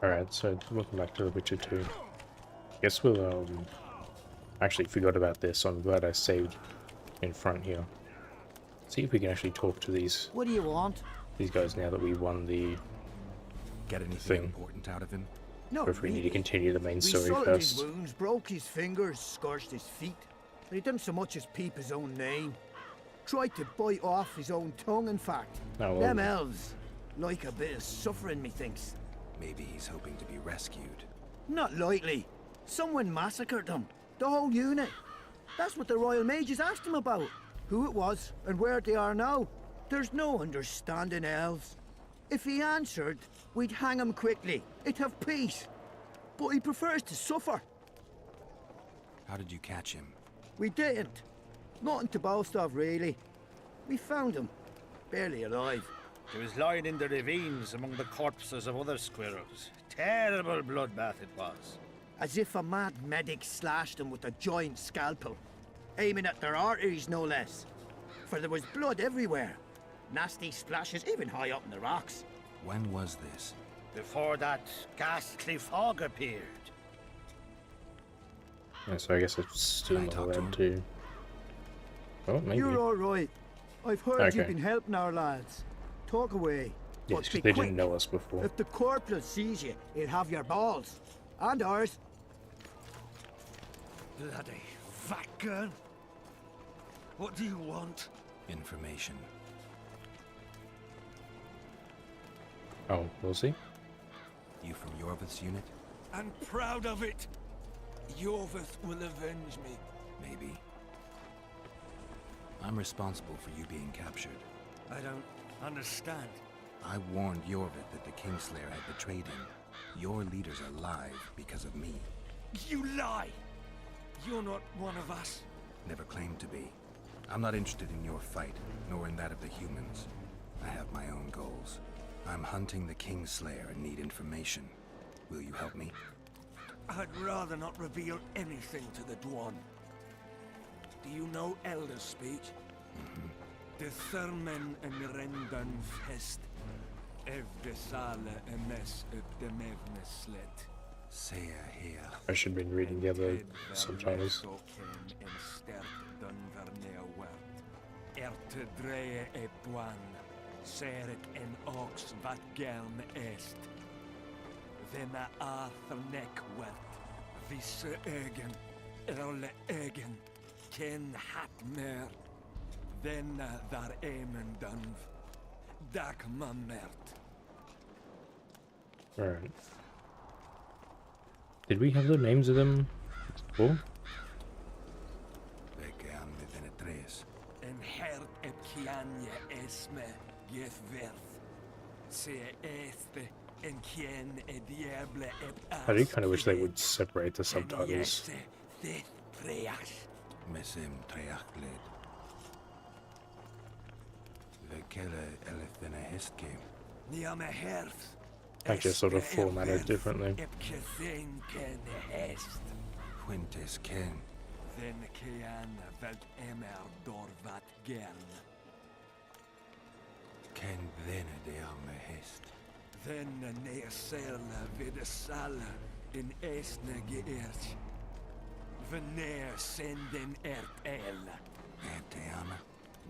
Alright, so welcome back to The Witcher 2. Guess we'll, actually forgot about this, so I'm glad I saved in front here. See if we can actually talk to these What do you want? guys now that we won the Get anything thing. important out of him? No, Or if we need to really. continue the main We story salted his first. wounds, broke his fingers, scorched his feet. But he didn't so much as peep his own name. Tried to bite off his own tongue, in fact. Oh, well. Them elves like a bit of suffering, methinks. Maybe he's hoping to be rescued. Not likely. Someone massacred them. The whole unit. That's what the Royal Mages asked him about. Who it was, and where they are now. There's no understanding elves. If he answered, we'd hang him quickly. It'd have peace. But he prefers to suffer. How did you catch him? We didn't. Nothing to boast of, really. We found him. Barely alive. He was lying in the ravines among the corpses of other squirrels. Terrible bloodbath it was. As if a mad medic slashed him with a giant scalpel. Aiming at their arteries, no less. For there was blood everywhere. Nasty splashes, even high up in the rocks. When was this? Before that ghastly fog appeared. Yeah, so I guess it's still Can I not talk to allowed him? to... Oh, maybe. You're all right. I've heard Okay. you've been helping our lads. Talk away. Yes, But because be they quick. didn't know us before. If the corporal sees you, he'll have your balls. And ours. Bloody Vergen! What do you want? Information. Oh, we'll see. You from Yorvith's unit? I'm proud of it! Yorvith will avenge me. Maybe. I'm responsible for you being captured. I don't understand. I warned Yorvith that the Kingslayer had betrayed him. Your leader's alive because of me. You lie! You're not one of us. Never claimed to be. I'm not interested in your fight, nor in that of the humans. I have my own goals. I'm hunting the Kingslayer and need information. Will you help me? I'd rather not reveal anything to the Dwan. Do you know Elder speech? De Thurmen en Rendan Fest. Ev de Sale emes up de Mevne Slet. Say here. I should have been reading the other subtitles. Erte dreie e buan, seret en ox vat gelm est. Venna arthnek wert, visse ögen, rolle ögen, ken hat mer. Venna dar emen dunv, dak mamert. Alright. Did we have the names of them before? Vergen med penetres. En herd ep kianje esme geth verth. Se este en kien e diable ep I do kind of wish they would separate the subtitles. Thith preach. Mesim treachled. Verkelle elefene hestke. Niame herth. I just sort of formatted differently. Ep kethin ken hest. Fuentes ken. Then kian velt emer dorvat gern. Ken vene de alme hest. Then ne sela vid sala in esne geert. Veneer senden ert el. Eteam.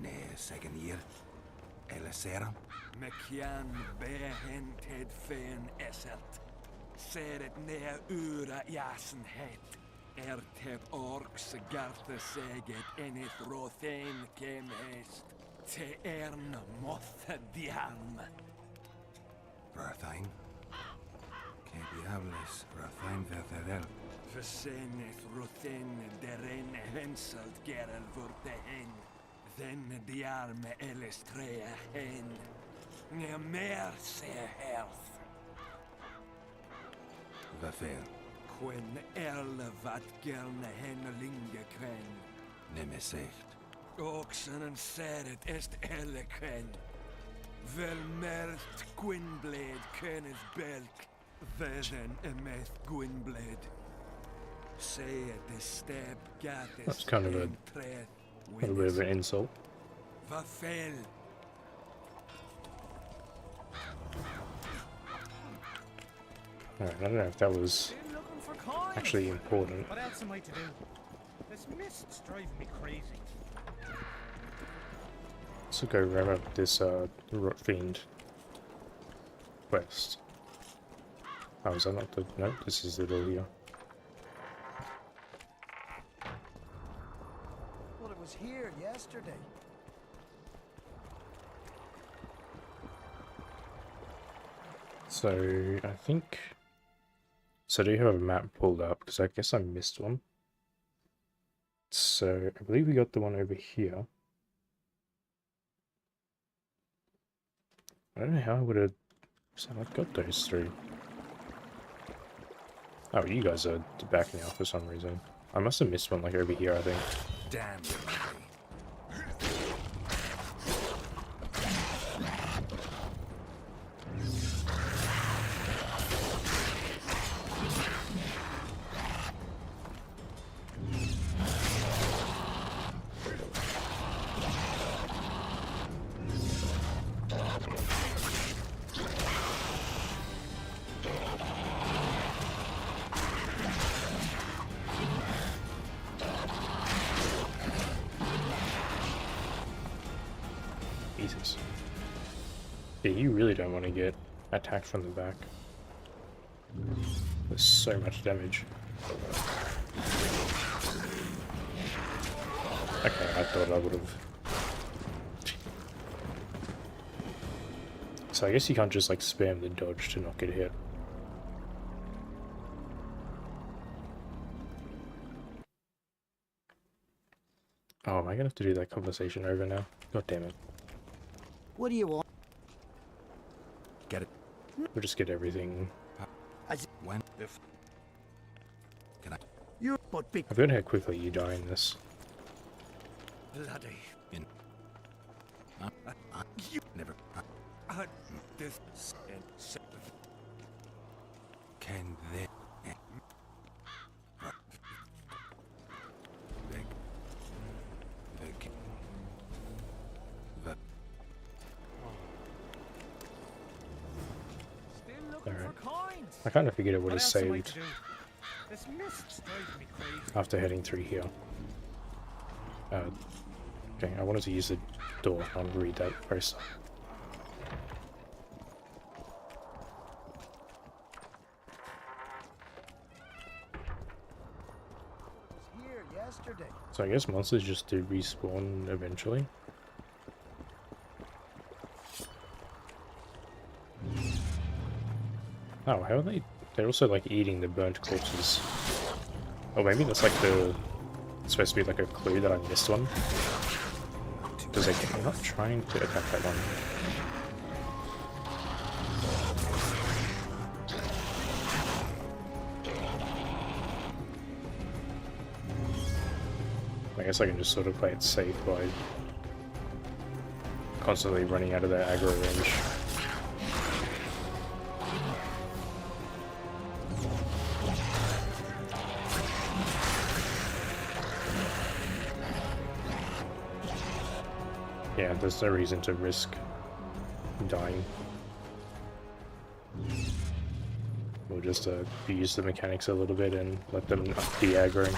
Ne segen hier. Eleseram. Mekian behented fen esert. Seret ne ura jasenhet. Erteb orks garte seget enith rothen kem hest. Te ern moth diam. Rathain. Que diables Rathain verterel. Verseneth rothen deren henselt gerel vorte hen. Then diarme elestrea hen. Ne mer se herth. Vafel. Quen erle vat gerne hennelinge kven. Nemesecht. Oxen en seret est elle kven. Vel mert Gwynblade kenneth belk. Veden emeth Gwynblade. Say the step gathis. That's kind of a little bit of an insult. Vafel. Alright, I don't know if that was Been looking for coins. actually important. What else am I to do? This mist's driving me crazy. So go wrap up this rot fiend quest. Oh, is that not the... No, this is the door here. Well, it was here yesterday. So, I think... So I do have a map pulled up, because I guess I missed one. So, I believe we got the one over here. I don't know how I would have... So I got those three. Oh, you guys are back now for some reason. I must have missed one, like, over here, I think. Damn you. Jesus. Yeah, you really don't want to get attacked from the back. There's so much damage. Okay, I thought I would have. So I guess you can't just like spam the dodge to not get hit. Oh, am I gonna have to do that conversation over now? God damn it. What do you want? Get it. We'll just get everything. When? If. Can I? You're but big I've heard how quickly you die in this. Bloody. In. You never. This. Can they? Still looking Alright. for coins. I kind of figured it would What have else am I saved to do? This mist's driving me crazy. after heading through here. Okay, I wanted to use the door. I'll read that first. It was here yesterday. So I guess monsters just do respawn eventually. Oh, how are they? They're also like eating the burnt corpses. Oh, maybe that's like the... It's supposed to be like a clue that I missed one. Because they're not trying to attack that one. I guess I can just sort of play it safe by constantly running out of their aggro range. Yeah, there's no reason to risk dying. We'll just use the mechanics a little bit and let them up the aggro.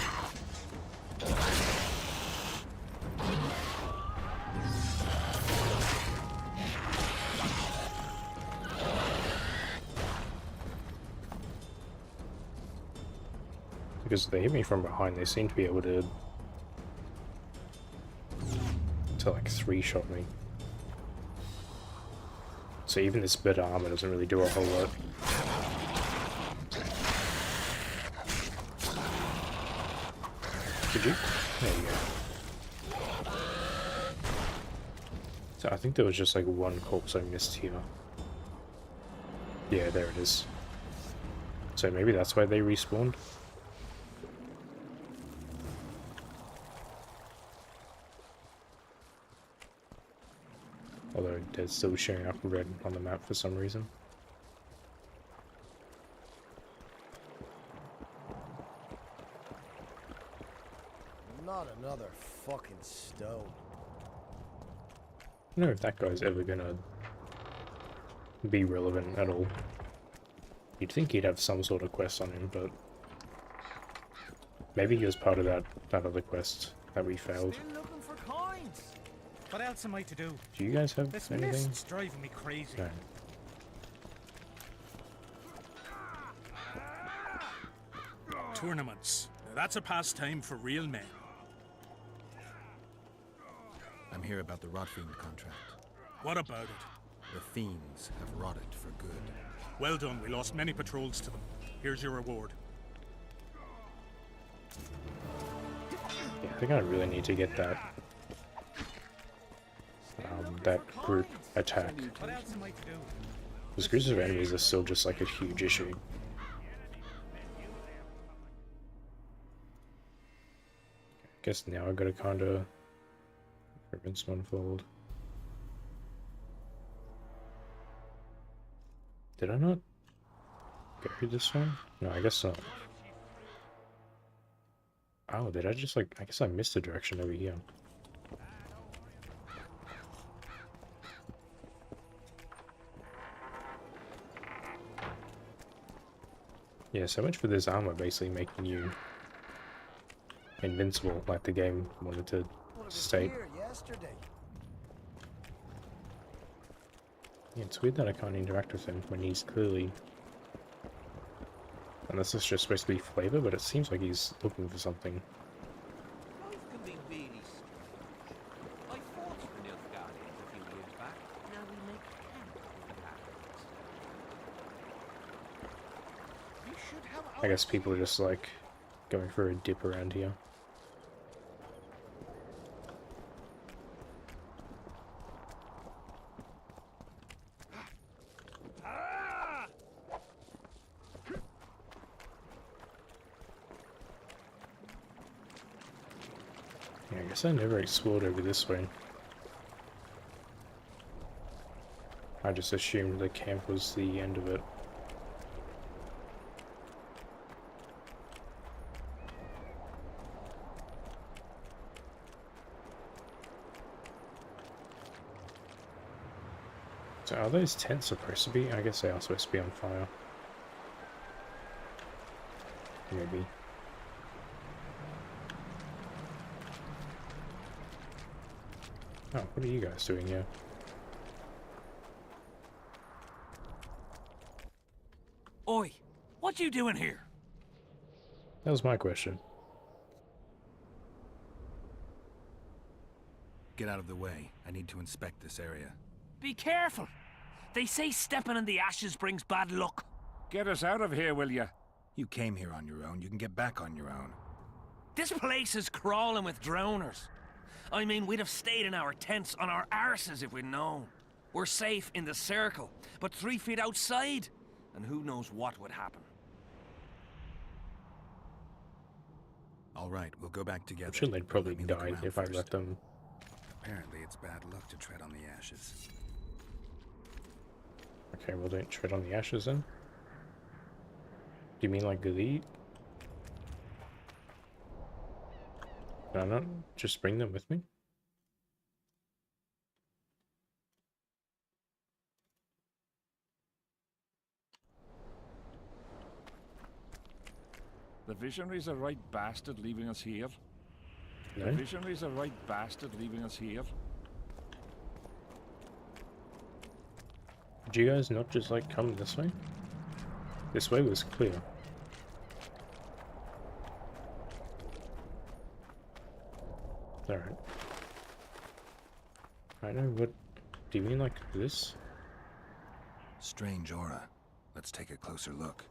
Because they hit me from behind, they seem to be able to like 3-shot me. So even this bit of armor doesn't really do a whole lot. Did you? There you go. So I think there was just like one corpse I missed here. Yeah, there it is. So maybe that's why they respawned. Although they're still showing up red on the map for some reason. Not another fucking stone. I don't know if that guy's ever gonna be relevant at all. You'd think he'd have some sort of quest on him, but maybe he was part of that other quest that we failed. Still looking for coins. What else am I to do? Do you guys have This anything? mist's driving me crazy. No. Tournaments. Now that's a pastime for real men. I'm here about the Rotfiend contract. What about it? The fiends have rotted for good. Well done, we lost many patrols to them. Here's your reward. Yeah, I think I really need to get that group attack. What else am I to do? Because groups of enemies are still just like a huge issue. Guess now I gotta kinda rinse and unfold. Did I not go this way? No, I guess not. Oh, did I just like, I guess I missed the direction over here. Yeah, so much for this armor basically making you invincible, like the game wanted to state. Here yesterday. Yeah, it's weird that I can't interact with him when he's clearly... Unless it's just supposed to be flavor, but it seems like he's looking for something. Life can be really strange. I fought for Nilfgaardians a few years back. Now we make camp with the You should have I guess people are just like going for a dip around here. Yeah, I guess I never explored over this way. I just assumed the camp was the end of it. So are those tents supposed to be? I guess they are supposed to be on fire. Maybe. Oh, what are you guys doing here? Oi, what you doing here? That was my question. Get out of the way. I need to inspect this area. Be careful. They say stepping in the ashes brings bad luck. Get us out of here, will you? You came here on your own. You can get back on your own. This place is crawling with drowners. I mean, we'd have stayed in our tents on our arses if we'd known. We're safe in the circle, but 3 feet outside, and who knows what would happen. All right, we'll go back together. I'm sure they'd probably Let me look die around if I first. let them. Apparently, it's bad luck to tread on the ashes. Okay, well don't tread on the ashes then. Do you mean like the... Can I not just bring them with me? The visionary's a right bastard leaving us here. No? The visionary's a right bastard leaving us here. Did you guys not just like come this way? This way was clear. Alright. I know what... Do you mean like this? Strange aura. Let's take a closer look.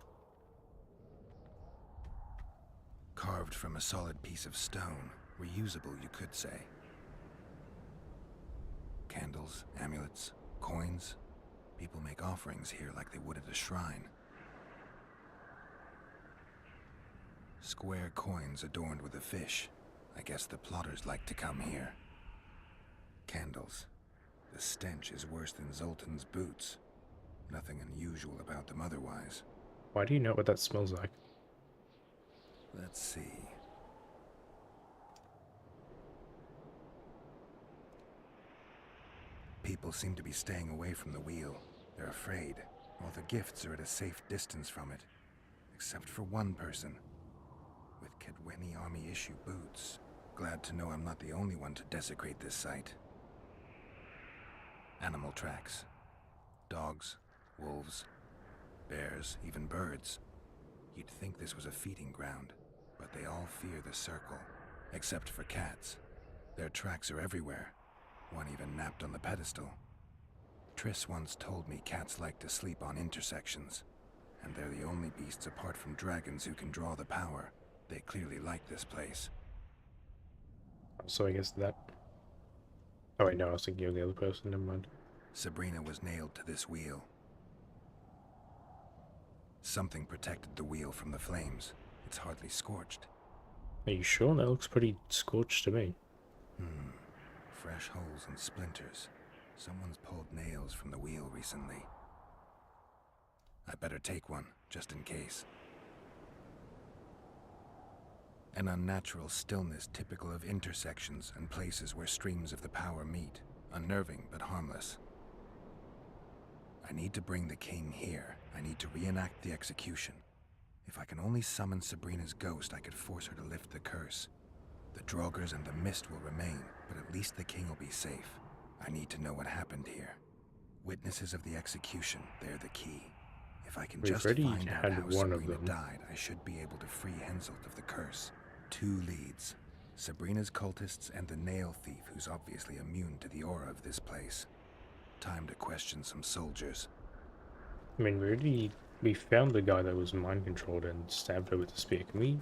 Carved from a solid piece of stone. Reusable, you could say. Candles, amulets, coins. People make offerings here like they would at a shrine. Square coins adorned with a fish. I guess the plotters like to come here. Candles. The stench is worse than Zoltan's boots. Nothing unusual about them otherwise. Why do you know what that smells like? Let's see. People seem to be staying away from the wheel. They're afraid. All the gifts are at a safe distance from it, except for one person. With Kedweni Army issue boots. Glad to know I'm not the only one to desecrate this site. Animal tracks. Dogs, wolves, bears, even birds. You'd think this was a feeding ground, but they all fear the circle, except for cats. Their tracks are everywhere. One even napped on the pedestal. Triss once told me cats like to sleep on intersections, and they're the only beasts apart from dragons who can draw the power. They clearly like this place. So I guess that... Oh wait, no, I was thinking of the other person, never mind. Sabrina was nailed to this wheel. Something protected the wheel from the flames. It's hardly scorched. Are you sure? That looks pretty scorched to me. Fresh holes and splinters. Someone's pulled nails from the wheel recently. I better take one, just in case. An unnatural stillness typical of intersections and places where streams of the power meet. Unnerving, but harmless. I need to bring the king here. I need to reenact the execution. If I can only summon Sabrina's ghost, I could force her to lift the curse. The Draugrs and the mist will remain, but at least the king will be safe. I need to know what happened here. Witnesses of the execution, they're the key. If I can just find out how Sabrina died, I should be able to free Henselt of the curse. 2 leads. Sabrina's cultists and the nail thief who's obviously immune to the aura of this place. Time to question some soldiers. I mean, we found the guy that was mind-controlled and stabbed her with the spear. Can we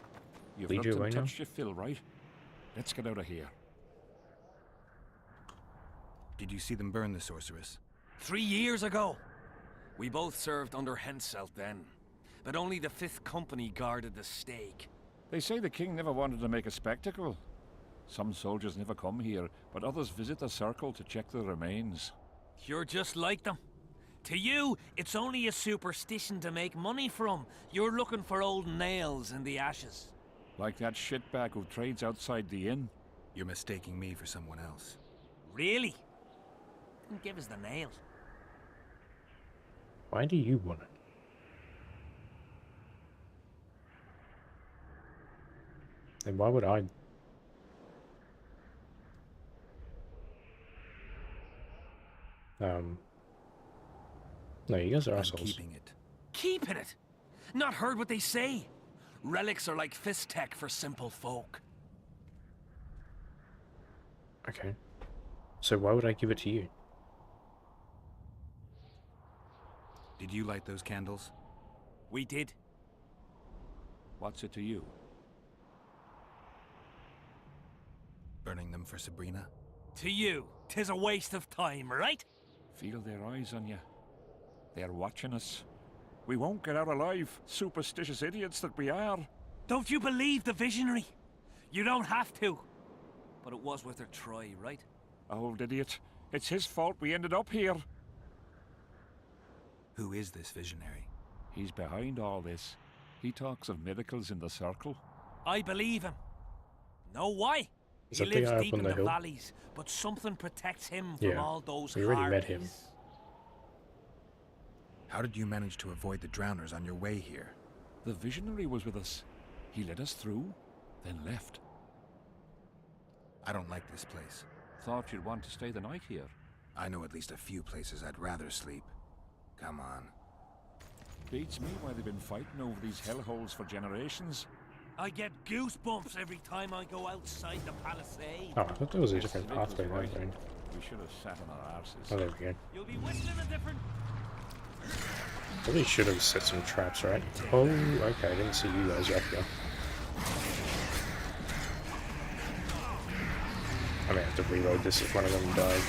lead you away now? Touched your fill, right? Let's get out of here. Did you see them burn the sorceress? 3 years ago. We both served under Henselt then, but only the 5th Company guarded the stake. They say the king never wanted to make a spectacle. Some soldiers never come here, but others visit the circle to check the remains. You're just like them. To you, it's only a superstition to make money from. You're looking for old nails in the ashes. Like that shitbag who trades outside the inn. You're mistaking me for someone else. Really? Then give us the nail. Why do you want it? And why would I? No, you guys are assholes. Keeping it. Keeping it? Not heard what they say. Relics are like fist tech for simple folk. Okay. So why would I give it to you? Did you light those candles? We did. What's it to you? Burning them for Sabrina? To you, 'tis a waste of time, right? Feel their eyes on you. They're watching us. We won't get out alive, superstitious idiots that we are. Don't you believe the visionary? You don't have to. But it was worth a try, right? Old idiot. It's his fault we ended up here. Who is this visionary? He's behind all this. He talks of miracles in the circle. I believe him. Know why? Is He that the lives guy up deep on in the the hill? valleys, but something protects him from Yeah, all those we already met harpies. him. How did you manage to avoid the drowners on your way here? The visionary was with us. He led us through, then left. I don't like this place. Thought you'd want to stay the night here. I know at least a few places I'd rather sleep. Come on. Beats me why they've been fighting over these hellholes for generations. I get goosebumps every time I go outside the palisade. Oh, I thought there was a Yes, different Vic was pathway right. there. We should have sat on our arses. Oh, there we go. You'll be whistling a different... Probably should have set some traps, right? Oh, okay, I didn't see you guys up here. I may have to reload this if one of them died.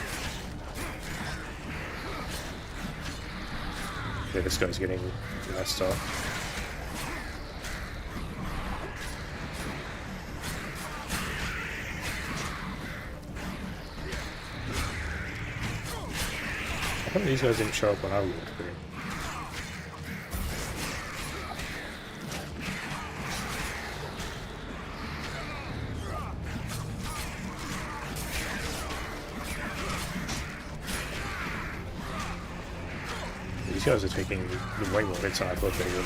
Yeah, this guy's getting messed up. How come these guys didn't show up when I walked through? These guys are taking way more hits than I thought they would.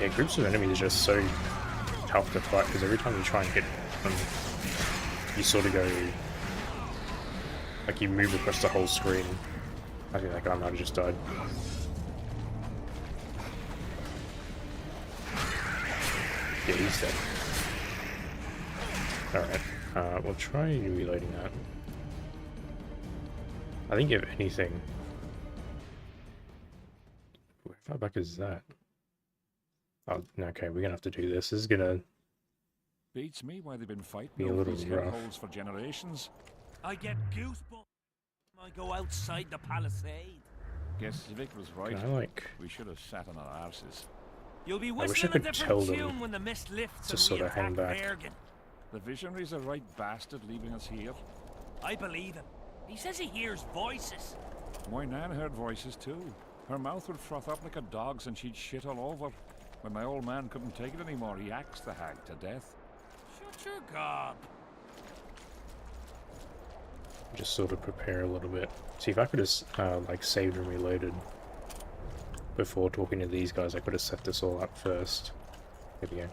Yeah, groups of enemies are just so tough to fight because every time you try and hit them, you sort of go, like you move across the whole screen. I think that guy might have just died. Yeah, he's dead. Alright, we'll try reloading that. I think if anything... Where far back is that? Oh, okay, we're gonna have to do this. This is gonna Beats me why they've been fighting be a over little these rough. holes for generations. I get goosebumps when I go outside the palisade. Guess Vic was right. Can I, like... We should have sat on our arses. You'll be I wish I whistling a could different tell them tune when the mist lifts to and sort we of hang attack back. Vergen. The visionary's a right bastard leaving us here. I believe him. He says he hears voices. My nan heard voices too. Her mouth would froth up like a dog's and she'd shit all over. When my old man couldn't take it anymore, he axed the hag to death. Shut your gob. Just sort of prepare a little bit. See, if I could have, like, saved and reloaded before talking to these guys, I could have set this all up first. There we go.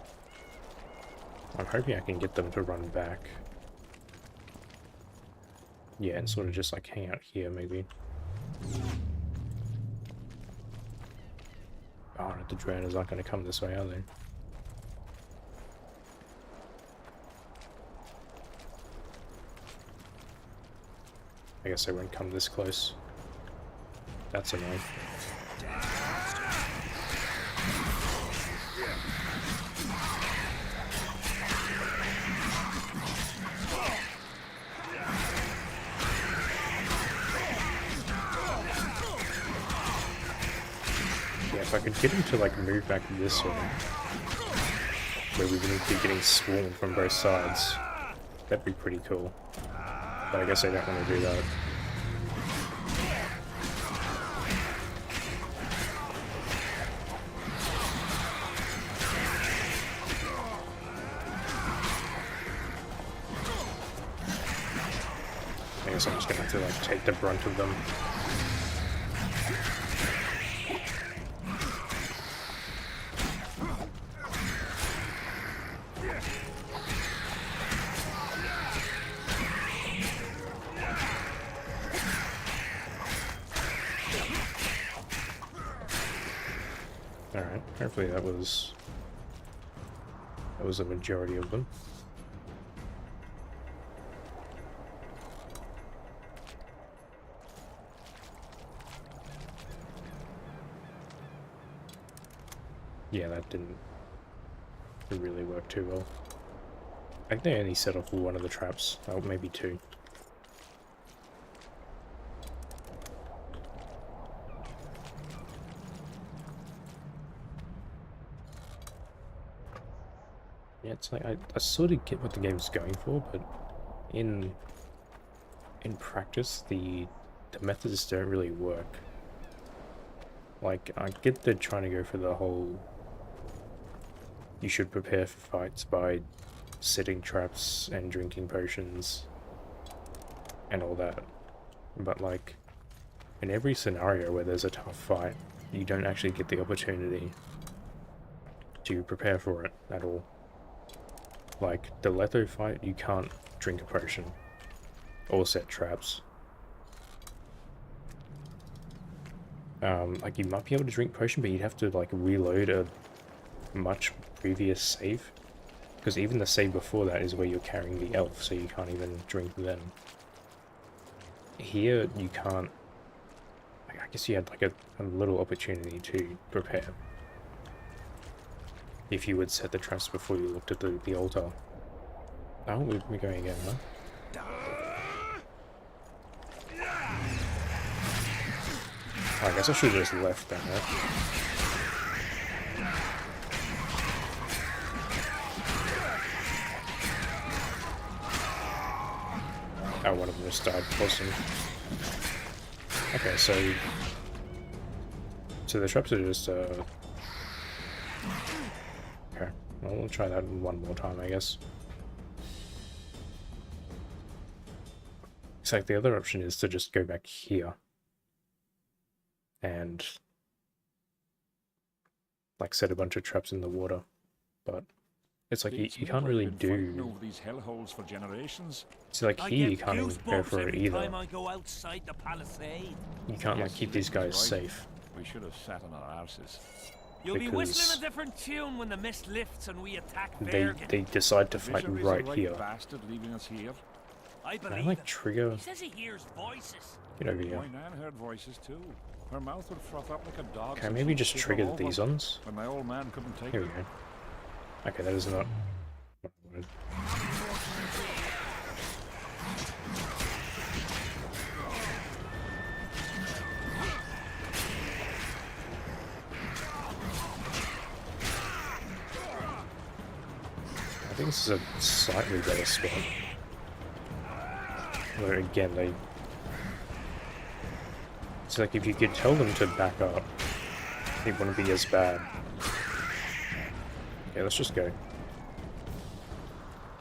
I'm hoping I can get them to run back. Yeah, and sort of just, like, hang out here, maybe. Oh, the drowners aren't going to come this way, are they? I guess they won't come this close. That's annoying. Yeah, if I could get him to like move back this way, where we wouldn't be getting swarmed from both sides, that'd be pretty cool. But I guess I don't want to do that. I guess I'm just gonna have to like take the brunt of them. Alright, hopefully that was a majority of them. Yeah, that didn't really work too well. I think they only set off one of the traps, oh, maybe two. Yeah, it's like I sort of get what the game's going for, but in practice, the methods don't really work. Like, I get they're trying to go for the whole you should prepare for fights by setting traps and drinking potions and all that, but like in every scenario where there's a tough fight, you don't actually get the opportunity to prepare for it at all. Like the Letho fight, you can't drink a potion or set traps. Like you might be able to drink potion, but you'd have to like reload a much previous save, because even the save before that is where you're carrying the elf, so you can't even drink then. Here you can't. I guess you had like a little opportunity to prepare if you would set the traps before you looked at the altar. Oh, we're going again, huh? I guess I should have just left that, huh? Oh, one of them just died. Awesome. Okay, so the traps are just, okay. Well, we'll try that one more time, I guess. It's like the other option is to just go back here and like set a bunch of traps in the water, but it's like you can't really do. Over these hellholes for generations. See, like here you can't even go for it either. Time I go outside the palisade. You can't like keep these guys safe. We should have sat on our arses. You'll be Because whistling a different tune when the mist lifts and we attack They Vergen. decide to fight Visionary's right a right here. bastard leaving us here. I Can I believe like him. trigger? He says he hears voices. Get over here. My nan heard voices too. Her mouth would froth up like a dog's. Can I and maybe she'd just shit trigger all over these ones? When my old man couldn't take Here we it. go. Okay, that is not what I wanted. I think this is a slightly better spot. Where again they... It's like if you could tell them to back up, it wouldn't be as bad. Okay, let's just go.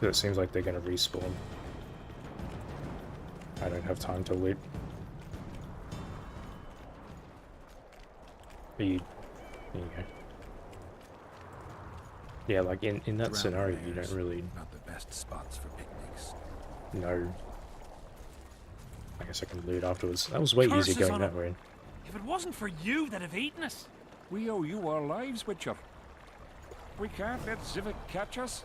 It seems like they're gonna respawn. I don't have time to loot. There you go. Yeah, like in that Ground scenario, you layers, don't really not the best spots for picnics. know. I guess I can loot afterwards. That was way easier Curses going on that him. way. If it wasn't for you that have eaten us. We owe you our lives, Witcher. We can't let Zivik catch us.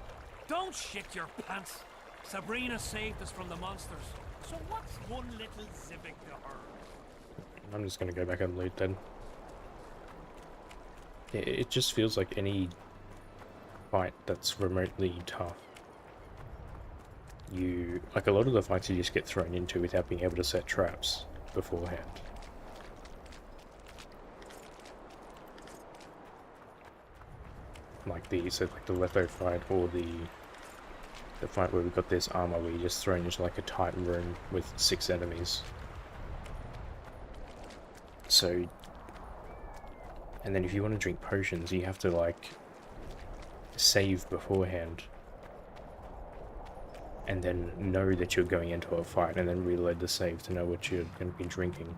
Don't shit your pants. Sabrina saved us from the monsters. So what's one little civic to her? I'm just gonna go back and loot then. It just feels like any fight that's remotely tough. Like a lot of the fights you just get thrown into without being able to set traps beforehand. Like the Letho fight, or the fight where we got this armor where you're just thrown into like a tight room with 6 enemies. So, and then if you want to drink potions, you have to like save beforehand, and then know that you're going into a fight, and then reload the save to know what you're going to be drinking.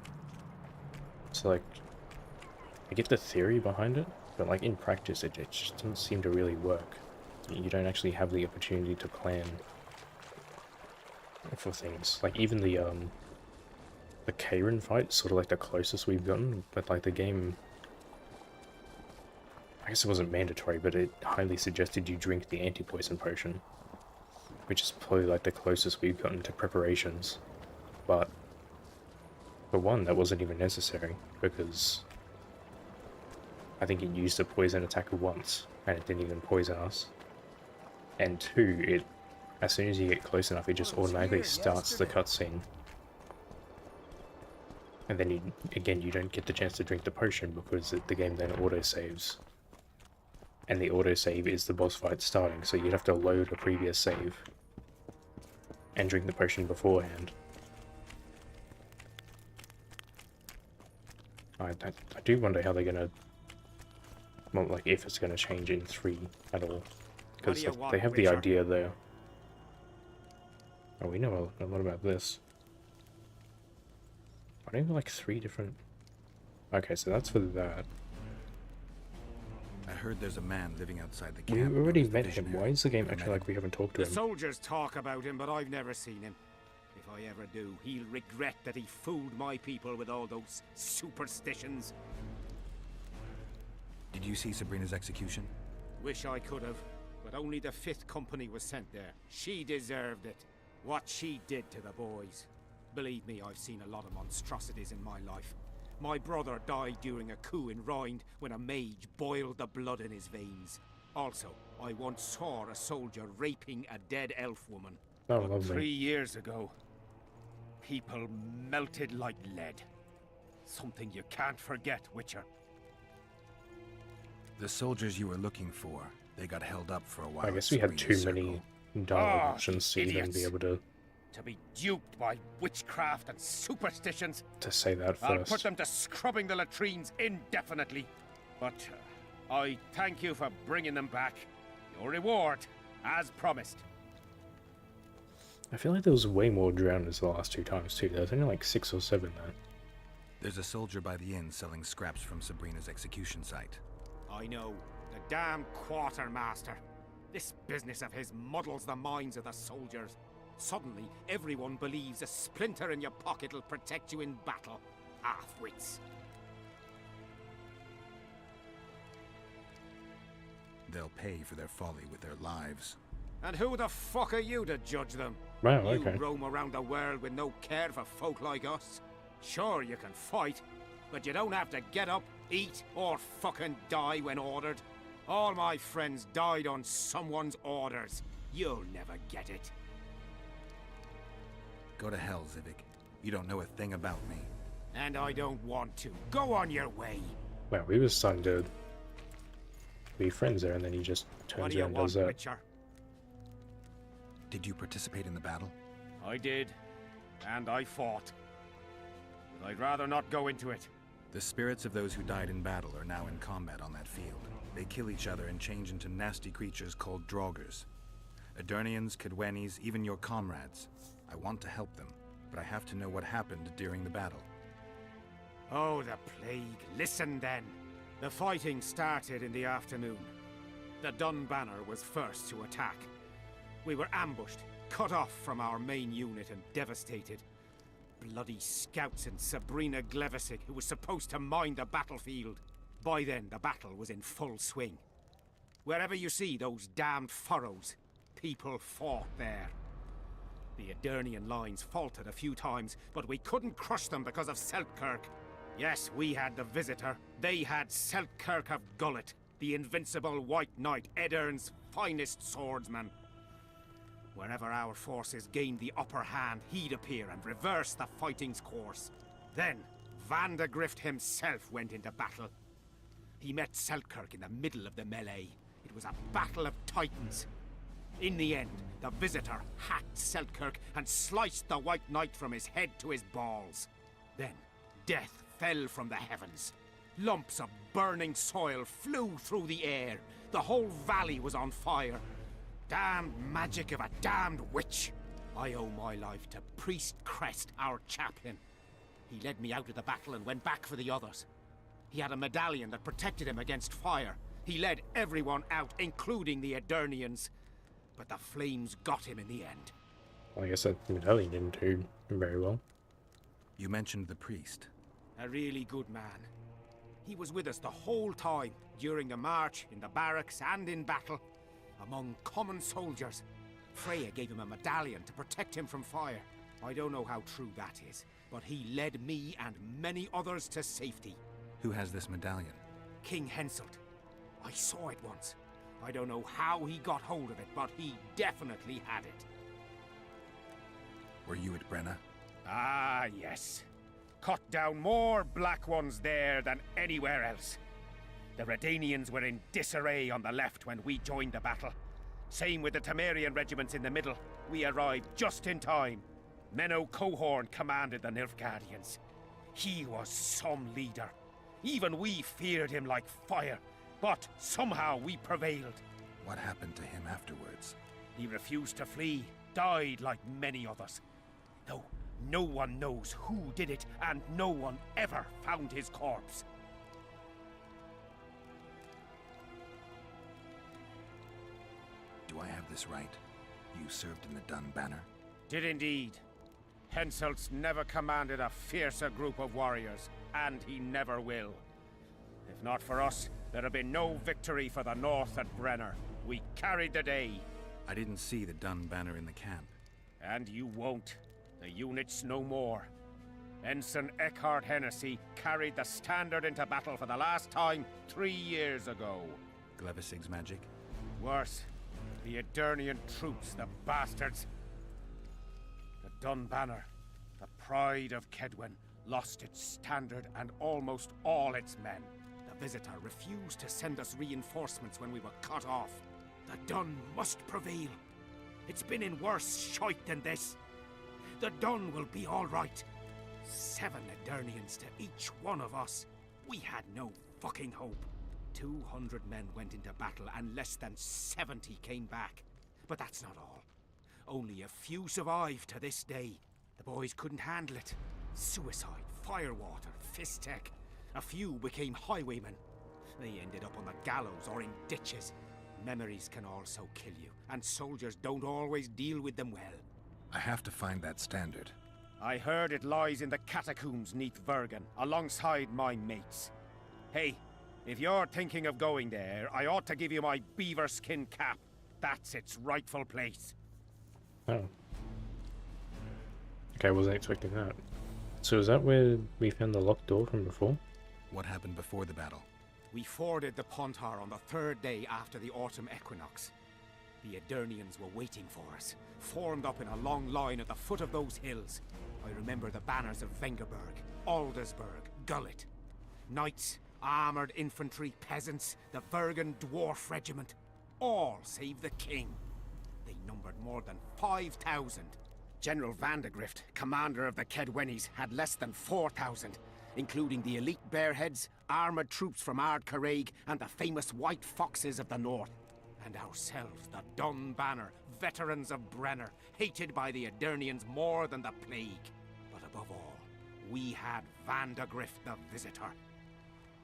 So like, I get the theory behind it, but like in practice it just doesn't seem to really work. You don't actually have the opportunity to plan for things. Like even the Karen fight is sort of like the closest we've gotten, but like the game, I guess it wasn't mandatory, but it highly suggested you drink the anti-poison potion, which is probably like the closest we've gotten to preparations. But for one, that wasn't even necessary, because I think it used a poison attack once, and it didn't even poison us. And 2, as soon as you get close enough, it just automatically starts the cutscene. And then you don't get the chance to drink the potion because the game then auto-saves. And the autosave is the boss fight starting, so you'd have to load a previous save and drink the potion beforehand. I do wonder how they're gonna... Well, like, if it's gonna change in 3 at all. Because they have the idea there. Oh, we know a lot about this. I don't even like 3 different... Okay, so that's for that. I heard there's a man living outside the We camp. already known as the met him. Visionary. Why is the game Never acting met like we haven't talked to The him? soldiers talk about him, but I've never seen him. If I ever do, he'll regret that he fooled my people with all those superstitions. Did you see Sabrina's execution? Wish I could have, but only the 5th Company was sent there. She deserved it. What she did to the boys. Believe me, I've seen a lot of monstrosities in my life. My brother died during a coup in Rind when a mage boiled the blood in his veins. Also, I once saw a soldier raping a dead elf woman. Oh, But lovely. 3 years ago, people melted like lead. Something you can't forget, Witcher. The soldiers you were looking for, they got held up for a while. I at guess we had Sabrina's too many circle. dialogue Ah, options to even idiots. be able to To be duped by witchcraft and superstitions. say that I'll put first. them to scrubbing the latrines indefinitely. But I thank you for bringing them back. Your reward, as promised. I feel like there was way more drowners the last 2 times too. There was only like 6 or 7 there. There's a soldier by the inn selling scraps from Sabrina's execution site. I know. The damn quartermaster. This business of his muddles the minds of the soldiers. Suddenly, everyone believes a splinter in your pocket'll protect you in battle. Half-wits. They'll pay for their folly with their lives. And who the fuck are you to judge them? Wow, You okay. roam around the world with no care for folk like us. Sure, you can fight, but you don't have to get up, eat, or fucking die when ordered. All my friends died on someone's orders. You'll never get it. Go to hell, Zivik. You don't know a thing about me. And I don't want to. Go on your way. Wow, we were starting to be friends there, and then he just What turns do you around and want, does that. Witcher? Did you participate in the battle? I did. And I fought. But I'd rather not go into it. The spirits of those who died in battle are now in combat on that field. They kill each other and change into nasty creatures called Draugrs. Eternians, Cadwenis, even your comrades. I want to help them, but I have to know what happened during the battle. Oh, the plague. Listen then. The fighting started in the afternoon. The Dun Banner was first to attack. We were ambushed, cut off from our main unit and devastated. Bloody scouts and Sabrina Glevisic, who was supposed to mind the battlefield. By then, the battle was in full swing. Wherever you see those damned furrows, people fought there. The Edirnian lines faltered a few times, but we couldn't crush them because of Seltkirk. Yes, we had the Visitor. They had Seltkirk of Gullet, the invincible White Knight, Edern's finest swordsman. Wherever our forces gained the upper hand, he'd appear and reverse the fighting's course. Then, Vandegrift himself went into battle. He met Seltkirk in the middle of the melee. It was a battle of titans. In the end, the Visitor hacked Seltkirk and sliced the White Knight from his head to his balls. Then, death fell from the heavens. Lumps of burning soil flew through the air. The whole valley was on fire. Damned magic of a damned witch. I owe my life to Priest Crest, our champion. He led me out of the battle and went back for the others. He had a medallion that protected him against fire. He led everyone out, including the Edirnians. But the flames got him in the end. Well, I guess that medallion didn't do very well. You mentioned the priest. A really good man. He was with us the whole time, during the march, in the barracks, and in battle. Among common soldiers. Freya gave him a medallion to protect him from fire. I don't know how true that is, but he led me and many others to safety. Who has this medallion? King Henselt. I saw it once. I don't know how he got hold of it, but he definitely had it. Were you at Brenna? Ah, yes. Cut down more black ones there than anywhere else. The Redanians were in disarray on the left when we joined the battle. Same with the Temerian regiments in the middle. We arrived just in time. Menno Cohorn commanded the Nilfgaardians. He was some leader. Even we feared him like fire. But somehow we prevailed. What happened to him afterwards? He refused to flee, died like many others. Though no one knows who did it, and no one ever found his corpse. Do I have this right? You served in the Dun Banner? Did indeed. Henselt's never commanded a fiercer group of warriors, and he never will. If not for us, there'd have been no victory for the North at Brenner. We carried the day. I didn't see the Dun Banner in the camp. And you won't. The unit's no more. Ensign Eckhart Hennessy carried the standard into battle for the last time 3 years ago. Glevisig's magic? Worse. The Edirnian troops, the bastards. The Dun Banner, the pride of Kedwen, lost its standard and almost all its men. The Visitor refused to send us reinforcements when we were cut off. The Dun must prevail. It's been in worse shite than this. The Dun will be all right. 7 Edirnians to each one of us. We had no fucking hope. 200 men went into battle and less than 70 came back. But that's not all. Only a few survived to this day. The boys couldn't handle it. Suicide, firewater, fist tech. A few became highwaymen. They ended up on the gallows or in ditches. Memories can also kill you, and soldiers don't always deal with them well. I have to find that standard. I heard it lies in the catacombs neath Vergen, alongside my mates. Hey, if you're thinking of going there, I ought to give you my beaver skin cap. That's its rightful place. Oh. Okay, I wasn't expecting that. So is that where we found the locked door from before? What happened before the battle? We forded the Pontar on the third day after the autumn equinox. The Aedirnians were waiting for us, formed up in a long line at the foot of those hills. I remember the banners of Vengerberg, Aldersburg, Gullet. Knights, armoured infantry, peasants, the Vergen dwarf regiment. All save the king. They numbered more than 5,000. General Vandegrift, commander of the Kedwennies, had less than 4,000, including the elite Bearheads, armoured troops from Ard Caraig, and the famous White Foxes of the North. And ourselves, the Dun Banner, veterans of Brenner, hated by the Aedirnians more than the plague. But above all, we had Vandegrift the Visitor.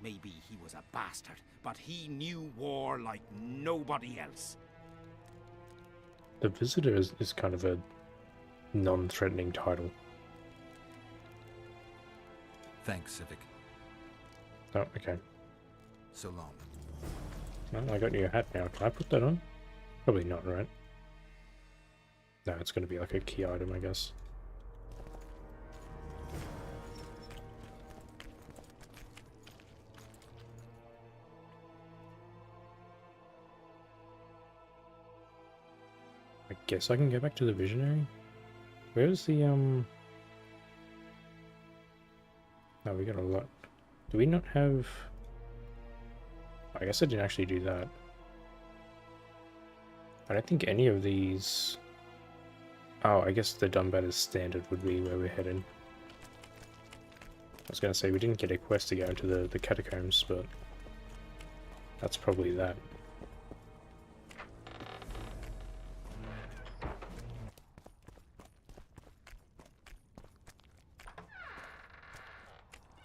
Maybe he was a bastard, but he knew war like nobody else. The Visitor is kind of a non-threatening title. Thanks, Civic. Oh, okay. So long. Well, I got your hat now. Can I put that on? Probably not, right? No, it's going to be like a key item, I guess. I guess I can go back to the Visionary? Where's the, Oh, we got a lot. Do we not have... I guess I didn't actually do that. I don't think any of these... Oh, I guess the Dunbatter's standard would be where we're headed. I was going to say, we didn't get a quest to go into the catacombs, but... that's probably that.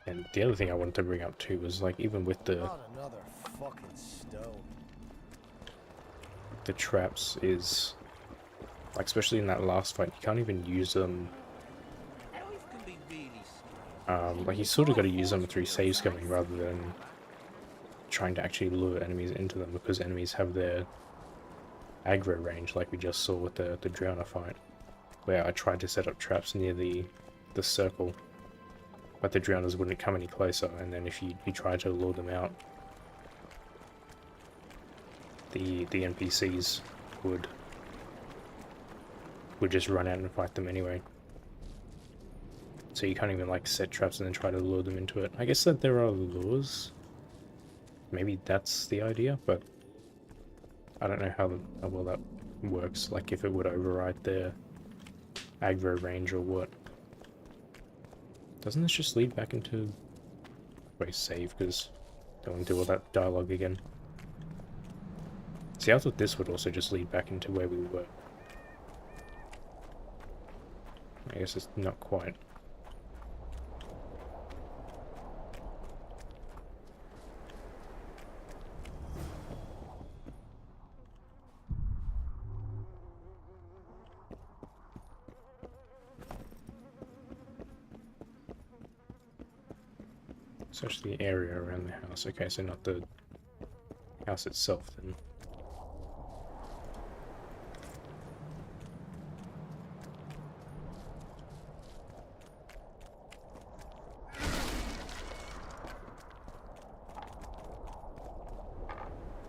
And the other thing I wanted to bring up too was, like, even with the... Not another fucking stone. The traps is... like, especially in that last fight, you can't even use them... like, you sort of got to use them through save scumming rather than trying to actually lure enemies into them, because enemies have their aggro range, like we just saw with the Drowner fight, where I tried to set up traps near the circle, but the Drowners wouldn't come any closer, and then if you try to lure them out, the NPCs would just run out and fight them anyway. So you can't even, like, set traps and then try to lure them into it. I guess that there are lures. Maybe that's the idea, but I don't know how well that works. Like, if it would override their aggro range or what. Doesn't this just lead back into... wait, save, because I don't want to do all that dialogue again. See, I thought this would also just lead back into where we were. I guess it's not quite. It's actually the area around the house. Okay, so not the house itself then.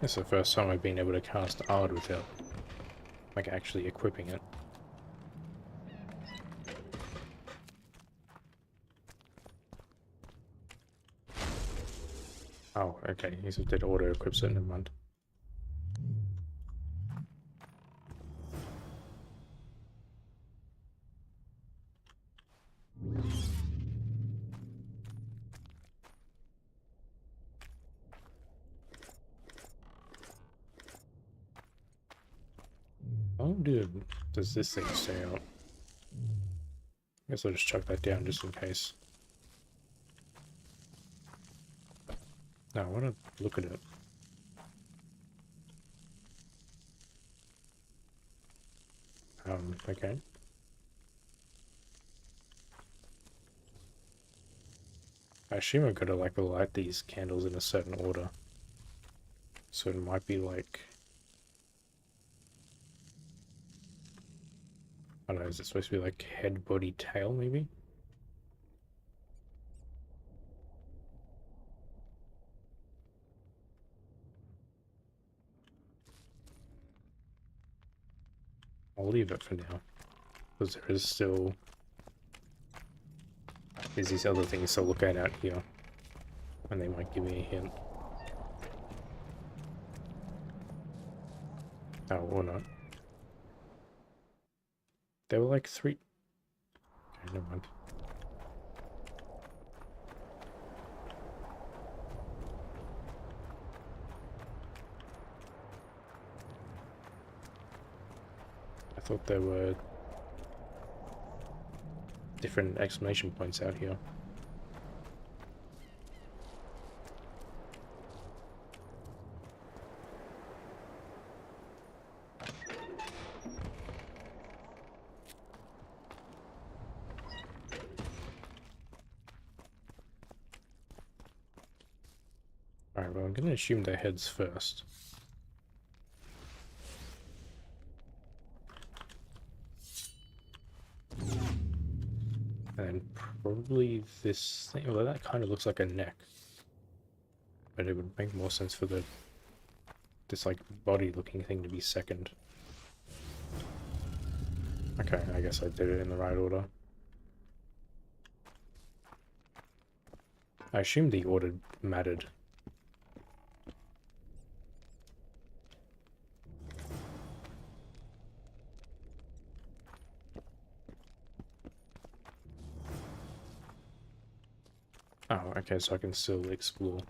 It's the first time I've been able to cast Ard without, like, actually equipping it. Oh, okay, he said it auto-equips it, never mind. does this thing stay out? I guess I'll just chuck that down just in case. No, I want to look at it. Okay. I assume I've got to like light these candles in a certain order. So it might be like... I don't know, is it supposed to be like head, body, tail maybe? I'll leave it for now. Because there is still... There's these other things to look at out here. And they might give me a hint. Oh, or not. There were like 3... Okay, never mind. I thought there were different exclamation points out here. Alright, well I'm gonna assume their heads first. And then probably this thing, although that kind of looks like a neck. But it would make more sense for this like body looking thing to be second. Okay, I guess I did it in the right order. I assumed the order mattered. Oh, okay, so I can still explore.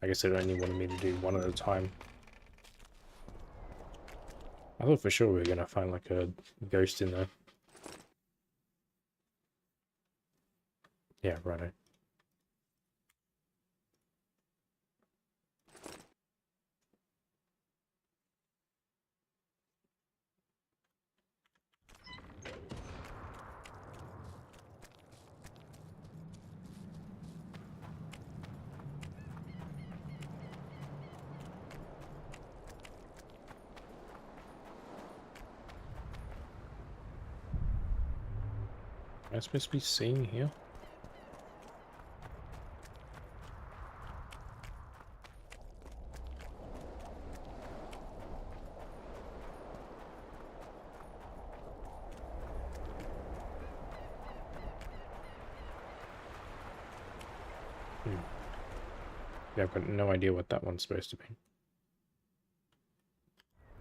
I guess it only wanted me to do one at a time. I thought for sure we were gonna find like a ghost in there. Yeah, righto. Am I supposed to be seeing here? Yeah, I've got no idea what that one's supposed to be.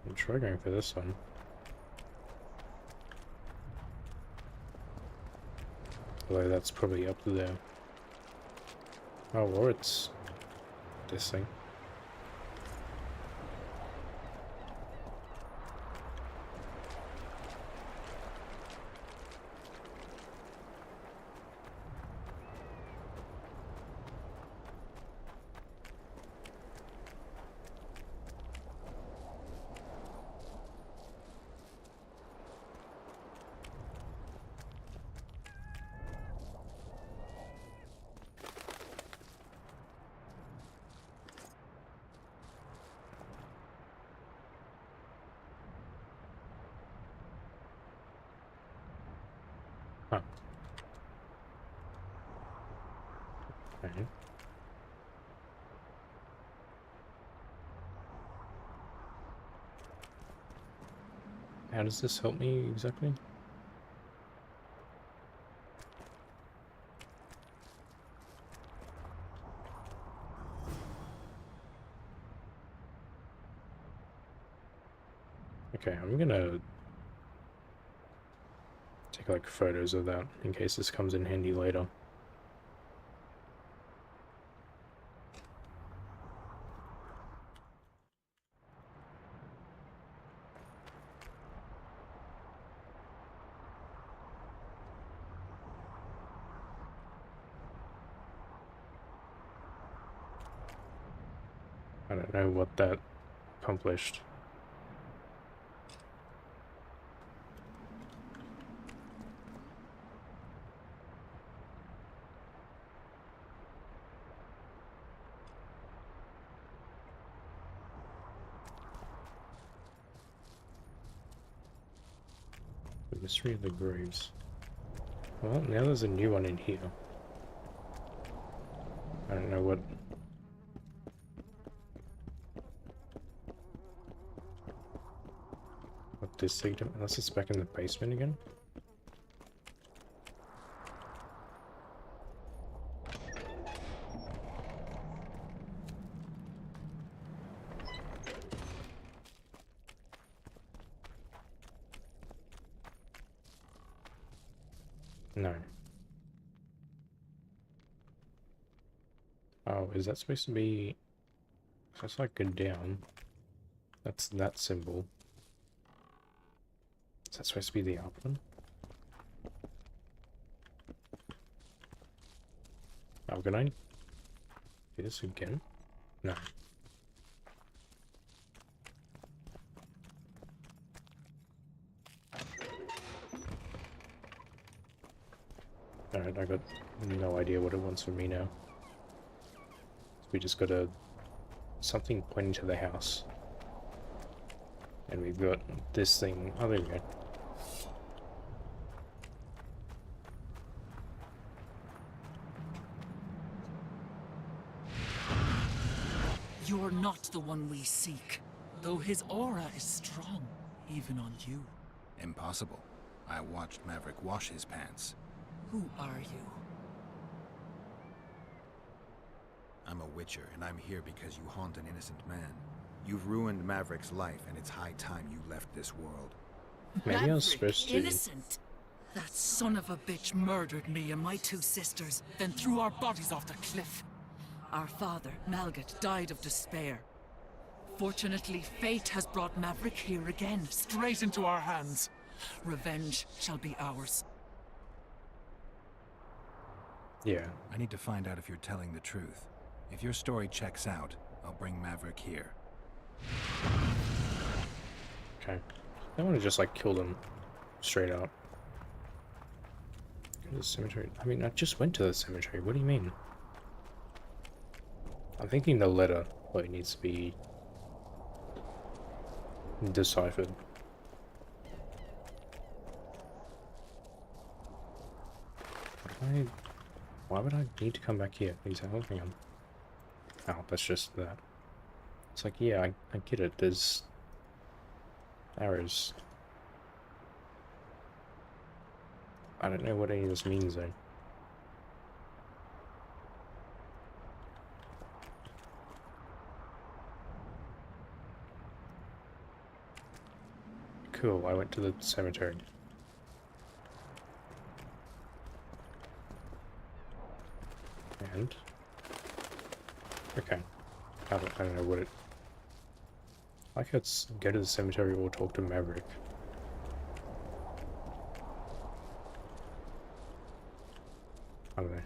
I'll try going for this one. Although that's probably up there. Oh, or it's this thing. Huh. Okay. How does this help me exactly? Okay, I'm gonna take like photos of that in case this comes in handy later. I don't know what that accomplished. The Mystery of the Graves. Well, now there's a new one in here. I don't know what... this thing, unless it's back in the basement again. No. Oh, is that supposed to be... That's like a down. That's that symbol. Is that supposed to be the up one? Oh, can I do this again? No. Alright, I got no idea what it wants from me now. We just got a... something pointing to the house. And we've got this thing... Oh, there we go. You're not the one we seek, though his aura is strong, even on you. Impossible. I watched Maverick wash his pants. Who are you? I'm a witcher, and I'm here because you haunt an innocent man. You've ruined Maverick's life, and it's high time you left this world. Maybe I was supposed to... Innocent? That son of a bitch murdered me and my two sisters, then threw our bodies off the cliff. Our father, Malgat, died of despair. Fortunately, fate has brought Maverick here again, straight into our hands. Revenge shall be ours. Yeah. I need to find out if you're telling the truth. If your story checks out, I'll bring Maverick here. Okay. I want to just like kill them straight up. Go to the cemetery. I mean, I just went to the cemetery. What do you mean? I'm thinking the letter like needs to be deciphered. Why would I need to come back here? Please help me on. Oh, that's just that. It's like, yeah, I get it. There's arrows. I don't know what any of this means though. Cool, I went to the cemetery. And... okay. I don't know what it... I could go to the cemetery or talk to Maverick. I don't know.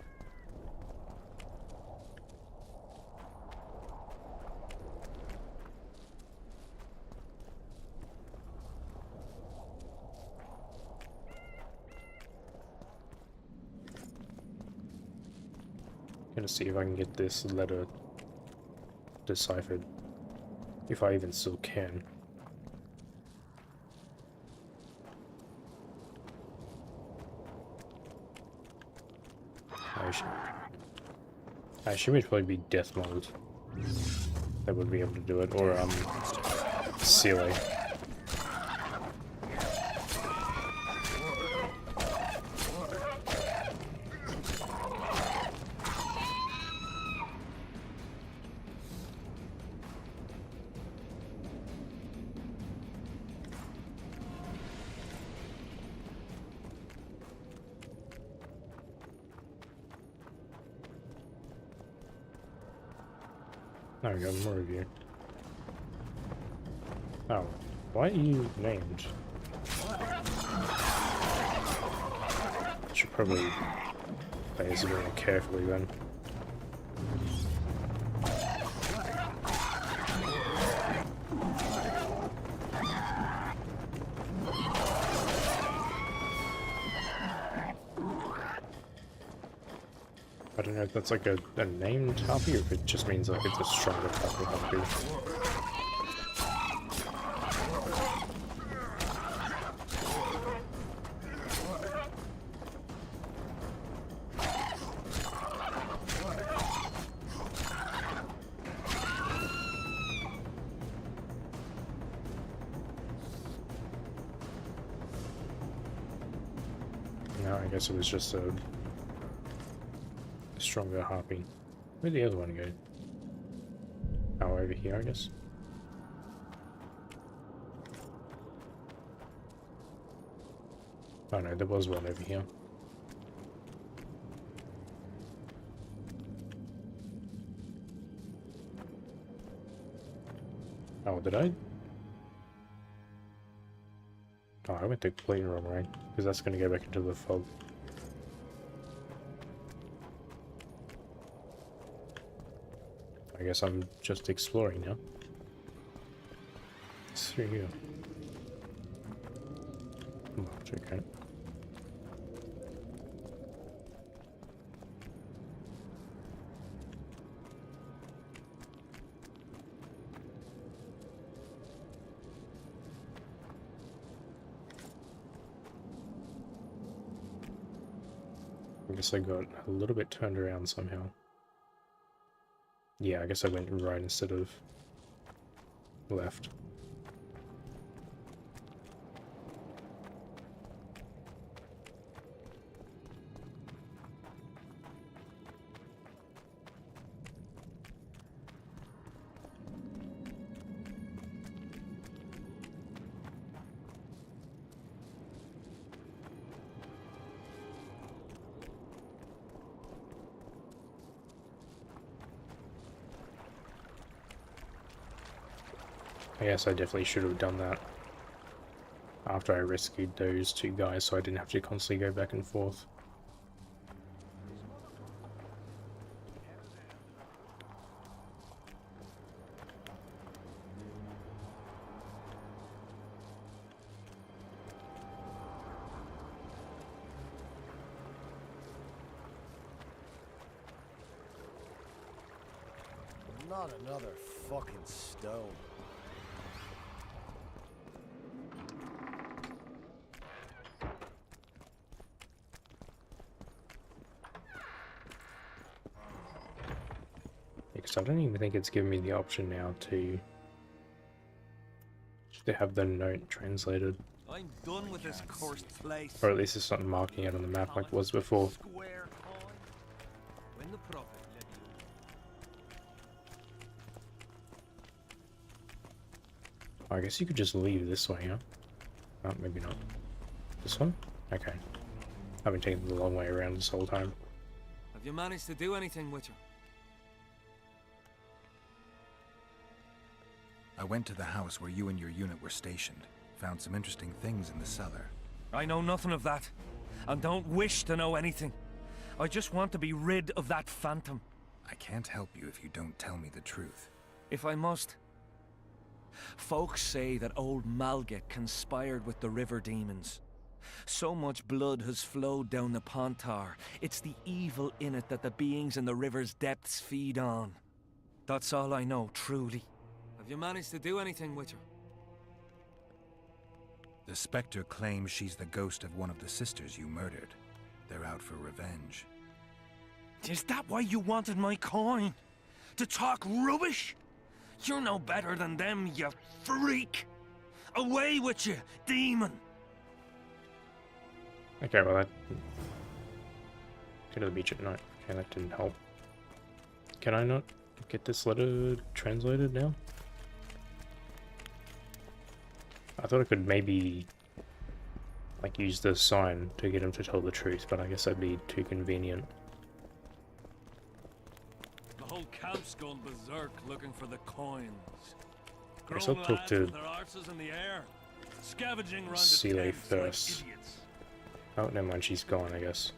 Gonna see if I can get this letter deciphered. If I even still can. I assume it'd probably be death mode that would be able to do it, or Sealy. There we go, more review. Oh, why are you named? Should probably play this a bit more carefully then. I don't know if that's like a named harpy or if it just means like it's a stronger type of harpy. No, I guess it was just a stronger harpy. Where'd the other one go? Oh, over here, I guess. Oh no, there was one over here. Oh, did I? Oh, I went the completely wrong way, because that's going to go back into the fog. I guess I'm just exploring now. It's through here. Oh, it's okay. I guess I got a little bit turned around somehow. Yeah, I guess I went right instead of left. I guess I definitely should have done that after I rescued those two guys so I didn't have to constantly go back and forth. Not another fucking stone. Because I don't even think it's given me the option now to have the note translated. I'm done with this cursed place. Or at least it's not marking it on the map like it was before. Square coin. When the prophet led you. I guess you could just leave this way, huh? Oh, maybe not. This one? Okay. I've been taking the long way around this whole time. Have you managed to do anything with her? I went to the house where you and your unit were stationed. Found some interesting things in the cellar. I know nothing of that, and don't wish to know anything. I just want to be rid of that phantom. I can't help you if you don't tell me the truth. If I must. Folks say that old Malget conspired with the river demons. So much blood has flowed down the Pontar. It's the evil in it that the beings in the river's depths feed on. That's all I know, truly. Have you managed to do anything with her? The Spectre claims she's the ghost of one of the sisters you murdered. They're out for revenge. Is that why you wanted my coin? To talk rubbish? You're no better than them, you freak! Away with you, demon! Okay, well that... Go to the beach at night. Okay, that didn't help. Can I not get this letter translated now? I thought I could maybe like use the sign to get him to tell the truth, but I guess that'd be too convenient. The whole camp's gone berserk looking for the coins. I guess I'll talk to their arses in the air, scavenging around Seeley first. Oh, never mind, she's gone, I guess.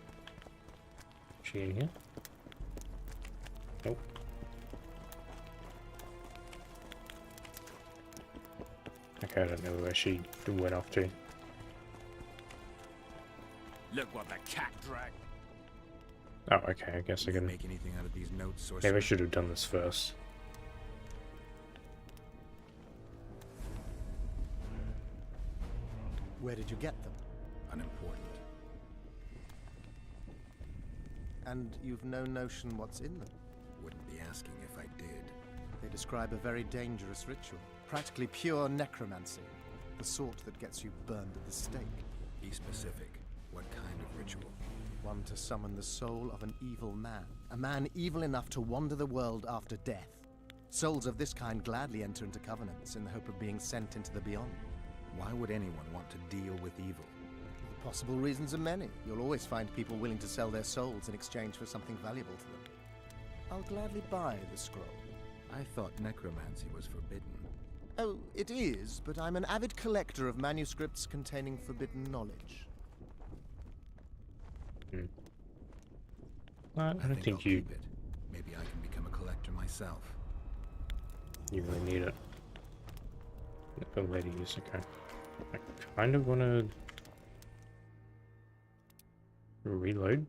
Is she in here? Nope. Okay, I don't know where she went off to. Look what the cat dragged. Oh, okay, I guess I Can you can... make anything out of these notes, sorcerer? Maybe I should have done this first. Where did you get them? Unimportant. And you've no notion what's in them? Wouldn't be asking if I did. They describe a very dangerous ritual. Practically pure necromancy. The sort that gets you burned at the stake. Be specific. What kind of ritual? One to summon the soul of an evil man. A man evil enough to wander the world after death. Souls of this kind gladly enter into covenants in the hope of being sent into the beyond. Why would anyone want to deal with evil? The possible reasons are many. You'll always find people willing to sell their souls in exchange for something valuable to them. I'll gladly buy the scroll. I thought necromancy was forbidden. Oh, it is, but I'm an avid collector of manuscripts containing forbidden knowledge. I don't think I'll you... keep it. Maybe I can become a collector myself. You really need it. The ladies, okay. I kind of want to reload.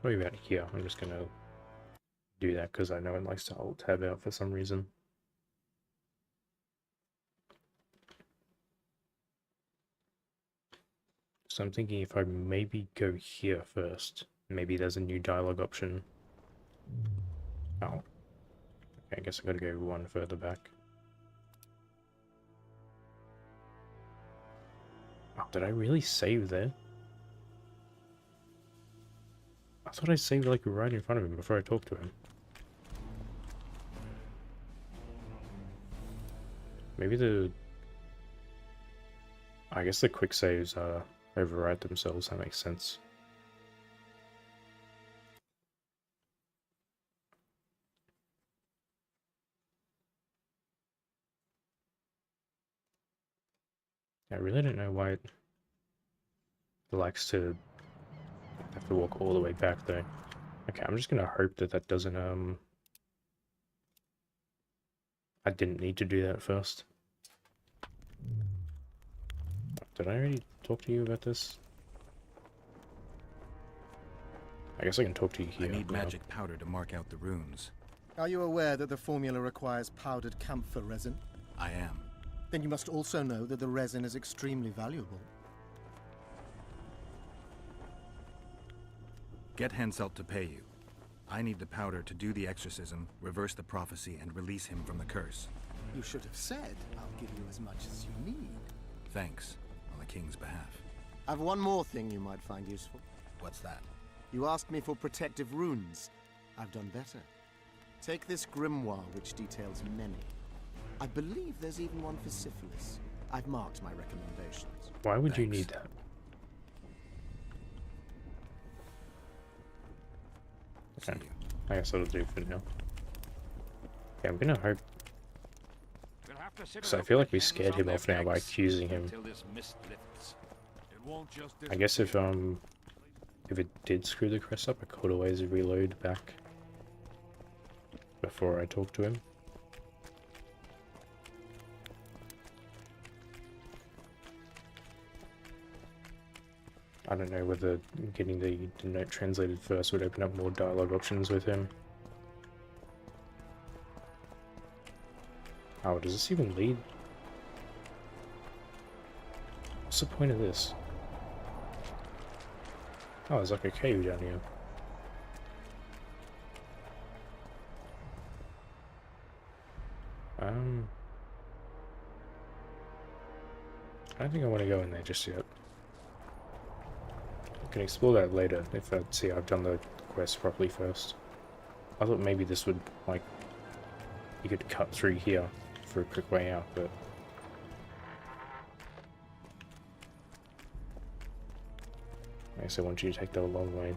Probably about here. I'm just gonna do that because I know it likes to hold tab out for some reason. So I'm thinking if I maybe go here first, maybe there's a new dialogue option. Oh. Okay, I guess I gotta go one further back. Oh, did I really save there? I thought I saved like right in front of him before I talked to him. Maybe the... I guess the quick saves override themselves, that makes sense. I really don't know why it likes to have to walk all the way back though. Okay, I'm just gonna hope that that doesn't, I didn't need to do that first. Did I already talk to you about this? I guess I can talk to you here. I need now. magic powder to mark out the runes. Are you aware that the formula requires powdered camphor resin? I am. Then you must also know that the resin is extremely valuable. Get Henselt to pay you. I need the powder to do the exorcism, reverse the prophecy, and release him from the curse. You should have said, I'll give you as much as you need. Thanks, on the king's behalf. I've one more thing you might find useful. What's that? You asked me for protective runes. I've done better. Take this grimoire, which details many. I believe there's even one for syphilis. I've marked my recommendations. Why would you Thanks. need that? See Okay. you. I guess that'll do for now. Yeah, I'm gonna hope... We'll have to sit Because I it up feel with like we hands scared on him their off now by necks accusing him. until this mist lifts. It won't just I guess if disappear. if it did screw the crest up, I could always reload back before I talk to him. I don't know whether getting the note translated first would open up more dialogue options with him. Oh, does this even lead? What's the point of this? Oh, there's like a cave down here. I don't think I want to go in there just yet. I can explore that later if I see I've done the quest properly first. I thought maybe this would, like, you could cut through here for a quick way out, but... I guess I want you to take the long way.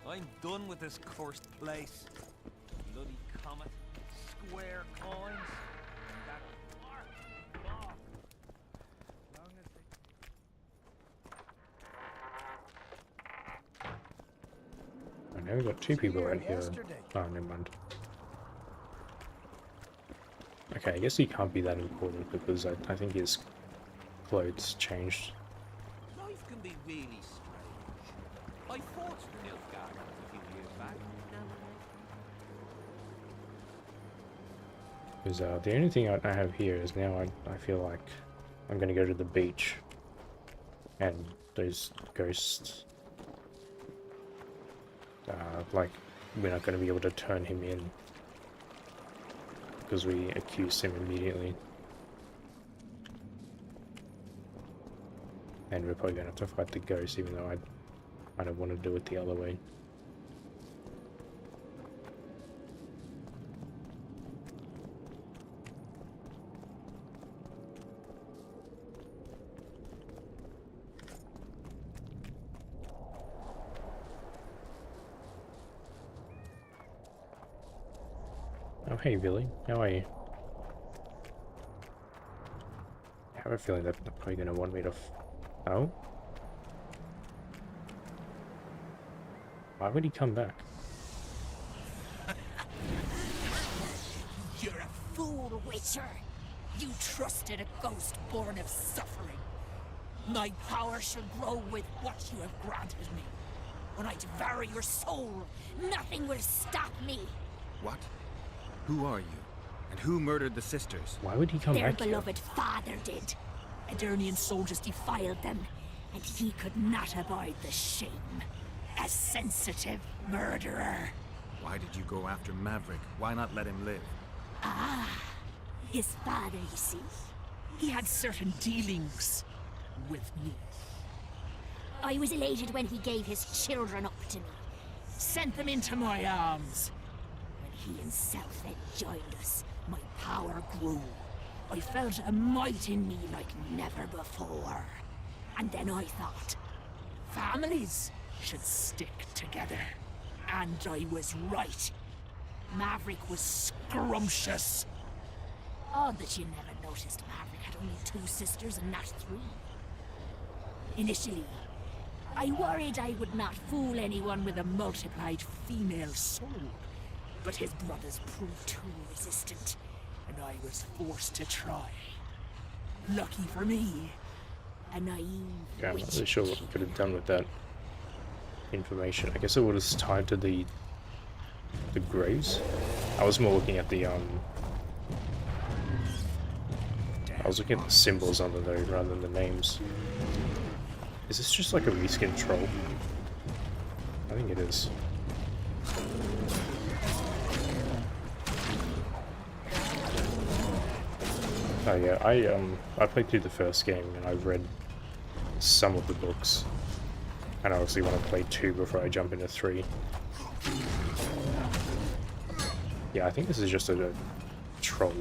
I'm done with this cursed place. Bloody comet, square coins, and that mark off. Long as now we've got two people out here. Oh, never mind. Okay, I guess he can't be that important because I think his clothes changed. Life can be really strange. I fought the Nilfgaard a few years back. Now Because the only thing I have here is now I feel like I'm going to go to the beach. And those ghosts... like, we're not going to be able to turn him in. Because we accused him immediately. And we're probably going to have to fight the ghost, even though I don't want to do it the other way. Oh, hey, Billy. How are you? I have a feeling that they're probably going to want me to... Oh? Why would he come back? You're a fool, Witcher. You trusted a ghost born of suffering. My power shall grow with what you have granted me. When I devour your soul, nothing will stop me. What? Who are you? And who murdered the sisters? Why would he come Their back here? beloved father did. Edirnian soldiers defiled them, and he could not abide the shame. A sensitive murderer. Why did you go after Maverick? Why not let him live? His father, you see. He had certain dealings with me. I was elated when he gave his children up to me. Sent them into my arms. When he himself then joined us, my power grew. I felt a might in me like never before. And then I thought, families should stick together. And I was right. Maverick was scrumptious. Odd that you never noticed Maverick had only 2 sisters and not 3. Initially, I worried I would not fool anyone with a multiplied female soul. But his brothers proved too resistant, and I was forced to try. Lucky for me, a naive Yeah, I'm not witch really sure what we could have done with that information. I guess it was tied to the graves. I was more looking at the I was looking at the symbols on them though, rather than the names. Is this just like a reskin troll? I think it is. Oh yeah, I played through the first game and I've read some of the books. And I obviously want to play 2 before I jump into 3. Yeah, I think this is just a troll.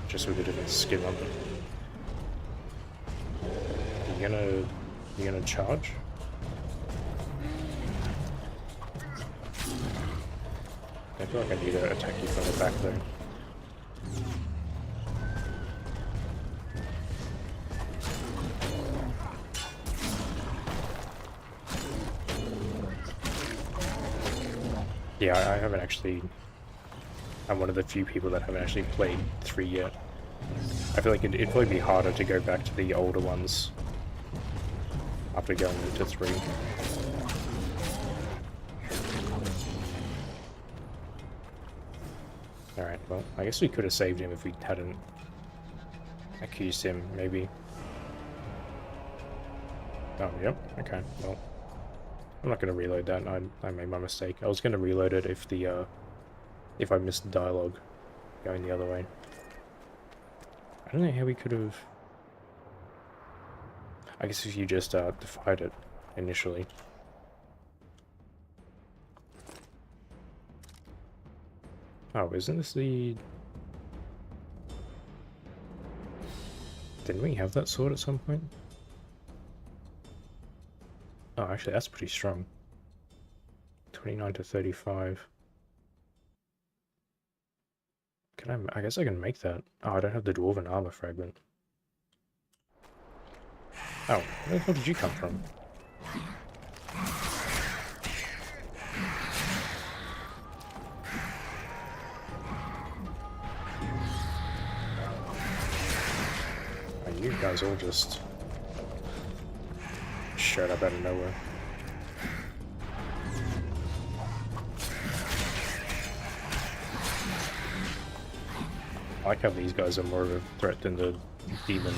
Just with a different skin on them. You gonna charge? I feel like I need to attack you from the back though. Yeah, I haven't actually... I'm one of the few people that haven't actually played 3 yet. I feel like it'd probably be harder to go back to the older ones after going into 3. Alright, well, I guess we could have saved him if we hadn't accused him, maybe. Oh, yep, okay, well. I'm not going to reload that, I made my mistake. I was going to reload it if I missed the dialogue going the other way. I don't know how we could have... I guess if you just defied it initially. Oh, isn't this the... Didn't we have that sword at some point? Oh, actually, that's pretty strong. 29 to 35. Can I guess I can make that. Oh, I don't have the dwarven armor fragment. Oh, where the hell did you come from? you guys all just showed up out of nowhere. I like how these guys are more of a threat than the demon.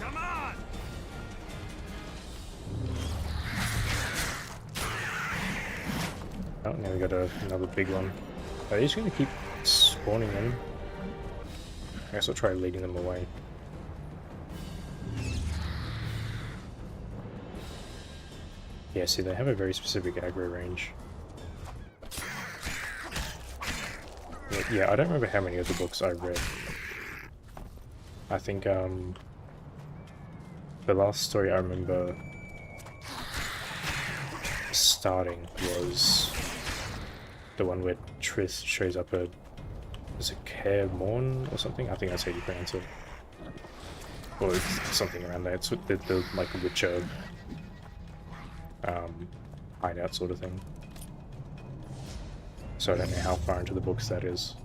Come on! Oh, now we got another big one. Are they just gonna keep spawning in? I guess I'll try leading them away. Yeah, see, they have a very specific aggro range. Yeah, I don't remember how many of the books I read. I think, the last story I remember starting was the one where Triss shows up a... is it Care Morn or something? I think that's how you pronounce it. Or it's something around there. It's the like, Witcher hideout sort of thing. So I don't know how far into the books that is.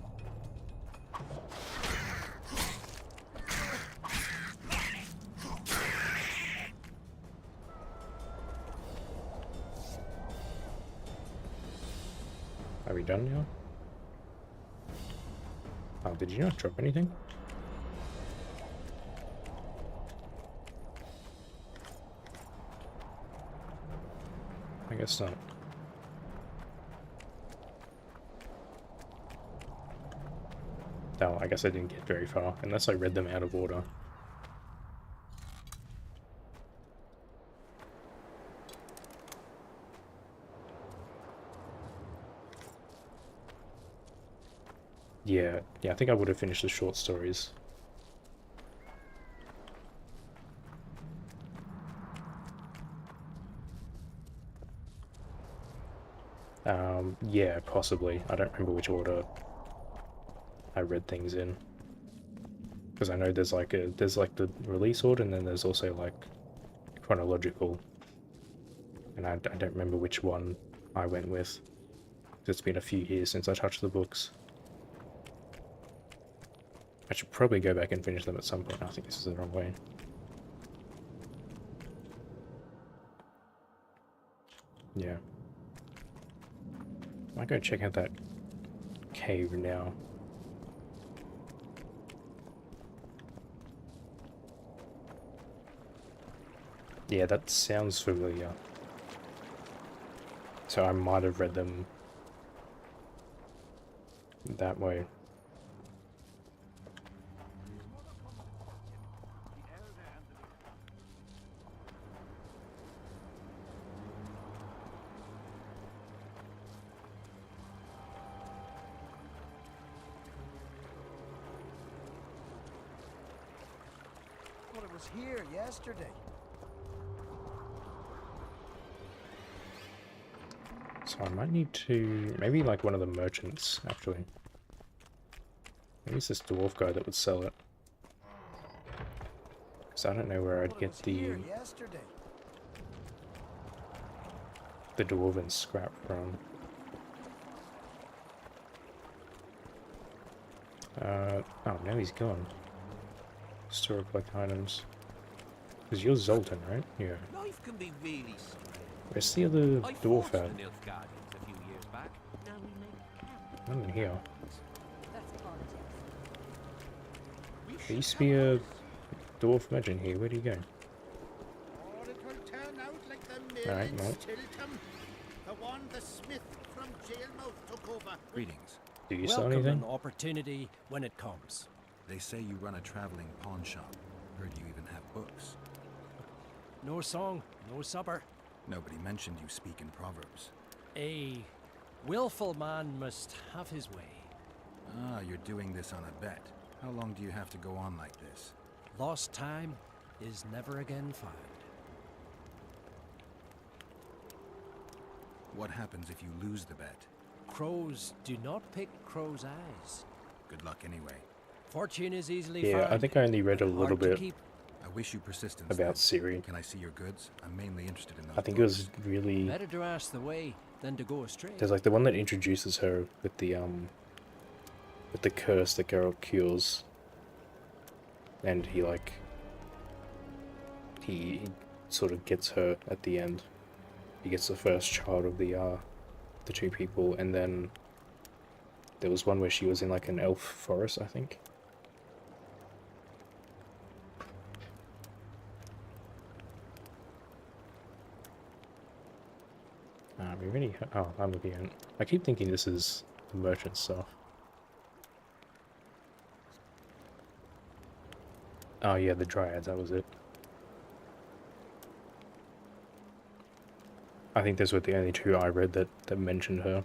Are we done now? Oh, did you not drop anything? I guess not. No, I guess I didn't get very far, unless I read them out of order. Yeah, I think I would have finished the short stories. Yeah, possibly. I don't remember which order I read things in. Because I know there's like the release order, and then there's also like chronological. And I don't remember which one I went with. It's been a few years since I touched the books. I should probably go back and finish them at some point. I think this is the wrong way. Yeah. I might go check out that cave now. Yeah, that sounds familiar. So I might have read them that way. Well, it was here yesterday. So I might need to... maybe like one of the merchants, actually. Maybe it's this dwarf guy that would sell it. Because I don't know where I'd get the dwarven scrap from. Oh, now he's gone. Store collect items. Because you're Zoltan, right? Yeah. Life can be really strange. Where's the other I dwarf fought at? the Nilfgaardians a few years back. Now we make Not in here. That's politics. There used to be a dwarf legend here. Where do you go? Or it will turn out like the mill Alright, in well. Stilton. The one the smith from Jailmouth took over. Greetings. Do you sell Welcome anything? an opportunity when it comes. They say you run a traveling pawn shop. Heard you even have books. No song, no supper. Nobody mentioned you speak in proverbs. A willful man must have his way. Ah, you're doing this on a bet. How long do you have to go on like this? Lost time is never again found. What happens if you lose the bet? Crows do not pick crows' eyes. Good luck anyway. Fortune is easily Yeah, found. I think I only read a but little hard to bit keep. I wish you persistence. about then. Ciri. Can I see your goods? I'm mainly interested in those I think it books. was really... Better to ask the way than to go astray. there's like the one that introduces her with the with the curse that Geralt cures, and he sort of gets her at the end. He gets the first child of the two people, and then there was one where she was in like an elf forest, I think. We really oh, I'm looking at it. I keep thinking this is the merchant stuff. Oh yeah, the dryads, that was it. I think those were the only two I read that mentioned her.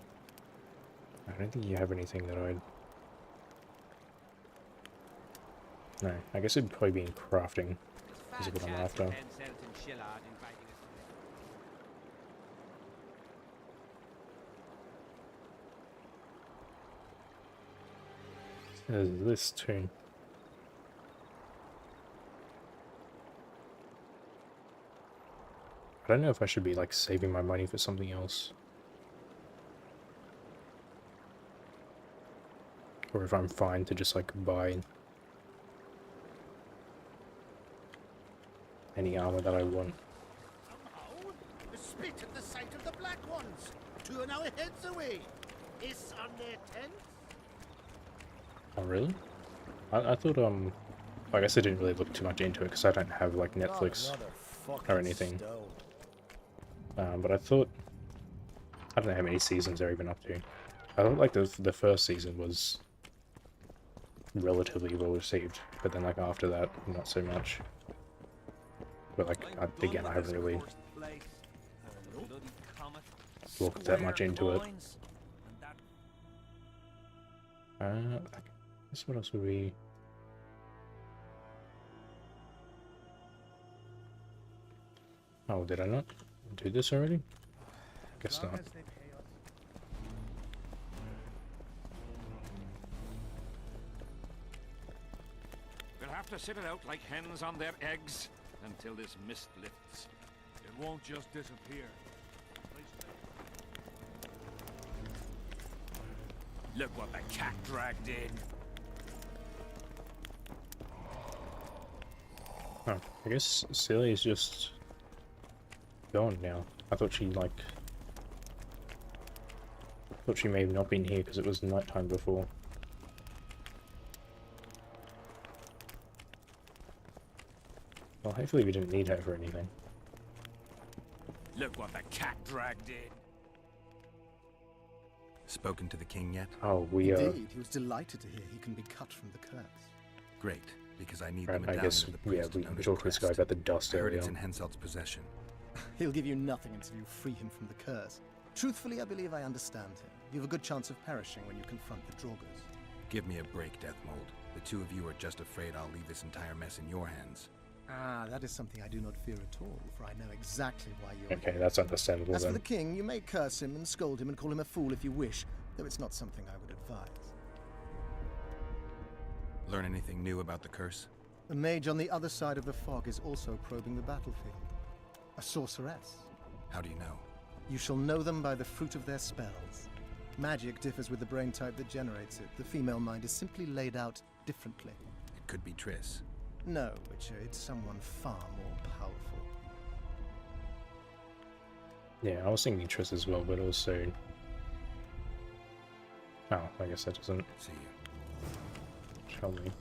I don't think you have anything that I'd... No, I guess it'd probably be in crafting, is what I'm after. There's this too. I don't know if I should be like saving my money for something else. Or if I'm fine to just like buy any armor that I want. Somehow, spit at the sight of the black ones. 2 an hour heads away. Hiss on their tents. Oh really? I thought I guess I didn't really look too much into it because I don't have like Netflix or anything. But I thought, I don't know how many seasons they're even up to. I thought like the first season was relatively well received, but then like after that, not so much. But like again, I haven't really looked that much into it. I guess what else would we? Oh, did I not do this already? Guess not. We'll have to sit it out like hens on their eggs until this mist lifts. It won't just disappear. Look what the cat dragged in. Oh, I guess Celia's just gone now. I thought she like... thought she may have not been here because it was nighttime before. Well, hopefully we didn't need her for anything. Look what the cat dragged in. Spoken to the king yet? Oh, we Indeed, he was delighted to hear he can be cut from the curse. Great, because I need right, the medallion I guess, of the yeah, priest we known as talked to this guy Crest. about the dust I heard earlier. it's in Henselt's possession. He'll give you nothing until you free him from the curse. Truthfully, I believe I understand him. You have a good chance of perishing when you confront the Draugrs. Give me a break, Deathmold. The two of you are just afraid I'll leave this entire mess in your hands. Ah, that is something I do not fear at all, for I know exactly why you're Okay, here. that's understandable As for then. the king, you may curse him and scold him and call him a fool if you wish, though it's not something I would advise. Learn anything new about the curse? The mage on the other side of the fog is also probing the battlefield. A sorceress. How do you know? You shall know them by the fruit of their spells. Magic differs with the brain type that generates it. The female mind is simply laid out differently. It could be Triss. No, Witcher, it's someone far more powerful. Yeah, I was thinking Triss as well, but also... Oh, I guess that doesn't See you. tell me.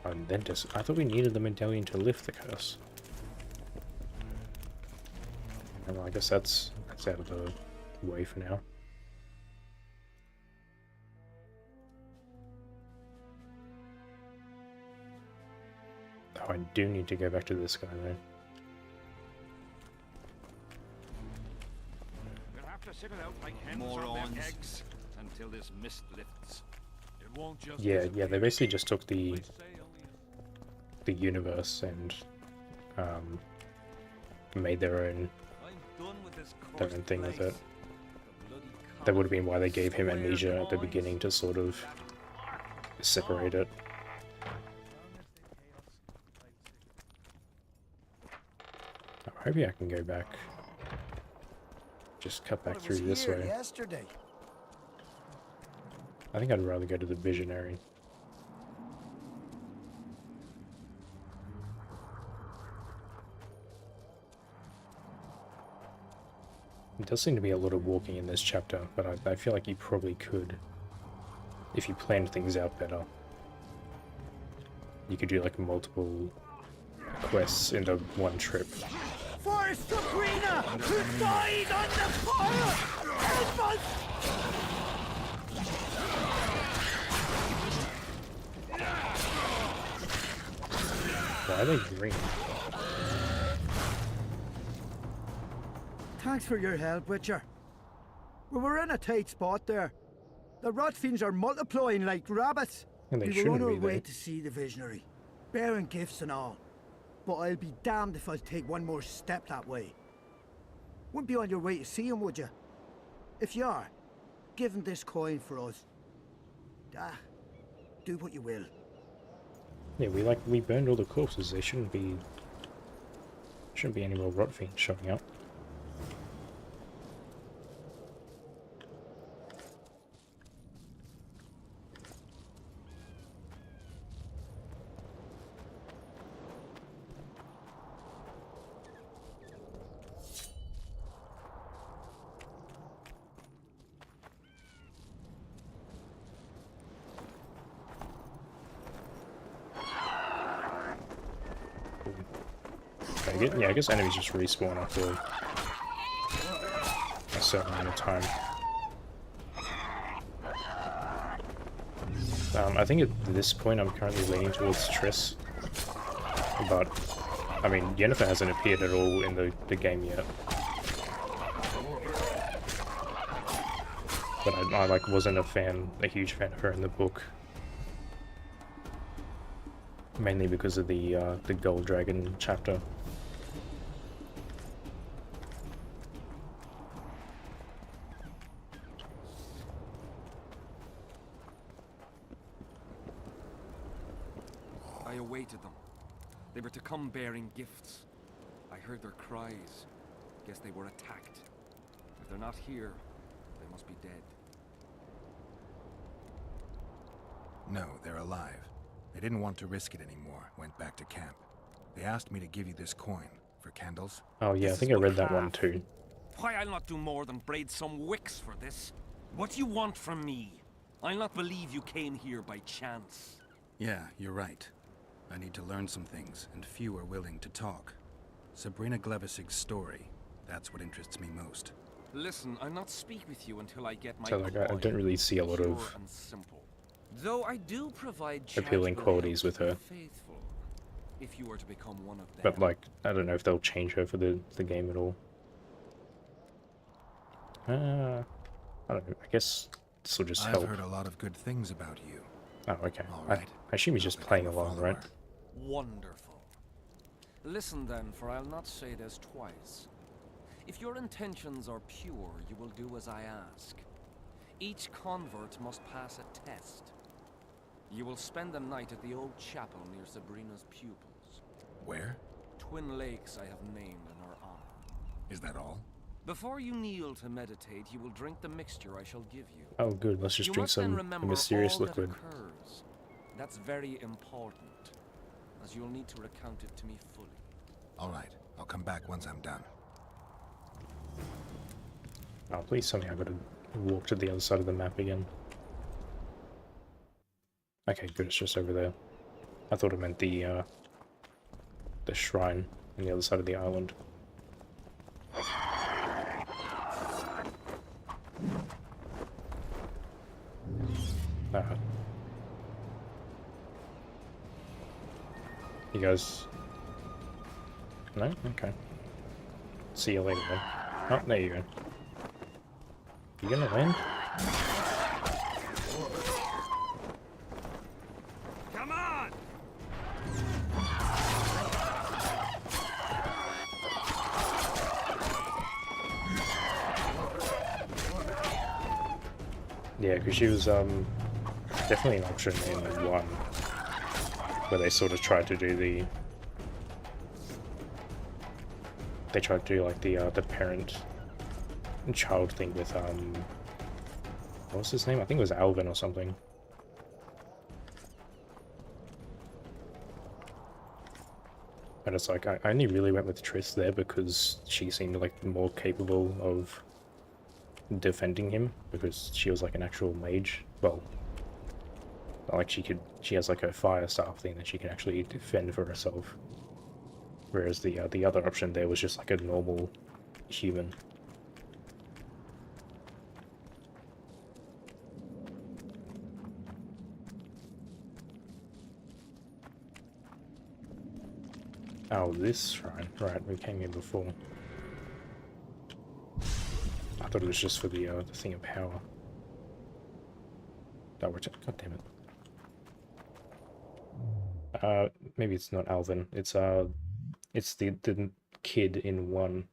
And then just... I thought we needed the medallion to lift the curse. Well, I guess that's out of the way for now. Oh, I do need to go back to this guy though. We'll have to sit it out like hens on their eggs until this mist lifts. It won't just Yeah, they basically just took the universe and made their own thing with it. That would have been why they gave him amnesia at the beginning, to sort of separate it. Oh, maybe I can go back. Just cut back through this way. Yesterday. I think I'd rather go to the Visionary. There does seem to be a lot of walking in this chapter, but I feel like you probably could, if you planned things out better. You could do like multiple quests into one trip. For Sabrina, who died on the fire! Help us! Why are they green? Thanks for your help, Witcher. We were in a tight spot there. The rot fiends are multiplying like rabbits. And they we were shouldn't on our be way there. to see the Visionary, bearing gifts and all. But I'll be damned if I'll take one more step that way. Wouldn't be on your way to see him, would you? If you are, give him this coin for us. Do what you will. Yeah, we burned all the corpses. They shouldn't be any more rot fiends showing up. Yeah, I guess enemies just respawn after a certain amount of time. I think at this point I'm currently leaning towards Triss, but I mean Yennefer hasn't appeared at all in the game yet. But I like wasn't a huge fan of her in the book, mainly because of the Gold Dragon chapter. I awaited them. They were to come bearing gifts. I heard their cries. Guess they were attacked. If they're not here, they must be dead. No, they're alive. They didn't want to risk it anymore, went back to camp. They asked me to give you this coin for candles. Oh yeah, I think I read that one too. Why, I'll not do more than braid some wicks for this. What do you want from me? I'll not believe you came here by chance. Yeah, you're right. I need to learn some things, and few are willing to talk. Sabrina Glevisig's story, that's what interests me most. Listen, I'll not speak with you until I get my So like I don't really see a lot pure of and simple. Though I do provide appealing charitable qualities help with her. to the faithful, if you were to become one of them. But like, I don't know if they'll change her for the game at all. I don't know. I guess this will just help. I've heard a lot of good things about you. Oh, okay. All I right. assume he's just I'll playing become a along, right? follower. Wonderful. Listen then, for I'll not say this twice. If your intentions are pure, you will do as I ask. Each convert must pass a test. You will spend the night at the old chapel near Sabrina's pupils. Where? Twin lakes I have named in her honor. Is that all? Before you kneel to meditate, you will drink the mixture I shall give you. Oh, good. Let's just You drink must then some remember mysterious all liquid. that occurs. That's very important, as you'll need to recount it to me fully. All right. I'll come back once I'm done. Oh, please tell me I gotta walk to the other side of the map again. Okay, good. It's just over there. I thought it meant the shrine on the other side of the island. You guys... No? Okay. See you later then. Oh, there you go. You gonna land? Come on! Yeah, because she was definitely an option in one where they sort of tried to do the... They tried to do like the parent and child thing with What was his name? I think it was Alvin or something. And it's like, I only really went with Triss there because she seemed like more capable of defending him, because she was like an actual mage. Well, like she has like a fire staff thing that she can actually defend for herself. Whereas the other option there was just like a normal human. Oh, this shrine. Right, we came here before. I thought it was just for the thing of power. God damn it. Maybe it's not Alvin. It's the kid in 1.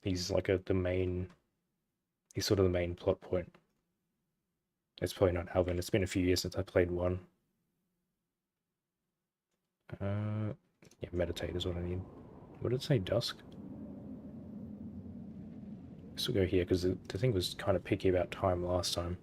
He's like he's sort of the main plot point. It's probably not Alvin. It's been a few years since I played 1. Yeah, meditate is what I need. What did it say, dusk? Guess we'll go here, because the thing was kind of picky about time last time.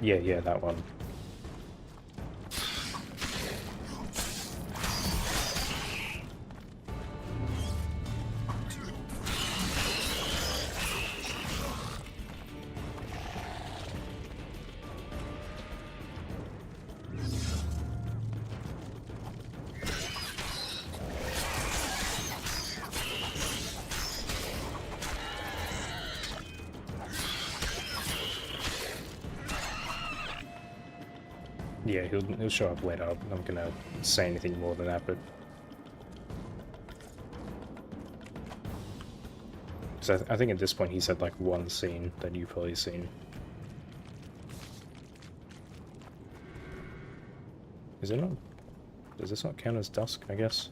Yeah, that one. Yeah, he'll show up later. I'm not gonna say anything more than that, but... So I think at this point he said like one scene that you've probably seen. Is it not? Does this not count as dusk, I guess?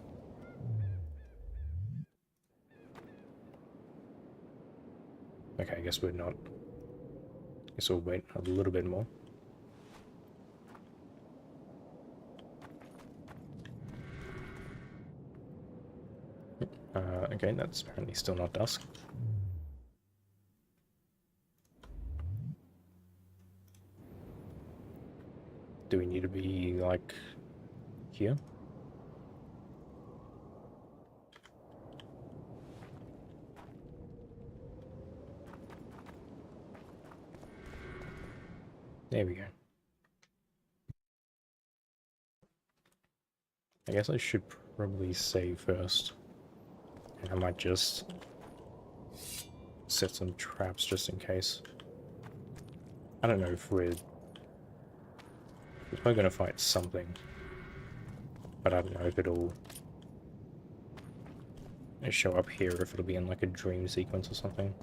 Okay, I guess we're not. Guess we'll wait a little bit more. Okay, that's apparently still not dusk. Do we need to be, like, here? There we go. I guess I should probably save first. And I might just set some traps just in case. I don't know if we're probably gonna fight something, but I don't know if it'll show up here, or if it'll be in like a dream sequence or something.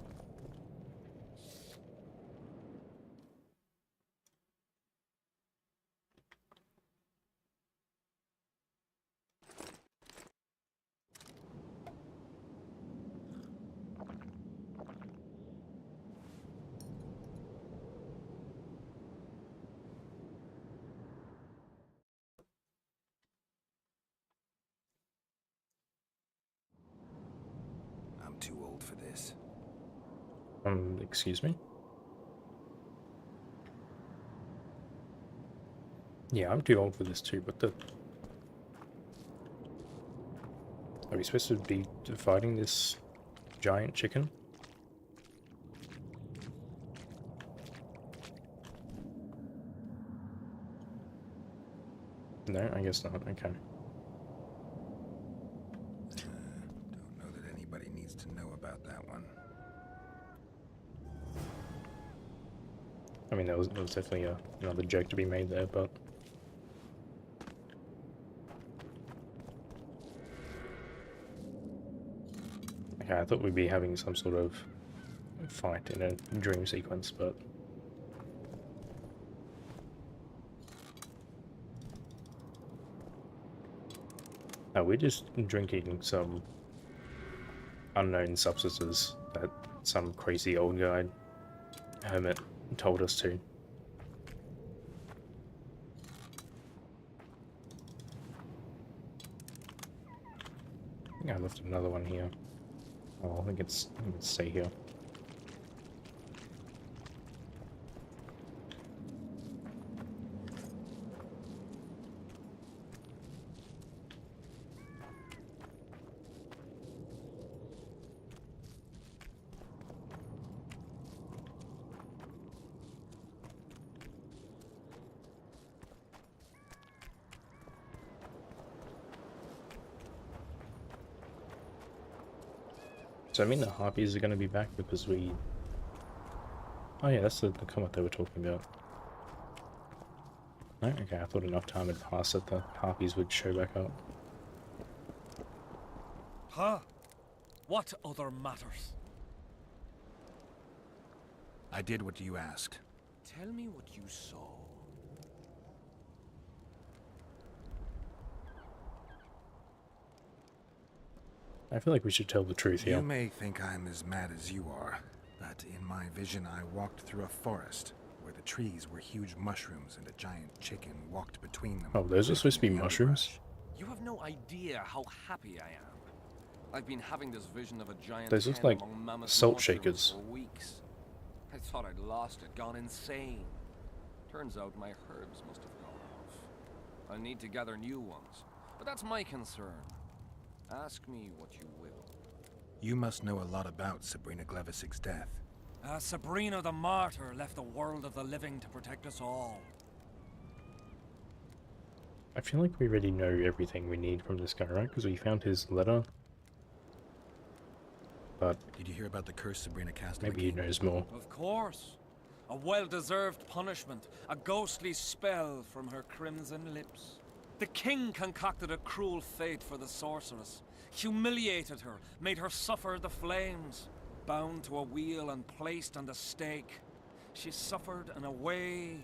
Too old for this. Excuse me? Yeah, I'm too old for this too, but are we supposed to be fighting this giant chicken? No, I guess not, okay. I mean, there was definitely another joke to be made there, but... Okay, I thought we'd be having some sort of fight in a dream sequence, but... No, we're just drinking some unknown substances that some crazy old guy hermit told us to. I think I left another one here. Oh, I think it's stay here. So I mean the harpies are going to be back because we... Oh yeah, that's the comet they were talking about. No? Okay, I thought enough time had passed that the harpies would show back up. Huh? What other matters? I did what you asked. Tell me what you saw. I feel like we should tell the truth here. You may think I'm as mad as you are, but in my vision I walked through a forest where the trees were huge mushrooms and a giant chicken walked between them. Oh, those are supposed to be mushrooms? You have no idea how happy I am. I've been having this vision of a giant Those look hen like among mammoth salt mushrooms shakers. for weeks. I thought I'd lost it, gone insane. Turns out my herbs must have gone off. I need to gather new ones, but that's my concern. Ask me what you will. You must know a lot about Sabrina Glevisig's death. Sabrina the Martyr left the world of the living to protect us all. I feel like we already know everything we need from this guy, right? Because we found his letter. But did you hear about the curse Sabrina cast? Maybe he knows more. Of course. A well-deserved punishment. A ghostly spell from her crimson lips. The king concocted a cruel fate for the sorceress. Humiliated her, made her suffer the flames. Bound to a wheel and placed on the stake. She suffered in a way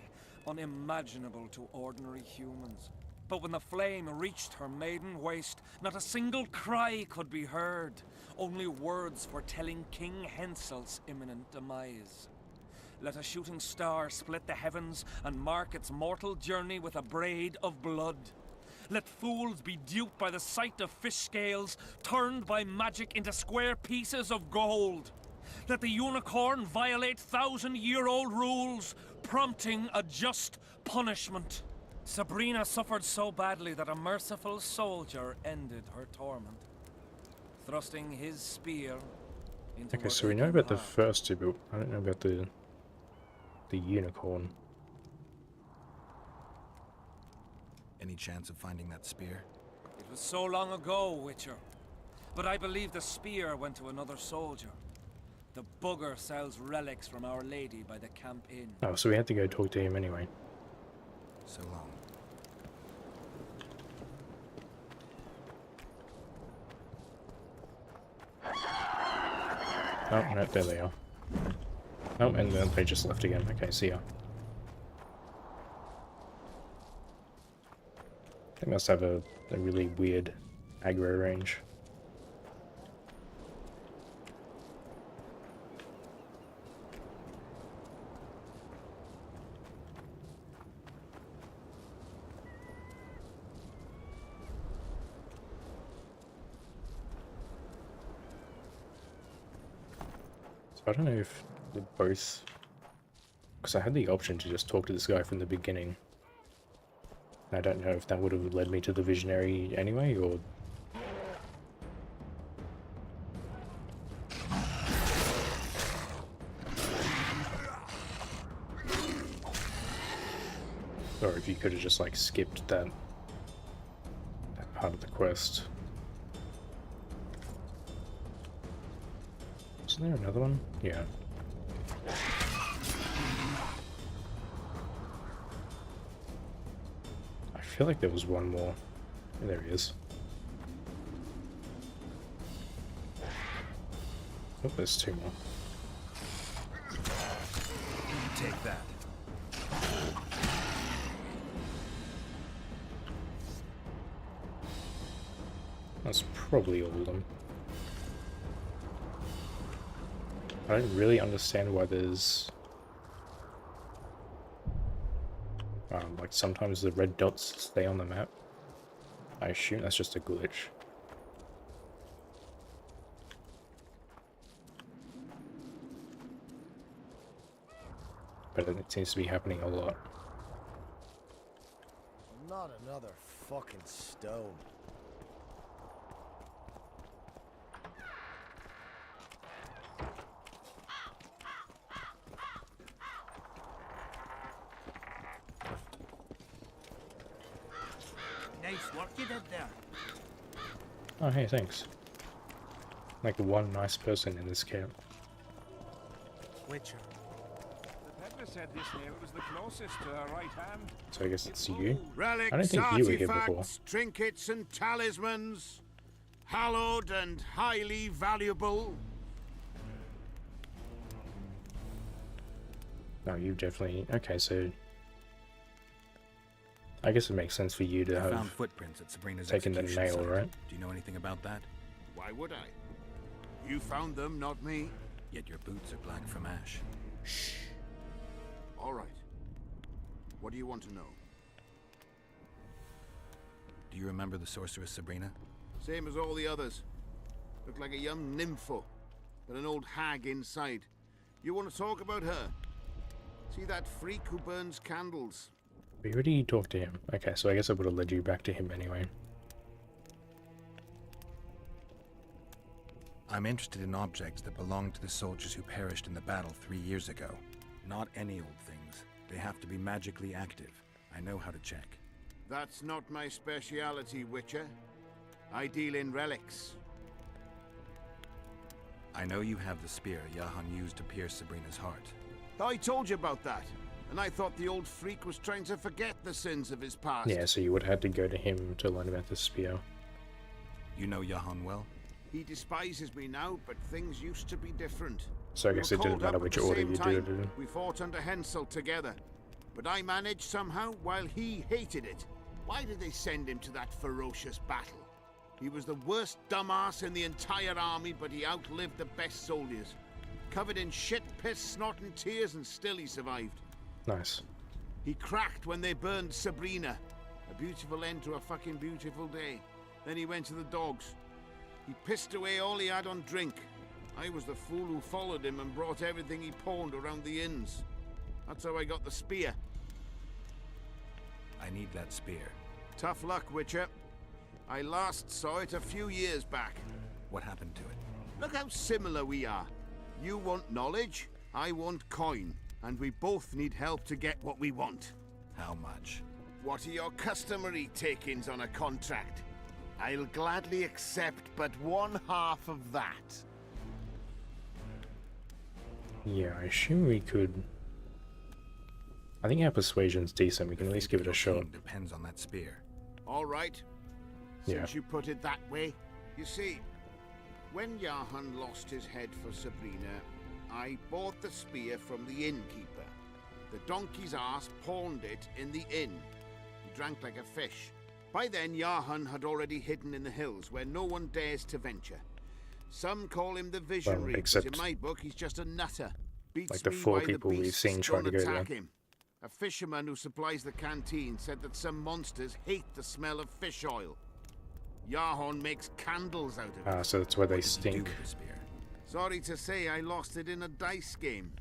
unimaginable to ordinary humans. But when the flame reached her maiden waist, not a single cry could be heard. Only words foretelling King Hensel's imminent demise. Let a shooting star split the heavens and mark its mortal journey with a braid of blood. Let fools be duped by the sight of fish scales, turned by magic into square pieces of gold. Let the unicorn violate 1,000-year-old rules, prompting a just punishment. Sabrina suffered so badly that a merciful soldier ended her torment, thrusting his spear into Okay, so we know about the first two, but I don't know about the unicorn. Any chance of finding that spear? It was so long ago, Witcher. But I believe the spear went to another soldier. The bugger sells relics from Our Lady by the Camp Inn. Oh, so we had to go talk to him anyway. So long. Oh, no, there they are. Oh, and then they just left again. Okay, see ya. They must have a really weird aggro range. So I don't know if they're both... Because I had the option to just talk to this guy from the beginning. I don't know if that would have led me to the visionary anyway, or... Or if you could have just, like, skipped that part of the quest. Isn't there another one? Yeah. I feel like there was one more. Oh, there he is. Oh, there's two more. Take that. That's probably all of them. I don't really understand why there's like sometimes the red dots stay on the map. I assume that's just a glitch. But it seems to be happening a lot. Not another fucking stone. Nice work you did there. Oh hey, thanks. Like the one nice person in this camp. Witcher. The peddler said this here was the closest to her right hand. So I guess it's you? Relics, I don't think you were here before. artifacts, trinkets and talismans, hallowed and highly valuable. No, you definitely... Okay, so... I guess it makes sense for you to I found have footprints at Sabrina's taken the execution nail, site. right? Do you know anything about that? Why would I? You found them, not me. Yet your boots are black from ash. Shh. All right. What do you want to know? Do you remember the sorceress Sabrina? Same as all the others. Looked like a young nympho, but an old hag inside. You want to talk about her? See that freak who burns candles? We already talked to him. Okay, so I guess I would have led you back to him anyway. I'm interested in objects that belong to the soldiers who perished in the battle 3 years ago. Not any old things. They have to be magically active. I know how to check. That's not my speciality, Witcher. I deal in relics. I know you have the spear Jahan used to pierce Sabrina's heart. I told you about that, and I thought the old freak was trying to forget the sins of his past. Yeah, so you would have had to go to him to learn about the spear. You know Jahan well? He despises me now, but things used to be different. So I guess it didn't matter which order you did it in. We fought under Hensel together, but I managed somehow while he hated it. Why did they send him to that ferocious battle? He was the worst dumbass in the entire army, but he outlived the best soldiers. Covered in shit, piss, snot and tears, and still he survived. Nice. He cracked when they burned Sabrina. A beautiful end to a fucking beautiful day. Then he went to the dogs. He pissed away all he had on drink. I was the fool who followed him and brought everything he pawned around the inns. That's how I got the spear. I need that spear. Tough luck, Witcher. I last saw it a few years back. What happened to it? Look how similar we are. You want knowledge, I want coin. And we both need help to get what we want. How much? What are your customary takings on a contract? I'll gladly accept but 1/2 of that. Yeah, I assume we could... I think our persuasion's decent, we can at least give it a shot. Depends on that spear. All right. Since you put it that way. You see, when Jahan lost his head for Sabrina, I bought the spear from the innkeeper. The donkey's ass pawned it in the inn. He drank like a fish. By then, Jahan had already hidden in the hills where no one dares to venture. Some call him the visionary, but in my book, he's just a nutter. Beats like the me 4 why people the we've seen beasts trying to don't go attack there. him. A fisherman who supplies the canteen said that some monsters hate the smell of fish oil. Jahan makes candles out of it. Ah, so that's why they stink. Sorry to say I lost it in a dice game.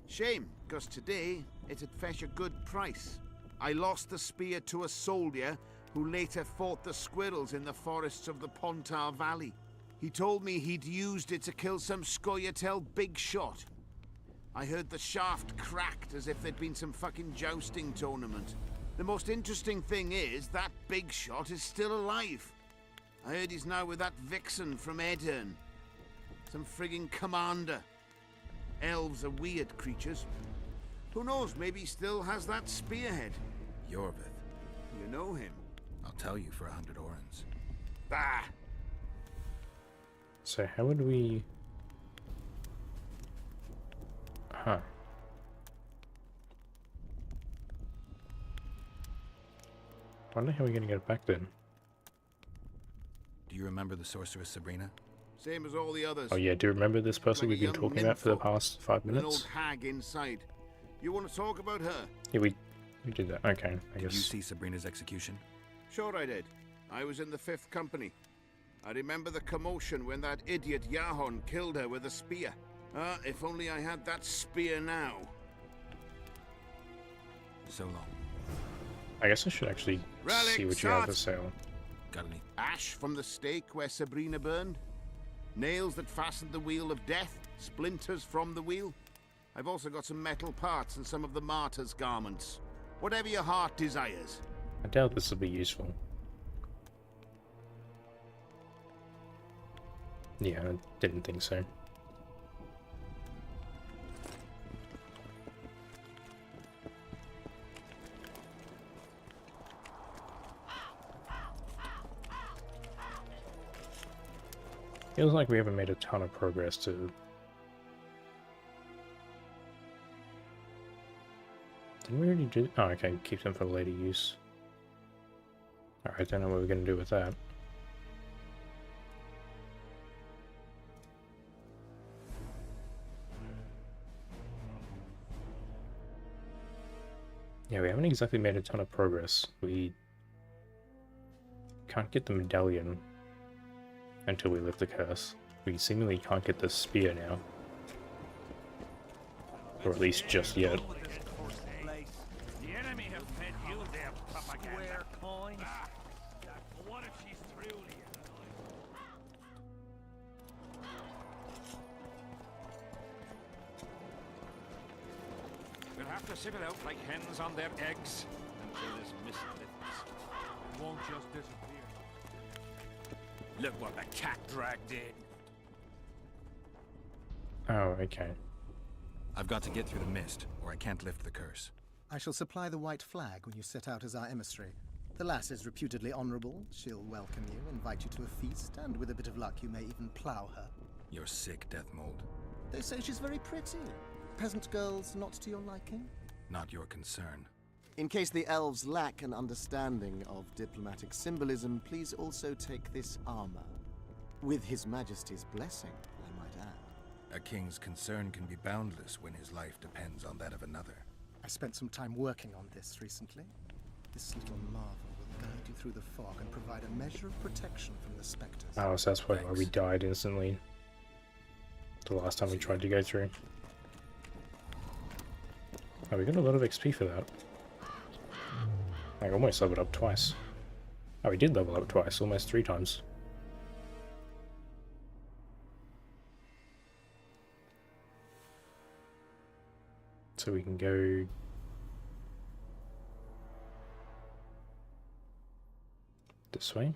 Shame, because today it'd fetch a good price. I lost the spear to a soldier who later fought the squirrels in the forests of the Pontar Valley. He told me he'd used it to kill some Scoia'tael big shot. I heard the shaft cracked as if there'd been some fucking jousting tournament. The most interesting thing is that big shot is still alive. I heard he's now with that vixen from Edern. Some frigging commander. Elves are weird creatures. Who knows, maybe he still has that spearhead. Yorvith. You know him? I'll tell you for 100 orens. Bah! So how would we... Huh. Wonder how we're gonna get it back then. Do you remember the sorceress Sabrina? Same as all the others. Oh yeah, do you remember this person Like we've a been young talking about for the nympho past 5 with an old minutes? hag inside. You want to talk about her? Yeah, we did that. Okay, I Did you guess. see Sabrina's execution? Sure I did. I was in the 5th Company. I remember the commotion when that idiot Yahon killed her with a spear. Ah, if only I had that spear now. So long. I guess I should actually Relic see what you have for shot. sale. Got any? Ash from the stake where Sabrina burned. Nails that fastened the wheel of death. Splinters from the wheel. I've also got some metal parts and some of the martyr's garments. Whatever your heart desires. I doubt this will be useful. Yeah, I didn't think so. Feels like we haven't made a ton of progress to... Didn't we already do... Oh, okay, keep them for later use. Alright, don't know what we're going to do with that. Yeah, we haven't exactly made a ton of progress. We can't get the medallion until we lift the curse. We seemingly can't get the spear now. Or at least just yet. The enemy have fed you their propaganda. Coins. What if she's through here? We'll have to sit it out like hens on their eggs until this mist lifts. It won't just disappear. Look what the cat dragged in. Oh, okay. I've got to get through the mist, or I can't lift the curse. I shall supply the white flag when you set out as our emissary. The lass is reputedly honorable. She'll welcome you, invite you to a feast, and with a bit of luck you may even plough her. You're sick, Death Mold. They say she's very pretty. Peasant girls not to your liking? Not your concern. In case the elves lack an understanding of diplomatic symbolism, please also take this armor. With His Majesty's blessing, I might add. A king's concern can be boundless when his life depends on that of another. I spent some time working on this recently. This little marvel will guide you through the fog and provide a measure of protection from the specters. Oh, so that's probably why we died instantly. The last time we tried to go through. Oh, we got a lot of XP for that. I almost leveled up twice. Oh, we did level up twice, almost 3 times. So we can go... this way.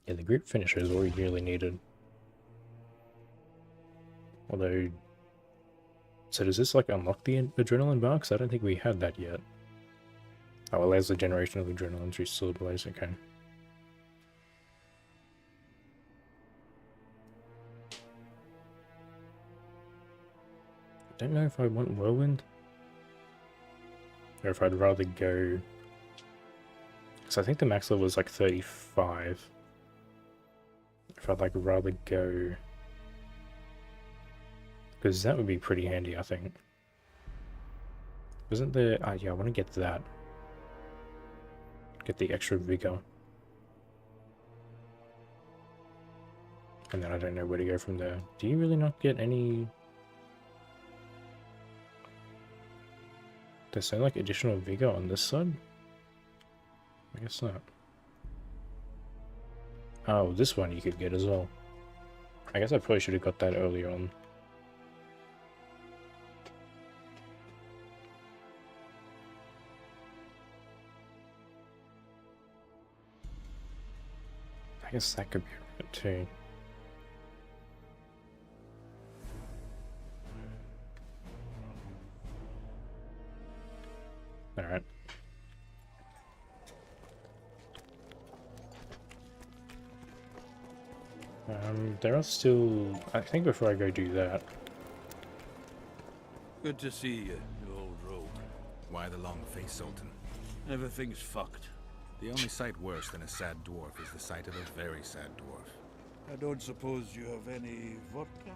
Yeah, the group finisher is all we really needed. Although... So does this like unlock the adrenaline bar? Because I don't think we had that yet. Oh, allows the generation of adrenaline through solid blaze, okay. I don't know if I want whirlwind. Or if I'd rather go... Because I think the max level is like 35. If I'd like rather go... Because that would be pretty handy, I think. Isn't there... yeah, I want to get that. Get the extra vigor. And then I don't know where to go from there. Do you really not get any... There's no like additional vigor on this side? I guess not. Oh, this one you could get as well. I guess I probably should have got that earlier on. I guess that could be right too. Alright. There are still... I think before I go do that... Good to see you, you old rogue. Why the long face, Sultan? Everything's fucked. The only sight worse than a sad dwarf is the sight of a very sad dwarf. I don't suppose you have any vodka?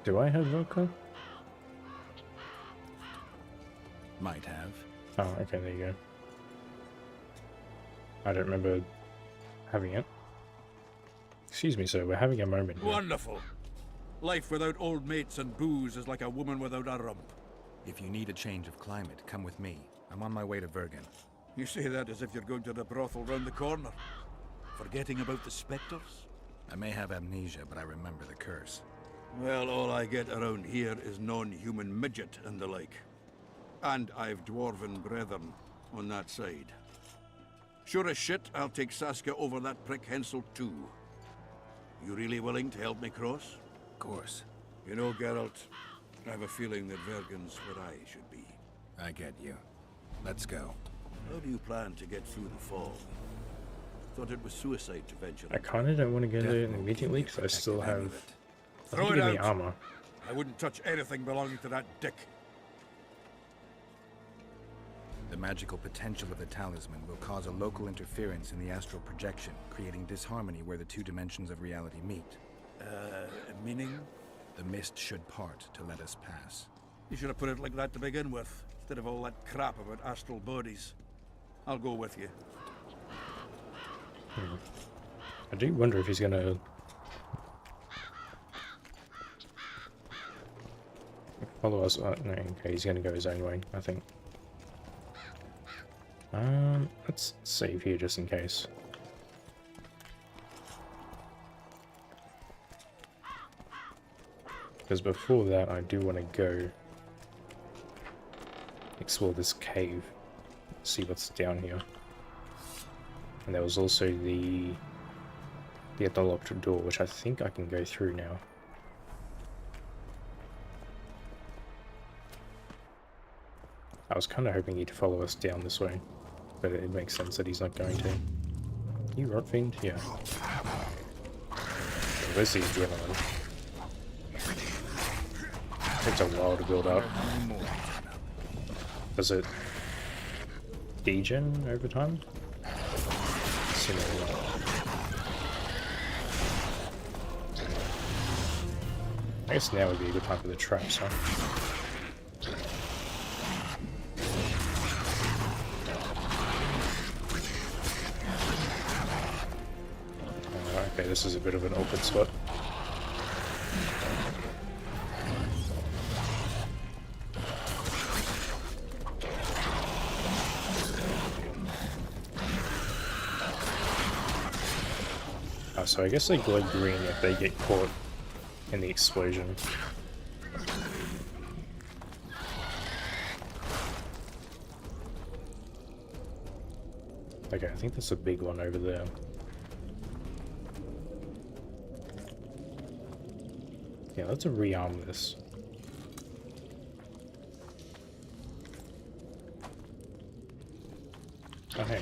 Do I have vodka? Might have. Oh, okay, there you go. I don't remember having it. Excuse me, sir, we're having a moment here. Wonderful. Life without old mates and booze is like a woman without a rump. If you need a change of climate, come with me. I'm on my way to Vergen. You say that as if you're going to the brothel round the corner. Forgetting about the spectres? I may have amnesia, but I remember the curse. Well, all I get around here is non-human midget and the like. And I've dwarven brethren on that side. Sure as shit, I'll take Saskia over that prick Hensel too. You really willing to help me cross? Of course. You know, Geralt, I have a feeling that Vergen's where I should be. I get you. Let's go. How do you plan to get through the fog? Thought it was suicide to venture. I kinda don't want to go there immediately because I still have Throw it the out. armor. I wouldn't touch anything belonging to that dick. The magical potential of the talisman will cause a local interference in the astral projection, creating disharmony where the two dimensions of reality meet. Meaning? The mist should part to let us pass. You should have put it like that to begin with, instead of all that crap about astral bodies. I'll go with you. I do wonder if he's gonna follow us. No, okay, he's gonna go his own way, I think. Let's save here just in case. Because before that, I do want to go explore this cave, see what's down here. And there was also the unlocked door, which I think I can go through now. I was kind of hoping he'd follow us down this way, but it makes sense that he's not going to. You rot fiend? Yeah. Where's the adrenaline? Takes a while to build up. Does it degen over time? Similar. I guess now would be a good time for the traps, huh? Okay, this is a bit of an awkward spot. So I guess they glow green if they get caught in the explosion. Okay, I think that's a big one over there. Yeah, let's rearm this. Oh, hey.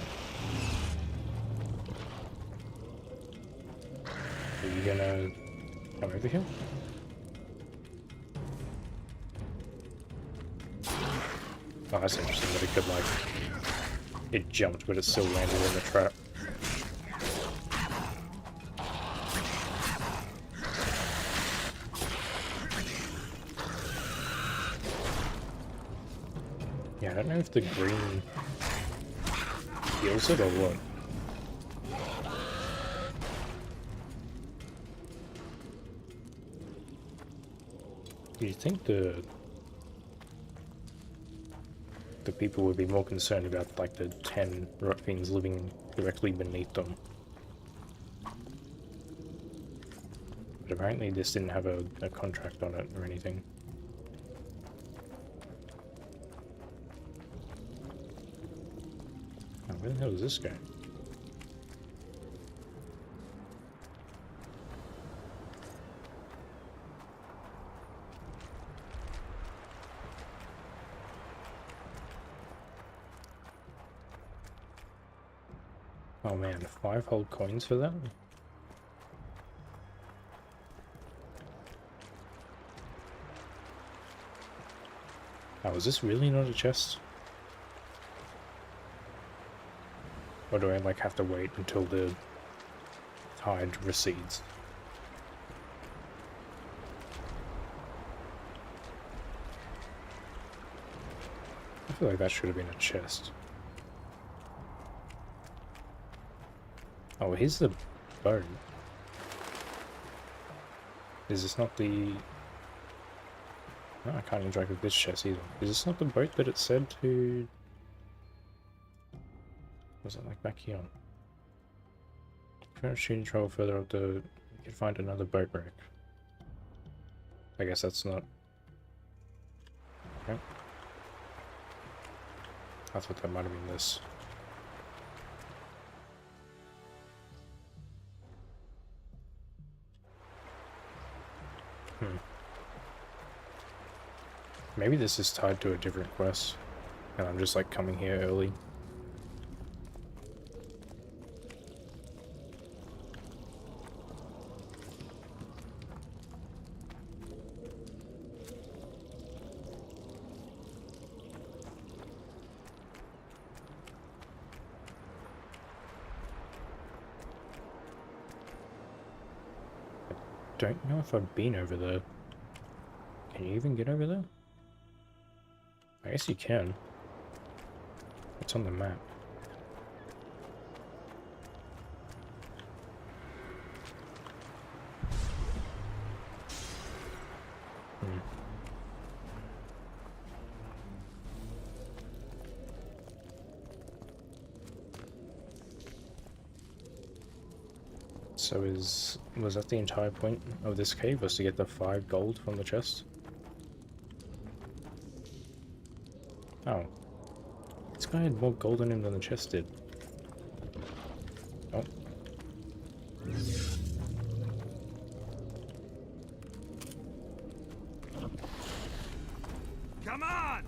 Are you gonna come over here? Oh, that's interesting that it could, like... It jumped, but it still landed in the trap. Yeah, I don't know if the green heals it or what. You'd think the people would be more concerned about like the 10 rot fiends living directly beneath them. But apparently this didn't have a contract on it or anything. Oh, where the hell does this go? Oh man, 5 whole coins for that? Oh, is this really not a chest? Or do I like have to wait until the tide recedes? I feel like that should have been a chest. Oh, here's the boat. Is this not the... No, I can't interact with this chest either. Is this not the boat that it said to... Was it like back here? If you travel further up the... You can find another boat wreck. I guess that's not... Okay. I thought that might have been this. Maybe this is tied to a different quest, and I'm just like coming here early. I don't know if I've been over there. Can you even get over there? I guess you can. It's on the map. So was that the entire point of this cave, was to get the 5 gold from the chest? Oh. This guy had more gold in him than the chest did. Oh. Come on!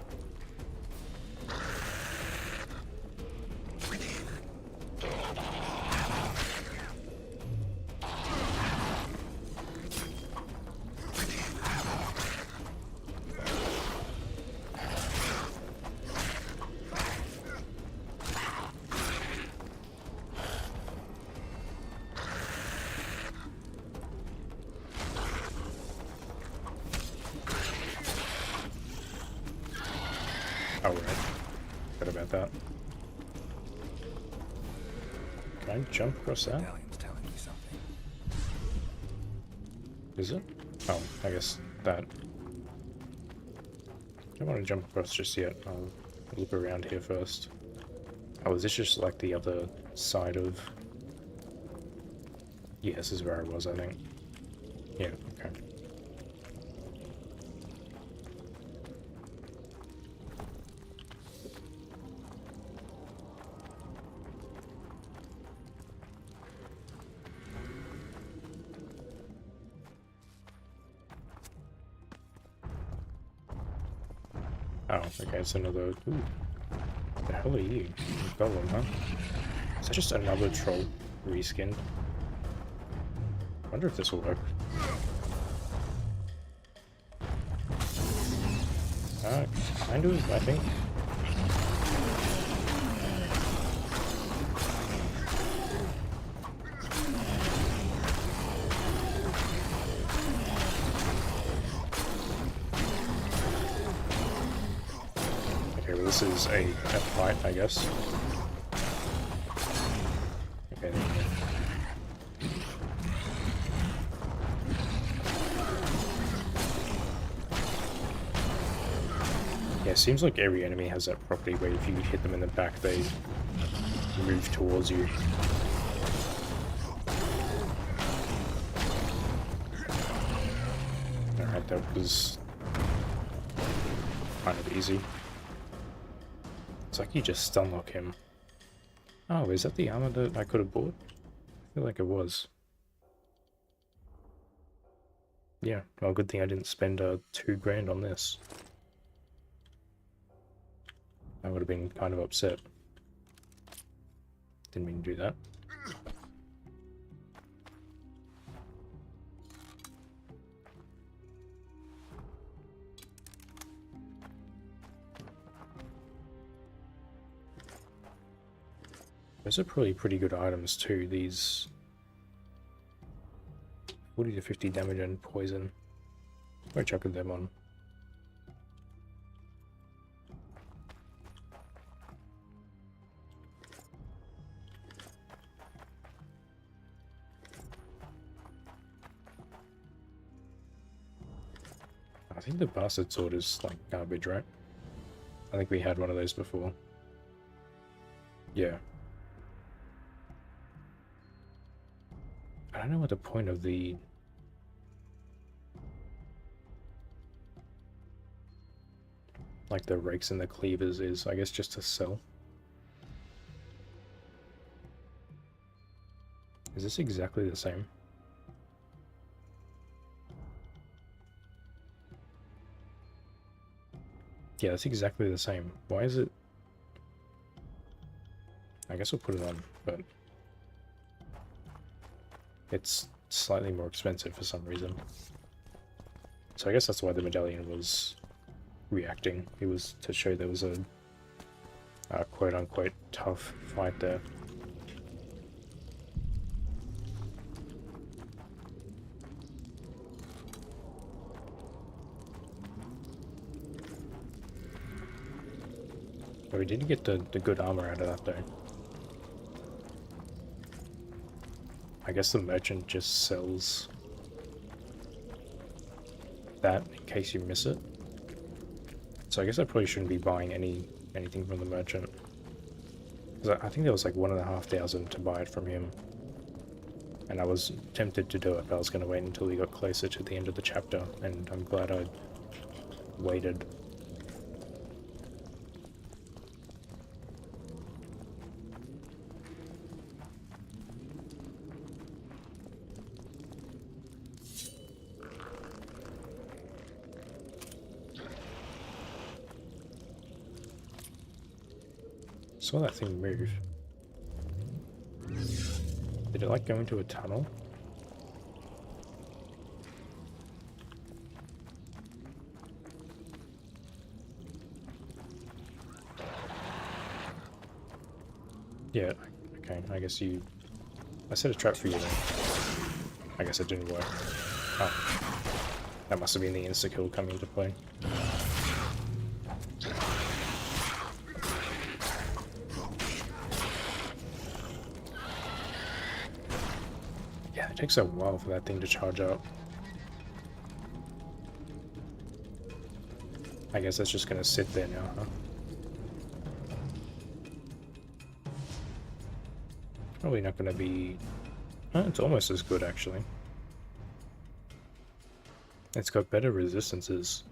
Oh, right. Forgot about that. Can I jump across that? Medallion's telling me something. Is it? Oh, I guess that. I don't want to jump across just yet. I'll look around here first. Oh, is this just like the other side of... Yeah, this is where I was, I think. Yeah, okay. Oh, okay, it's another... Ooh. What the hell are you? Golem, huh? Is that just another troll reskinned? I wonder if this will work. Kind of, I think. Okay, well this is a fight, I guess. Okay, there we go. Yeah, it seems like every enemy has that property where if you hit them in the back, they move towards you. Alright, that was kind of easy. It's like you just stun lock him. Oh, is that the armor that I could have bought? I feel like it was. Yeah, well, good thing I didn't spend 2 grand on this. I would have been kind of upset. Didn't mean to do that. Those are probably pretty good items too, these 40 to 50 damage and poison. I'll chuck them on. I think the bastard sword is like garbage, right? I think we had one of those before. Yeah. I don't know what the point of the... like the rakes and the cleavers is, I guess just to sell. Is this exactly the same? Yeah, it's exactly the same. Why is it... I guess we'll put it on, but... it's slightly more expensive for some reason. So I guess that's why the medallion was reacting. It was to show there was a quote-unquote tough fight there. But we didn't get the good armor out of that though. I guess the merchant just sells that in case you miss it. So I guess I probably shouldn't be buying anything from the merchant. Because I think there was like 1,500 to buy it from him. And I was tempted to do it, but I was going to wait until we got closer to the end of the chapter, and I'm glad I waited. Saw that thing move. Did it like go into a tunnel? Yeah, okay, I guess you... I set a trap for you then. I guess it didn't work. Oh. That must have been the insta-kill coming into play. It takes a while for that thing to charge up. I guess that's just gonna sit there now, huh? Probably not gonna be... Oh, it's almost as good, actually. It's got better resistances.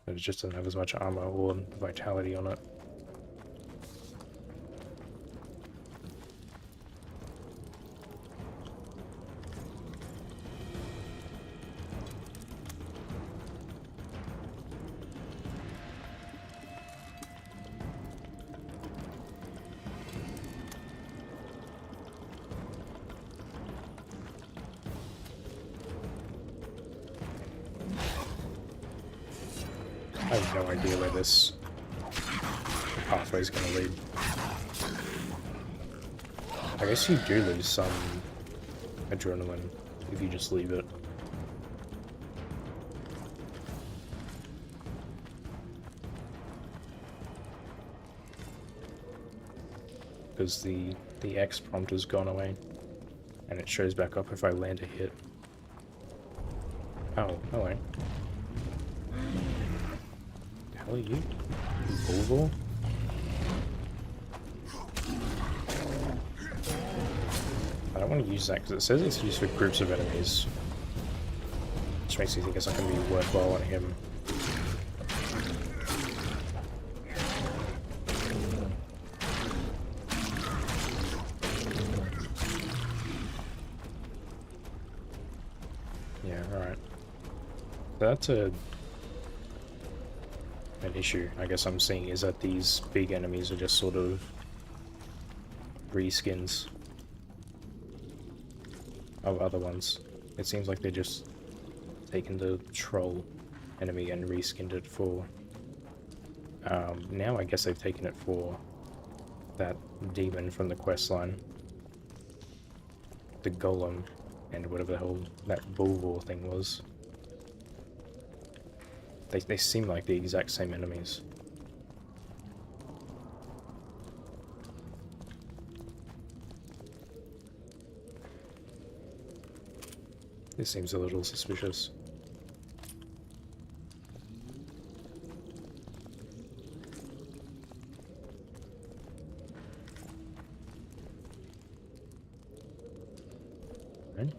But it just doesn't have as much armor or vitality on it. I have no idea where this pathway is going to lead. I guess you do lose some adrenaline if you just leave it. Because the X prompt has gone away, and it shows back up if I land a hit. Oh, hello. How are you? Bullvor? I don't want to use that because it says it's used for groups of enemies. Which makes me think it's not going to be worthwhile on him. Yeah, alright. That's an issue I guess I'm seeing, is that these big enemies are just sort of reskins of other ones. It seems like they're just taken the troll enemy and reskinned it for Now I guess they've taken it for that demon from the quest line. The golem, and whatever the hell that bulvor thing was. They seem like the exact same enemies. This seems a little suspicious. Right.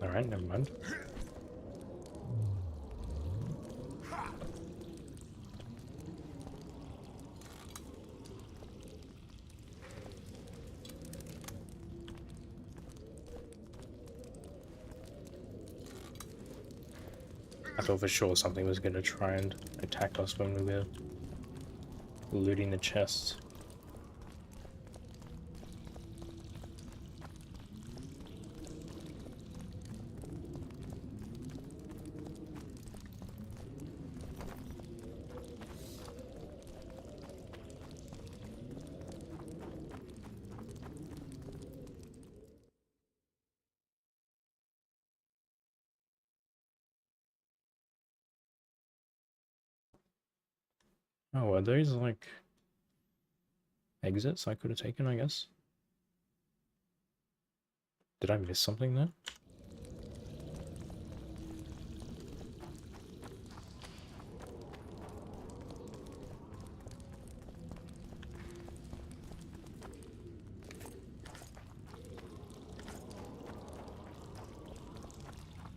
Alright, never mind. I thought for sure something was going to try and attack us when we were looting the chests. Oh, are those like exits I could have taken, I guess? Did I miss something there?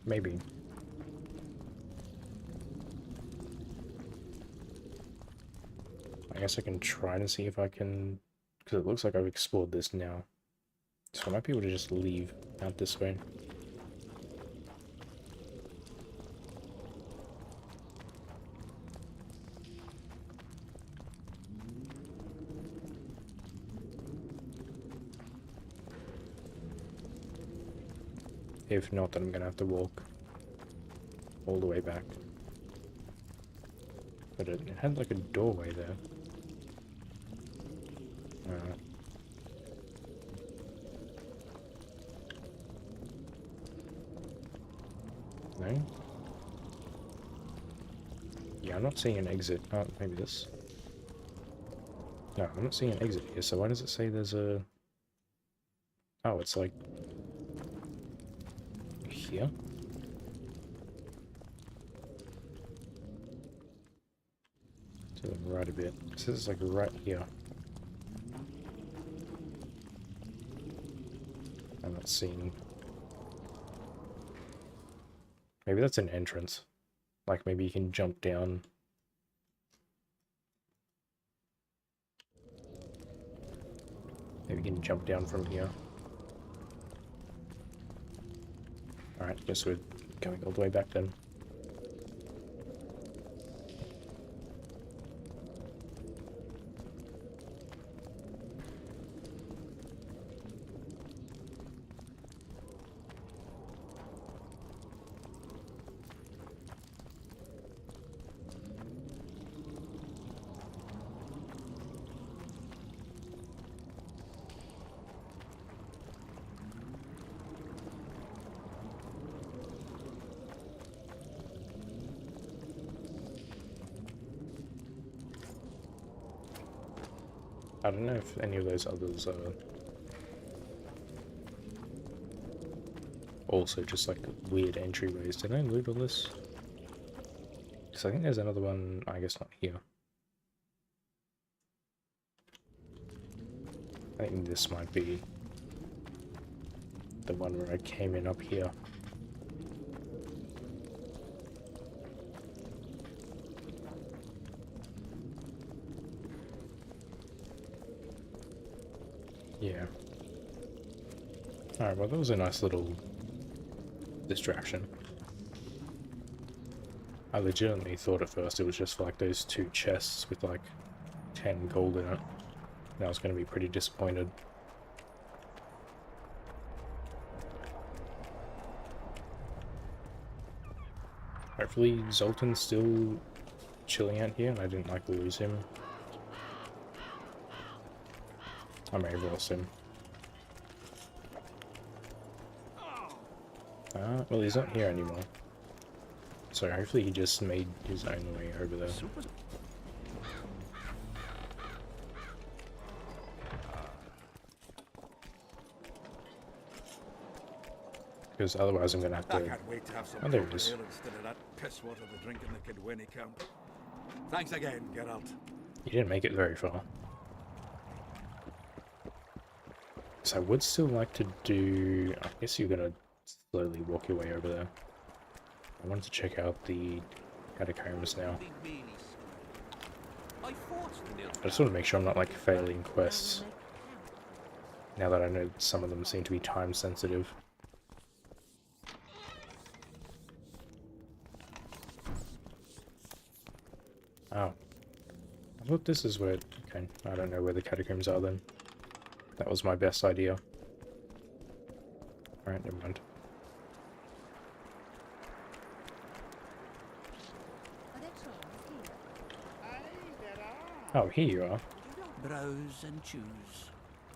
Maybe. I guess I can try to see if I can, because it looks like I've explored this now. So I might be able to just leave out this way. If not, then I'm gonna have to walk all the way back. But it had like a doorway there. No? Yeah, I'm not seeing an exit. Oh, maybe this. No, I'm not seeing an exit here, so why does it say there's a... Oh, it's like... here? To the right a bit. It says it's like right here. I'm not seeing... Maybe that's an entrance. Like maybe you can jump down. Maybe you can jump down from here. Alright, guess we're going all the way back then. I don't know if any of those others are also just like weird entryways. Did I loot all this? Because I think there's another one, I guess not here. I think this might be the one where I came in up here. Yeah. Alright, well that was a nice little distraction. I legitimately thought at first it was just for like those two chests with like 10 gold in it. And I was going to be pretty disappointed. Hopefully Zoltan's still chilling out here and I didn't like lose him. I may have lost him. Well, he's not here anymore. So hopefully he just made his own way over there. Because otherwise I'm gonna have to... I can't wait to have some oh, there it proper is. ale instead of that piss water the drinking the kid when he camp. Thanks again, Geralt. You didn't make it very far. So I would still like to do... I guess you're gonna slowly walk your way over there. I wanted to check out the catacombs now. I just want to make sure I'm not like failing quests. Now that I know some of them seem to be time sensitive. Oh. I thought this is where... okay, I don't know where the catacombs are then. That was my best idea. Alright, never mind. Oh, here you are. Browse and choose.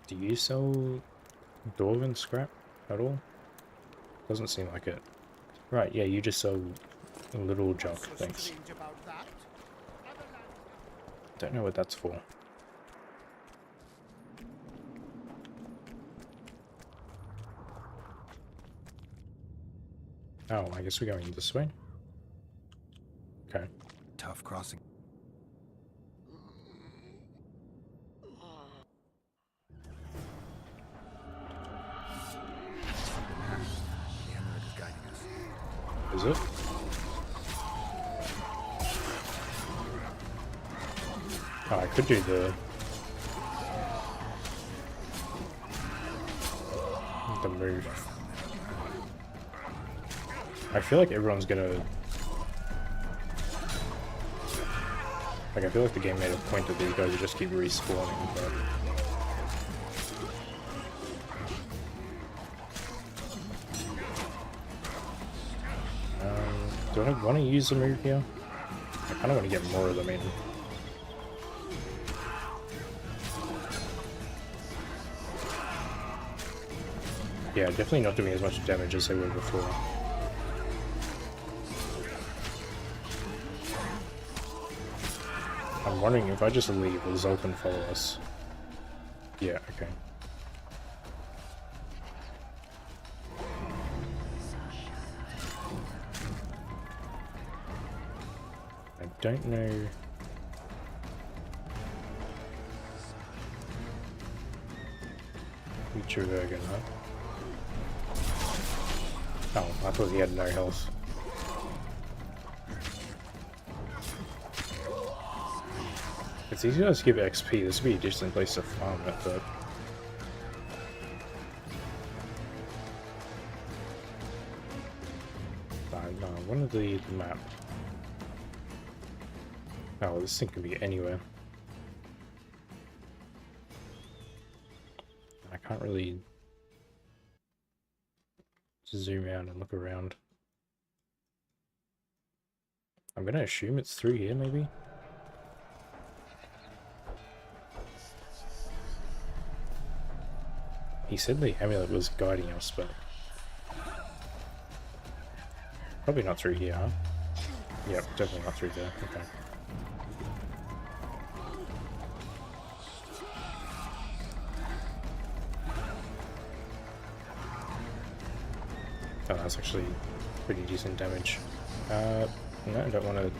Do you sell dwarven scrap at all? Doesn't seem like it. Right, yeah, you just sell little junk, thanks. Don't know what that's for. Oh, I guess we're going this way. Okay. Tough crossing. The amulet is guiding us. Is it? Oh, I could do the move. I feel like everyone's gonna... like, I feel like the game made a point that these guys just keep respawning, but... do I want to use the move here? I kind of want to get more of them in. Yeah, definitely not doing as much damage as they were before. I'm wondering if I just leave, will Zoltan follow us? Yeah, okay. I don't know... Future Vergen, huh? Oh, I thought he had no health. It's easy to give XP, this would be a decent place to farm it, but... no, I wanted the map. Oh, this thing can be anywhere. I can't really zoom out and look around. I'm gonna assume it's through here, maybe? He said the amulet was guiding us, but... probably not through here, huh? Yep, definitely not through there. Okay. Oh, that's actually pretty decent damage. No, I don't want to...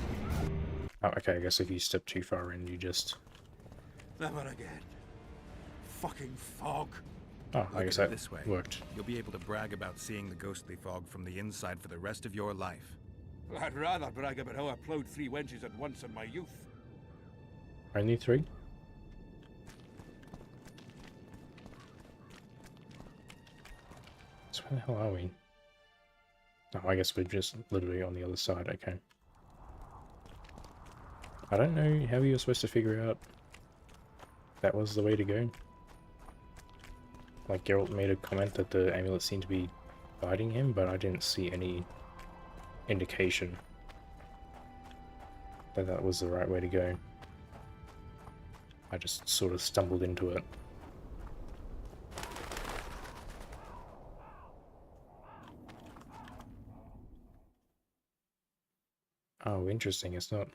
oh, okay, I guess if you step too far in, you just... Never again. Fucking fog. oh, I guess that this way. worked. You'll be able to brag about seeing the ghostly fog from the inside for the rest of your life. I'd rather brag about how I plowed 3 wenches at once in my youth. Only 3? So where the hell are we? Oh, I guess we're just literally on the other side, okay. I don't know how you're supposed to figure out that was the way to go. Like, Geralt made a comment that the amulet seemed to be guiding him, but I didn't see any indication that that was the right way to go. I just sort of stumbled into it. Oh, interesting. It's not...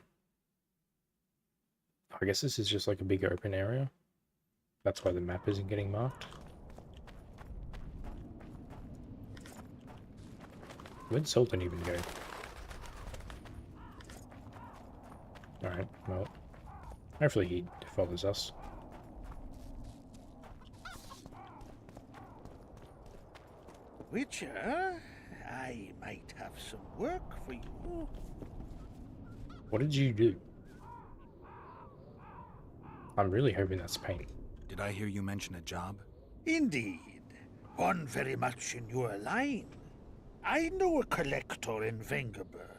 I guess this is just like a big open area. That's why the map isn't getting marked. Where'd Sultan even go? Alright, well, hopefully he follows us. Witcher, I might have some work for you. What did you do? I'm really hoping that's paint. Did I hear you mention a job? Indeed. One very much in your line. I know a collector in Vengerberg.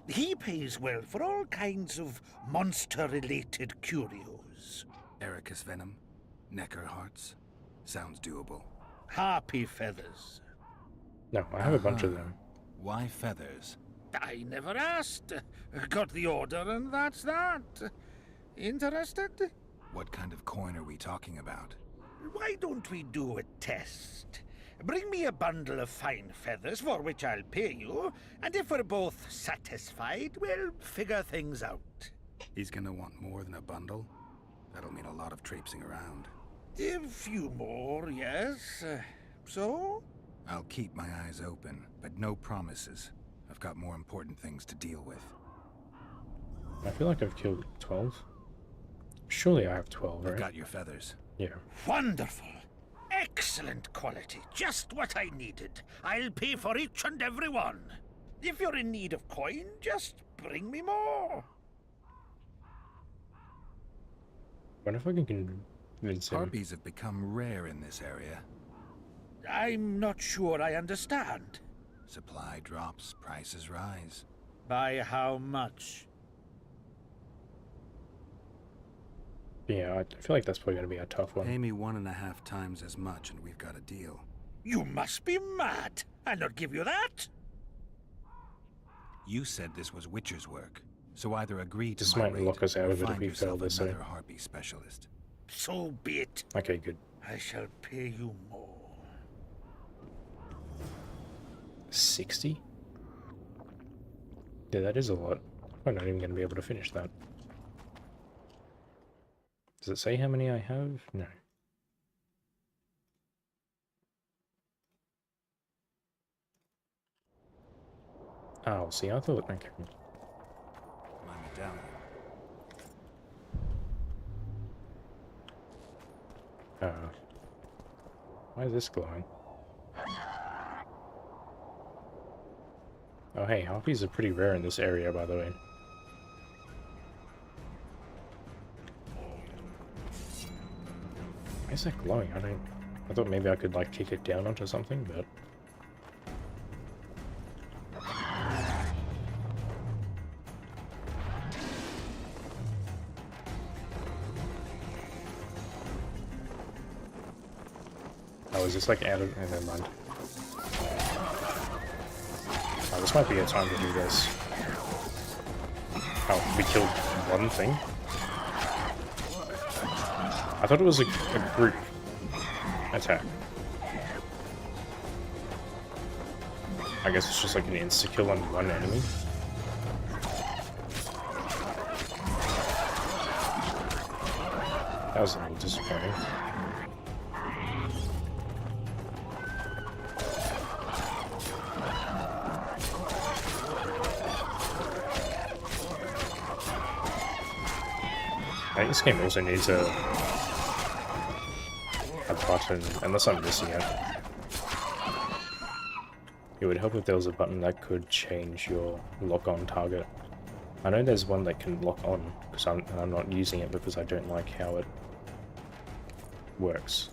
He pays well for all kinds of monster-related curios. Ericus venom? Necker hearts? Sounds doable. Harpy feathers. No, I have a bunch of them. Why feathers? I never asked. Got the order and that's that. Interested? What kind of coin are we talking about? Why don't we do a test? Bring me a bundle of fine feathers for which I'll pay you, and if we're both satisfied, we'll figure things out. He's gonna want more than a bundle? That'll mean a lot of traipsing around. A few more, yes. So? I'll keep my eyes open, but no promises. I've got more important things to deal with. I feel like I've killed 12. Surely I have 12, right? I've got your feathers. Yeah. Wonderful. Excellent quality. Just what I needed. I'll pay for each and every one. If you're in need of coin, just bring me more. Wonder if I can convince him. Harpies have become rare in this area. I'm not sure I understand. Supply drops, prices rise. By how much? Yeah, I feel like that's probably going to be a tough one. Pay me 1.5 times as much and we've got a deal. You must be mad. I'll not give you that. You said this was Witcher's work, so either agree to This my might rate lock us out or of it if find we fail yourself this, another harpy specialist. So be it. Okay, good. I shall pay you more. 60? Yeah, that is a lot. I'm not even going to be able to finish that. Does it say how many I have? No. Oh, see, I thought... Okay. My medallion. Why is this glowing? Oh hey, harpies are pretty rare in this area, by the way. Why is that glowing? I thought maybe I could like kick it down onto something, but... Oh, is this like out of... never mind. Oh, this might be a time to do this. Oh, we killed one thing? I thought it was a group attack. I guess it's just like an insta-kill on one enemy. That was a little disappointing. I think this game also needs a button, unless I'm missing it. It would help if there was a button that could change your lock-on target. I know there's one that can lock on, because I'm not using it because I don't like how it works.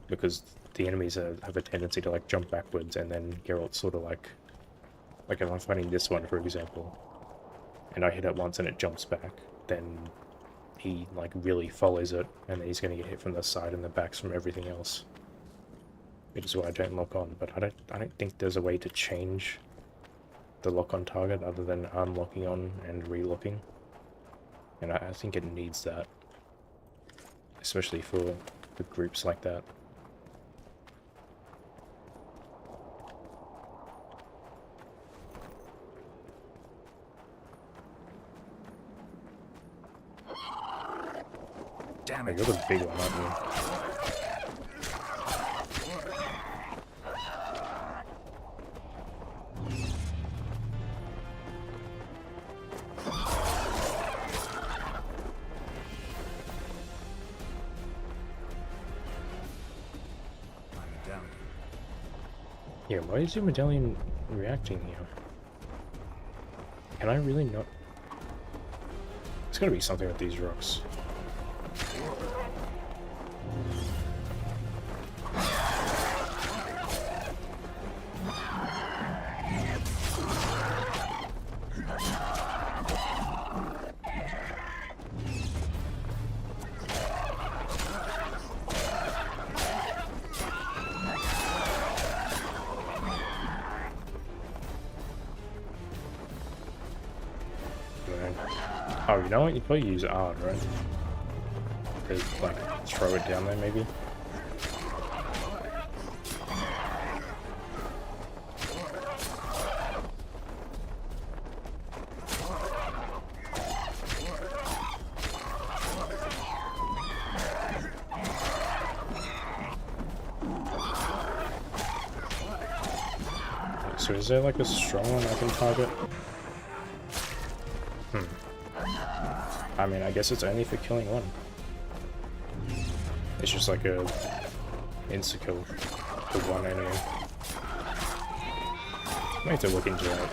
Because the enemies have a tendency to like jump backwards, and then Geralt's sort of like if I'm fighting this one, for example, and I hit it once and it jumps back, then he like really follows it, and then he's going to get hit from the side and the backs from everything else. Which is why I don't lock on, but I don't think there's a way to change the lock on target other than unlocking on and relocking. And I think it needs that. Especially for groups like that. Damn it. You're the big one, aren't you? Yeah, why is your medallion reacting here? Can I really not? It's gotta be something with these rocks. Oh, you know what? You'd probably use R, right? To, like, throw it down there, maybe? So is there, like, a strong one I can target? I mean, I guess it's only for killing one. It's just like a insta-kill for one enemy. I have to look into it.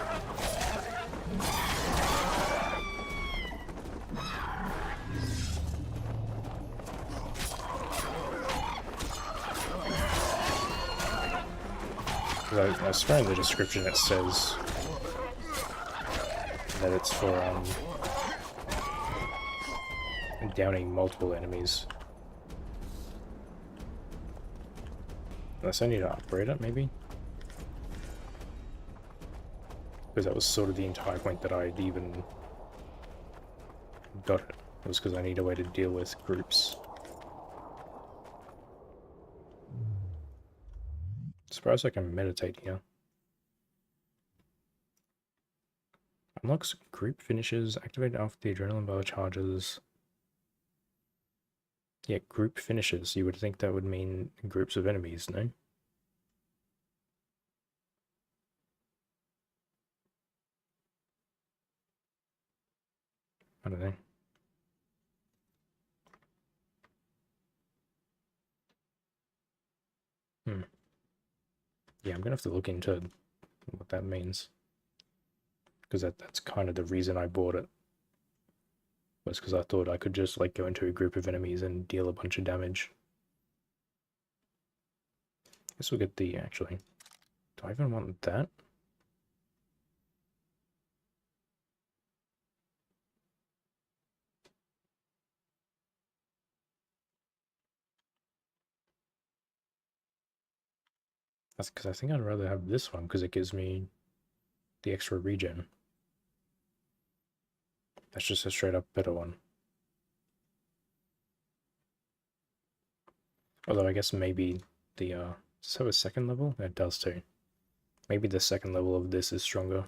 I swear in the description it says that it's for downing multiple enemies. Unless I need to upgrade it, maybe? Because that was sort of the entire point that I'd even got it. It was because I need a way to deal with groups. Surprised I can meditate here. Unlocks group finishes, activate after the adrenaline bar charges. Yeah, group finishes. You would think that would mean groups of enemies, no? I don't know. Yeah, I'm gonna have to look into what that means. Because that's kind of the reason I bought it. Was because I thought I could just like go into a group of enemies and deal a bunch of damage. Guess we'll get the, actually, do I even want that? That's because I think I'd rather have this one because it gives me the extra regen. That's just a straight up better one. Although I guess maybe the, does this have a second level? It does too. Maybe the second level of this is stronger.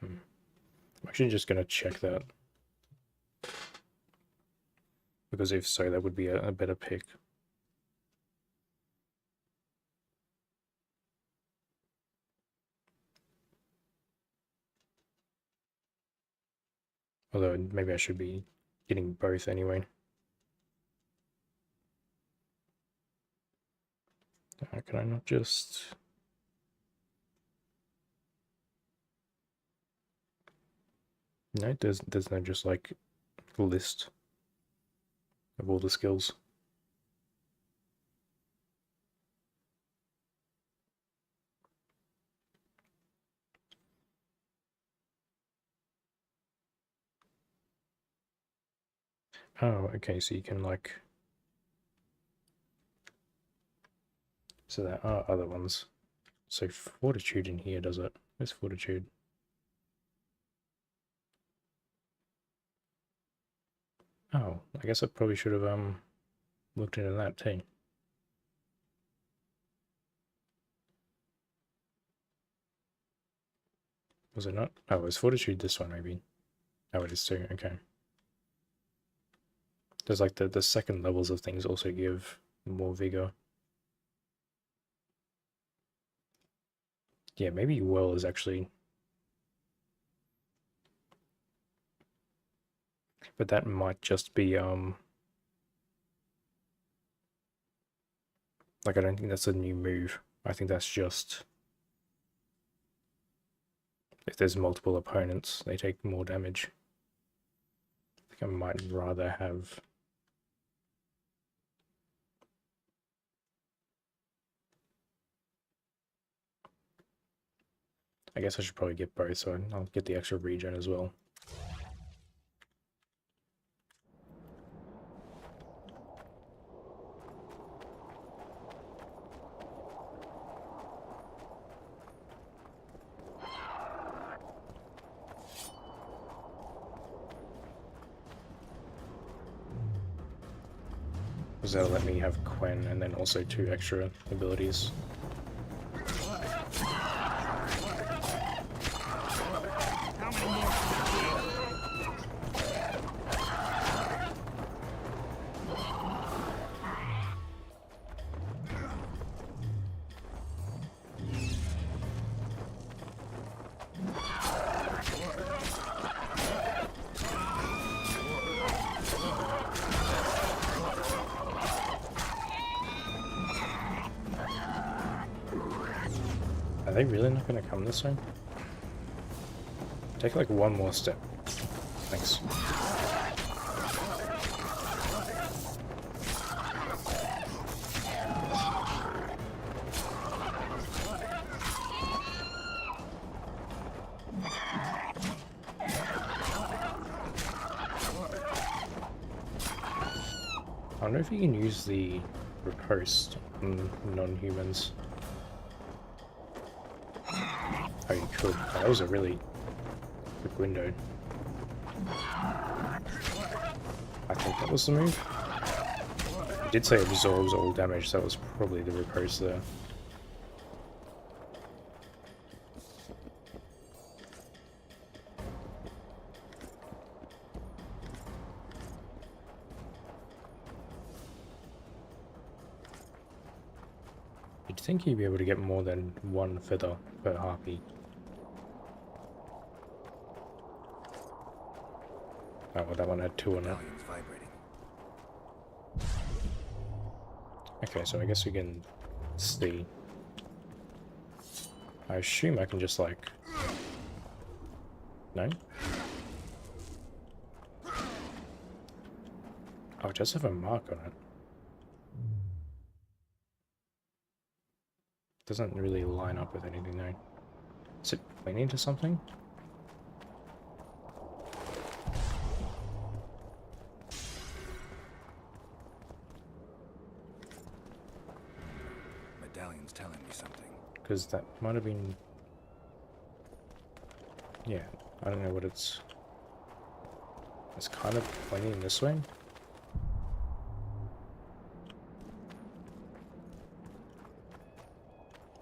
I'm actually just gonna check that. Because if so, that would be a better pick. Although maybe I should be getting both anyway. Can I not just... No, there's no just like list of all the skills. Oh, okay, so you can like So there are other ones. So fortitude in here, does it? Where's fortitude? Oh, I guess I probably should have looked into that too. Was it not? Oh, it was fortitude this one maybe. Oh, it is too, okay. There's like the second levels of things also give more vigor. Yeah, maybe well is actually... But that might just be, like, I don't think that's a new move. I think that's just... If there's multiple opponents, they take more damage. I think I might rather have... I guess I should probably get both, so I'll get the extra regen as well. Because that'll let me have Quen and then also 2 extra abilities. Are they really not going to come this way? Take like one more step. Thanks. I wonder if you can use the riposte on non-humans. Oh, you could. Oh, that was a really quick window. I think that was the move. It did say it absorbs all damage, so that was probably the riposte there. You'd think you'd be able to get more than 1 feather per harpy. Oh, well, that one had 2 on it. Okay, so I guess we can see. I assume I can just like... No? Oh, it does have a mark on it. Doesn't really line up with anything though. Is it pointing to something? Medallion's telling me something. Because that might have been... Yeah, I don't know what it's... It's kind of pointing this way.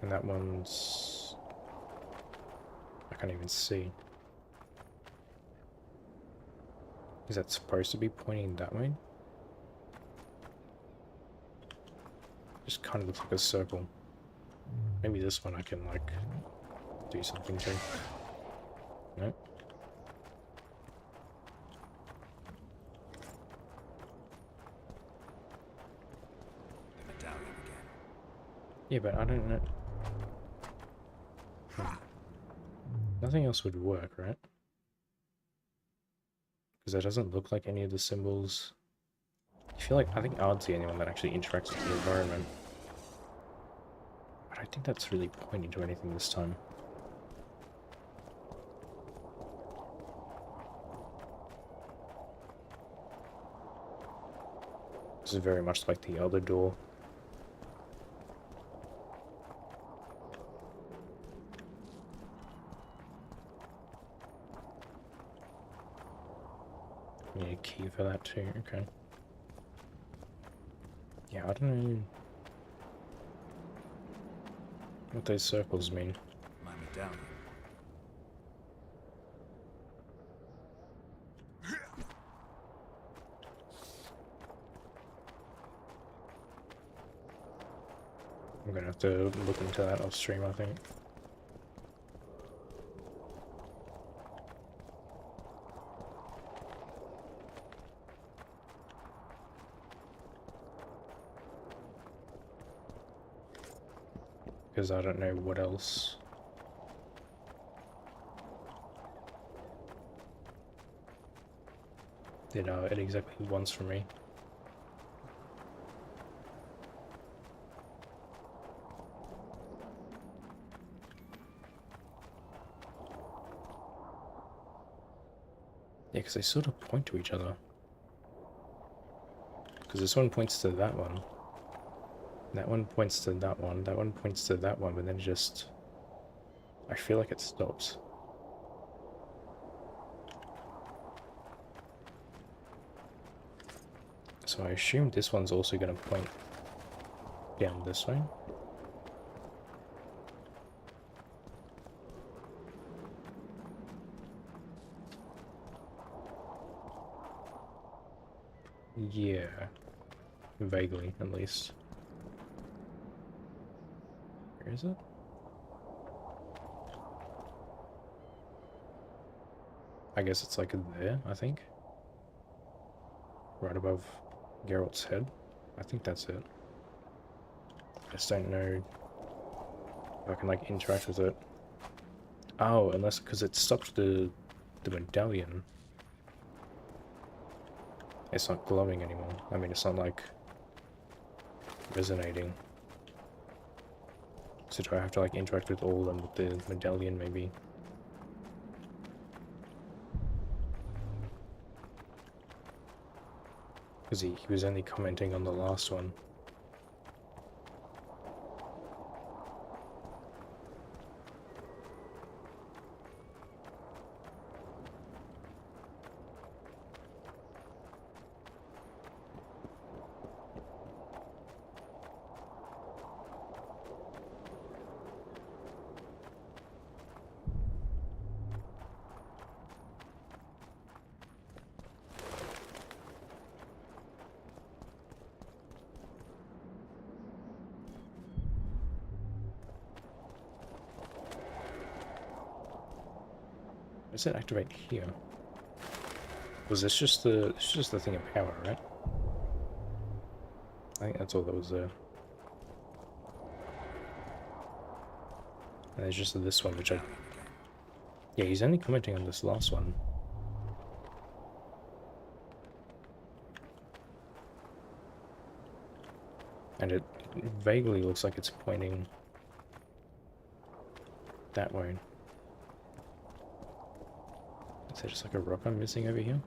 And that one's... I can't even see. Is that supposed to be pointing that way? Just kind of looks like a circle. Maybe this one I can like do something to. Nope. The medallion again. Yeah, but I don't know. Nothing else would work, right? Because that doesn't look like any of the symbols. I feel like, I think Ard's the only one that actually interacts with the environment. But I think that's really pointing to anything this time. This is very much like the other door. that too, okay. Yeah, I don't know what those circles mean. My medallion. I'm gonna have to look into that off stream, I think. Because I don't know what else. You know, it exactly wants from me. Yeah, because they sort of point to each other. Because this one points to that one. That one points to that one. That one points to that one, but then it just... I feel like it stops. So I assume this one's also going to point down this way. Yeah. Vaguely, at least. Where is it? I guess it's like there, I think. Right above Geralt's head. I think that's it. I just don't know if I can like interact with it. Oh, unless because it stopped the medallion. It's not glowing anymore. I mean, it's not like resonating. So do I have to like interact with all of them with the medallion maybe? Because he was only commenting on the last one. Does it activate here? Was this just the thing of power, right? I think that's all that was there. And there's just this one, which I... Yeah, he's only commenting on this last one. And it vaguely looks like it's pointing that way. Is there just like a rock I'm missing over here?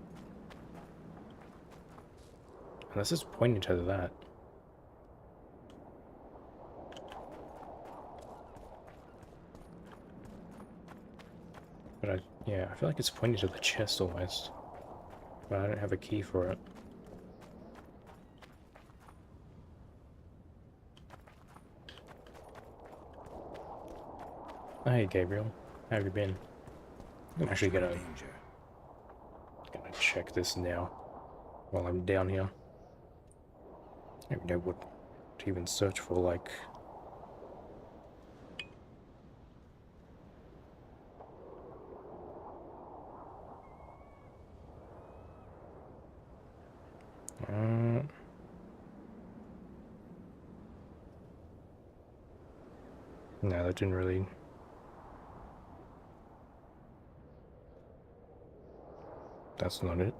Unless it's pointing to that. But yeah, I feel like it's pointing to the chest almost. But I don't have a key for it. Hey Gabriel, how have you been? I'm actually gonna check this now while I'm down here. I don't even know what to even search for, like... No, that didn't really... That's not it.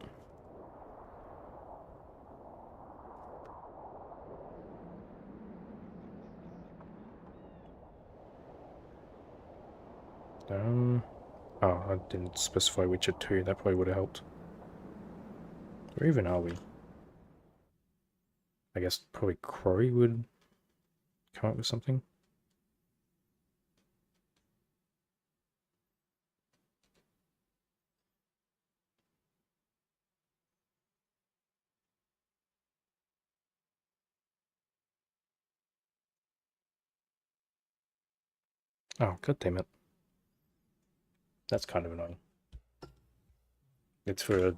Oh, I didn't specify Witcher 2, that probably would have helped. Where even are we? I guess probably Quarry would come up with something. Oh, god damn it. That's kind of annoying. It's for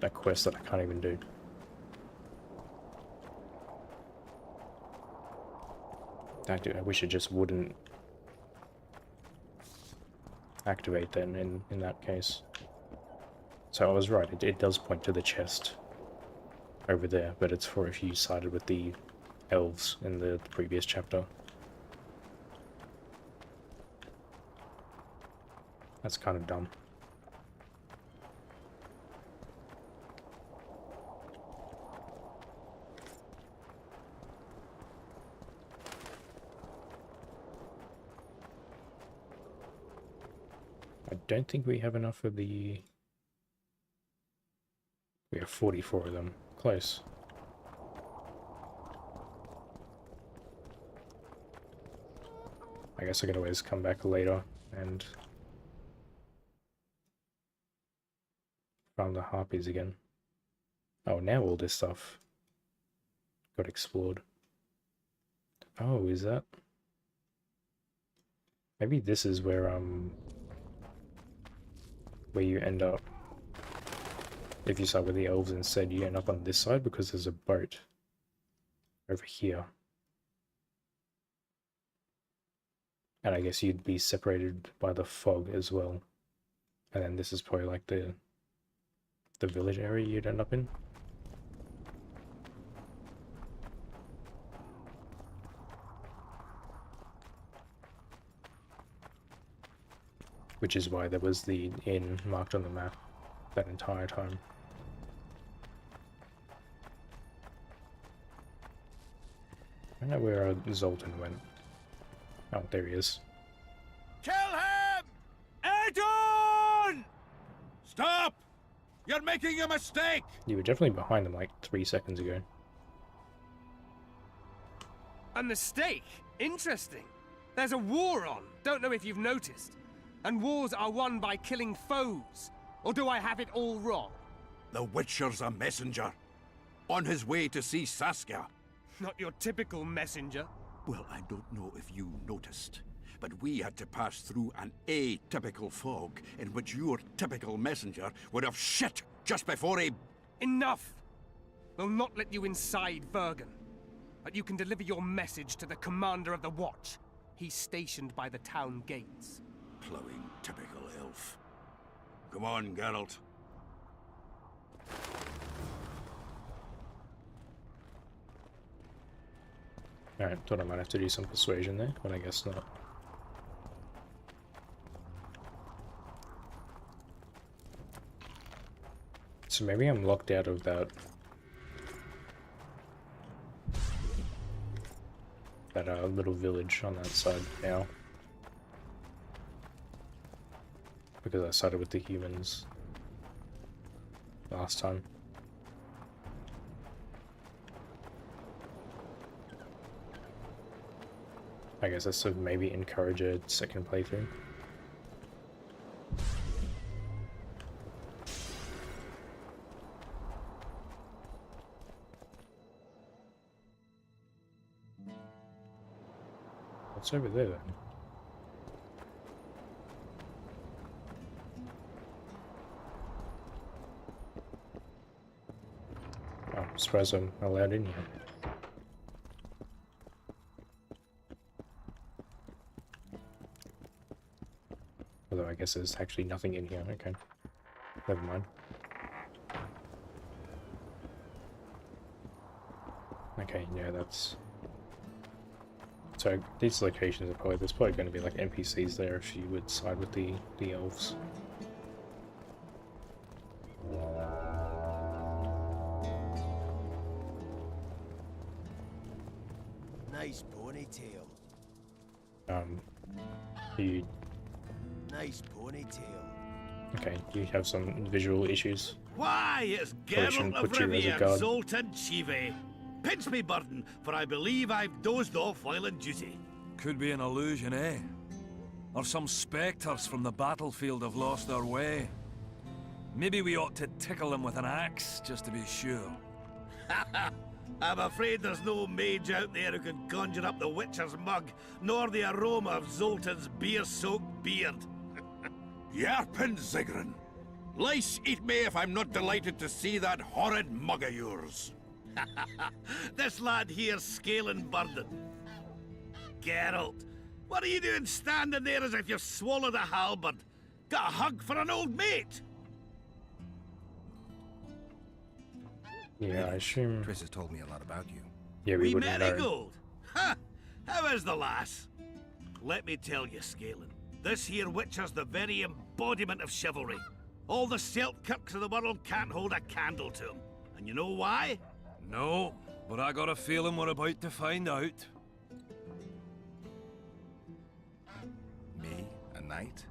a quest that I can't even do. I wish it just wouldn't activate then in that case. So I was right, it does point to the chest over there, but it's for if you sided with the elves in the previous chapter. That's kind of dumb. I don't think we have enough of the... We have 44 of them. Close. I guess I can always come back later and farm the harpies again. Oh, now all this stuff got explored. Oh, is that... Maybe this is where you end up. If you start with the elves instead, you end up on this side because there's a boat over here. And I guess you'd be separated by the fog as well. And then this is probably like the village area you'd end up in. Which is why there was the inn marked on the map that entire time. I don't know where Zoltan went. Oh, there he is. Kill him! Adon! Stop! You're making a mistake! You were definitely behind them like 3 seconds ago. A mistake? Interesting. There's a war on. Don't know if you've noticed. And wars are won by killing foes. Or do I have it all wrong? The Witcher's a messenger. On his way to see Saskia. Not your typical messenger. Well, I don't know if you noticed, but we had to pass through an atypical fog in which your typical messenger would have shit just before he... Enough! We'll not let you inside Vergen. But you can deliver your message to the commander of the watch. He's stationed by the town gates. Plowing typical elf. Come on, Geralt. Alright, thought I might have to do some persuasion there, but I guess not. So maybe I'm locked out of that little village on that side now. Because I sided with the humans last time. I guess that's to maybe encourage a second playthrough. What's over there then? Oh, I'm surprised I'm allowed in here. Although I guess there's actually nothing in here. Okay. Never mind. Okay, yeah, that's... So these locations are probably... There's probably going to be like NPCs there if you would side with the elves. Nice ponytail. You... Nice ponytail. Okay, you have some visual issues. Why, it's Probably shouldn't Geralt of put you as a Rivia, guard. Zoltan Chive. Pinch me, burden, for I believe I've dozed off while on duty. Could be an illusion, eh? Or some spectres from the battlefield have lost their way. Maybe we ought to tickle them with an axe, just to be sure. I'm afraid there's no mage out there who can conjure up the Witcher's mug, nor the aroma of Zoltan's beer-soaked beard. Yarpin Zigrin! Lice eat me if I'm not delighted to see that horrid mug of yours. This lad here's scaling burden. Geralt, what are you doing standing there as if you've swallowed a halberd? Got a hug for an old mate? Yeah, I assume... Triss has told me a lot about you. Yeah, we wouldn't know. Marigold! Ha! How is the lass? Let me tell you, Scalen, this here Witcher's the very embodiment of chivalry. All the Selkirks of the world can't hold a candle to him. And you know why? No, but I got a feeling we're about to find out. Me? A knight?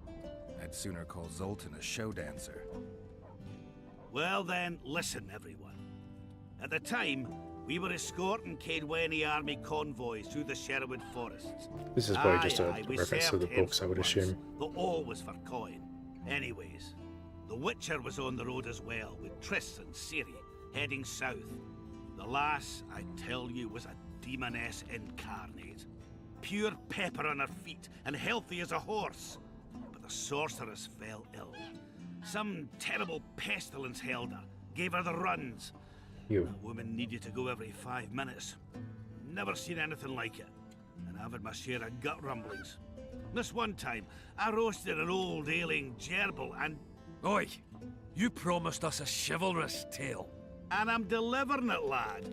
I'd sooner call Zoltan a show dancer. Well then, listen everyone. At the time, we were escorting Caedwene army convoys through the Sherwood forests. This is probably just a we reference to the served books, I would once, assume. Though all was for coin. Anyways, the Witcher was on the road as well, with Triss and Ciri, heading south. The lass, I tell you, was a demoness incarnate. Pure pepper on her feet, and healthy as a horse. But the sorceress fell ill. Some terrible pestilence held her, gave her the runs. That woman needed to go every 5 minutes. Never seen anything like it. And I've had my share of gut rumblings. This one time, I roasted an old ailing gerbil and... Oi! You promised us a chivalrous tale. And I'm delivering it, lad.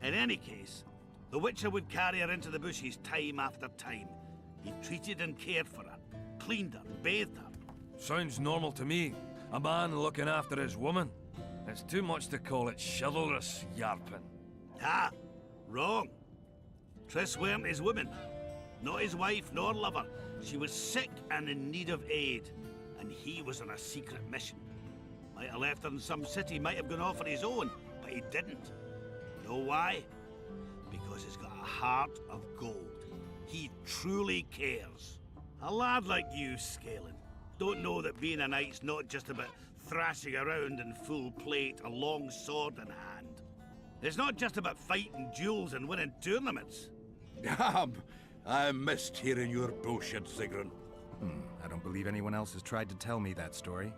In any case, the Witcher would carry her into the bushes time after time. He treated and cared for her, cleaned her, bathed her. Sounds normal to me. A man looking after his woman. It's too much to call it chivalrous, Yarpin. Ah, wrong. Triss weren't his woman. Not his wife nor lover. She was sick and in need of aid. And he was on a secret mission. Might have left her in some city, might have gone off on his own, but he didn't. Know why? Because he's got a heart of gold. He truly cares. A lad like you, Scalen, don't know that being a knight's not just about thrashing around in full plate, a long sword in hand. It's not just about fighting duels and winning tournaments. I missed hearing your bullshit, Zigrin. I don't believe anyone else has tried to tell me that story.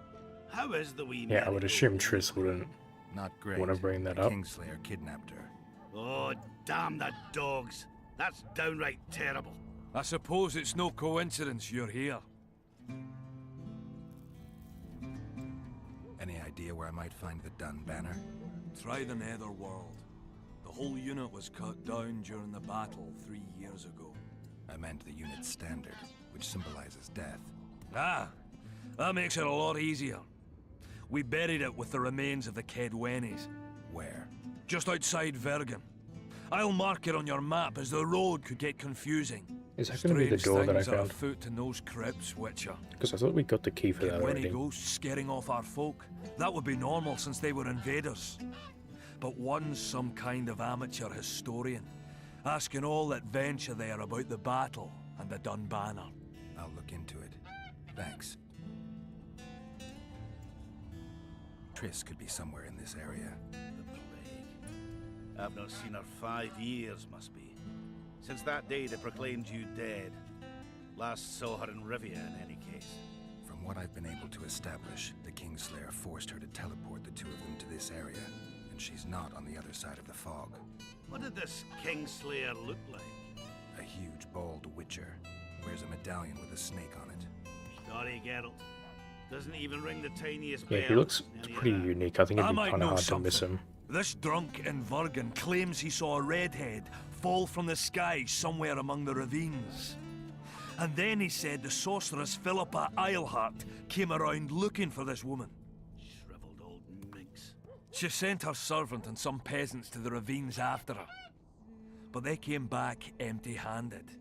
How is the wee Yeah, I would assume Triss wouldn't Not great. want to bring that The up. Kingslayer kidnapped her. Oh, damn the dogs. That's downright terrible. I suppose it's no coincidence you're here. Any idea where I might find the Dun banner? Try the Netherworld. The whole unit was cut down during the battle 3 years ago. I meant the unit's standard, which symbolizes death. Ah, that makes it a lot easier. We buried it with the remains of the Caedwenes. Where? Just outside Vergen. I'll mark it on your map as the road could get confusing. Is that going to be the door that I Strange things are found? afoot in those crypts, Witcher. Because I thought we got the key for that Caedwene already. ghosts scaring off our folk. That would be normal since they were invaders. But one's some kind of amateur historian, asking all that venture there about the battle and the Dun banner. I'll look into it. Thanks. Triss could be somewhere in this area. The plague. I've not seen her 5 years, must be. Since that day they proclaimed you dead. Last saw her in Rivia, in any case. From what I've been able to establish, the Kingslayer forced her to teleport the two of them to this area, and she's not on the other side of the fog. What did this Kingslayer look like? A huge, bald witcher. Wears a medallion with a snake on it. Sorry, Geralt. Doesn't even ring the tiniest Yeah, bell. he looks Any of pretty that. unique. I think it'd I be might kind of know hard to miss something. him. This drunk in Vergen claims he saw a redhead fall from the sky somewhere among the ravines. And then he said the sorceress Philippa Eilhart came around looking for this woman. Shriveled old minx. She sent her servant and some peasants to the ravines after her. But they came back empty-handed.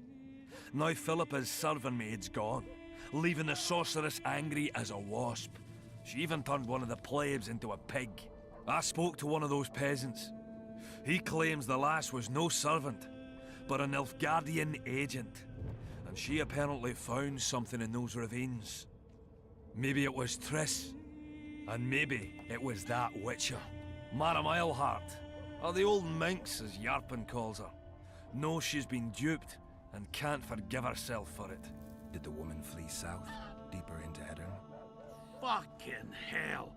Now Philippa's servant maid's gone, leaving the sorceress angry as a wasp. She even turned one of the plebs into a pig. I spoke to one of those peasants. He claims the lass was no servant, but an Nilfgaardian agent. And she apparently found something in those ravines. Maybe it was Triss. And maybe it was that Witcher. Madame Eilhart. Or the old minx, as Yarpen calls her. Knows she's been duped, and can't forgive herself for it. Did the woman flee south, deeper into Eddern? Fucking hell!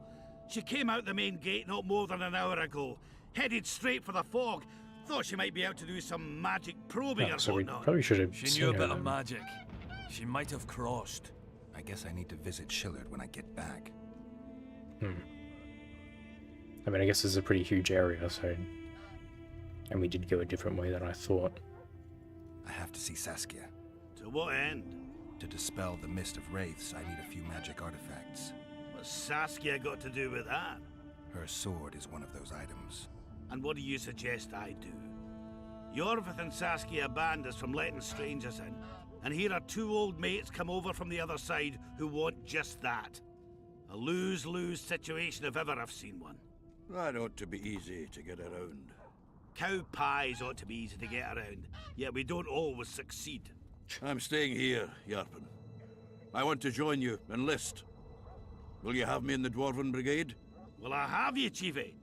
She came out the main gate not more than an hour ago, headed straight for the fog. Thought she might be out to do some magic probing or So we whatnot. probably should have She seen knew a her bit of then. magic. She might have crossed. I guess I need to visit Shillard when I get back. I mean, I guess it's a pretty huge area, so... And we did go a different way than I thought. I have to see Saskia. To what end? To dispel the mist of wraiths, I need a few magic artifacts. What's Saskia got to do with that? Her sword is one of those items. And what do you suggest I do? Yorvith and Saskia banned us from letting strangers in, and here are two old mates come over from the other side who want just that. A lose-lose situation if ever I've seen one. That ought to be easy to get around. Cow pies ought to be easy to get around, yet we don't always succeed. I'm staying here, Yarpen. I want to join you, enlist. Will you have me in the Dwarven Brigade? Will I have you, Chiefy?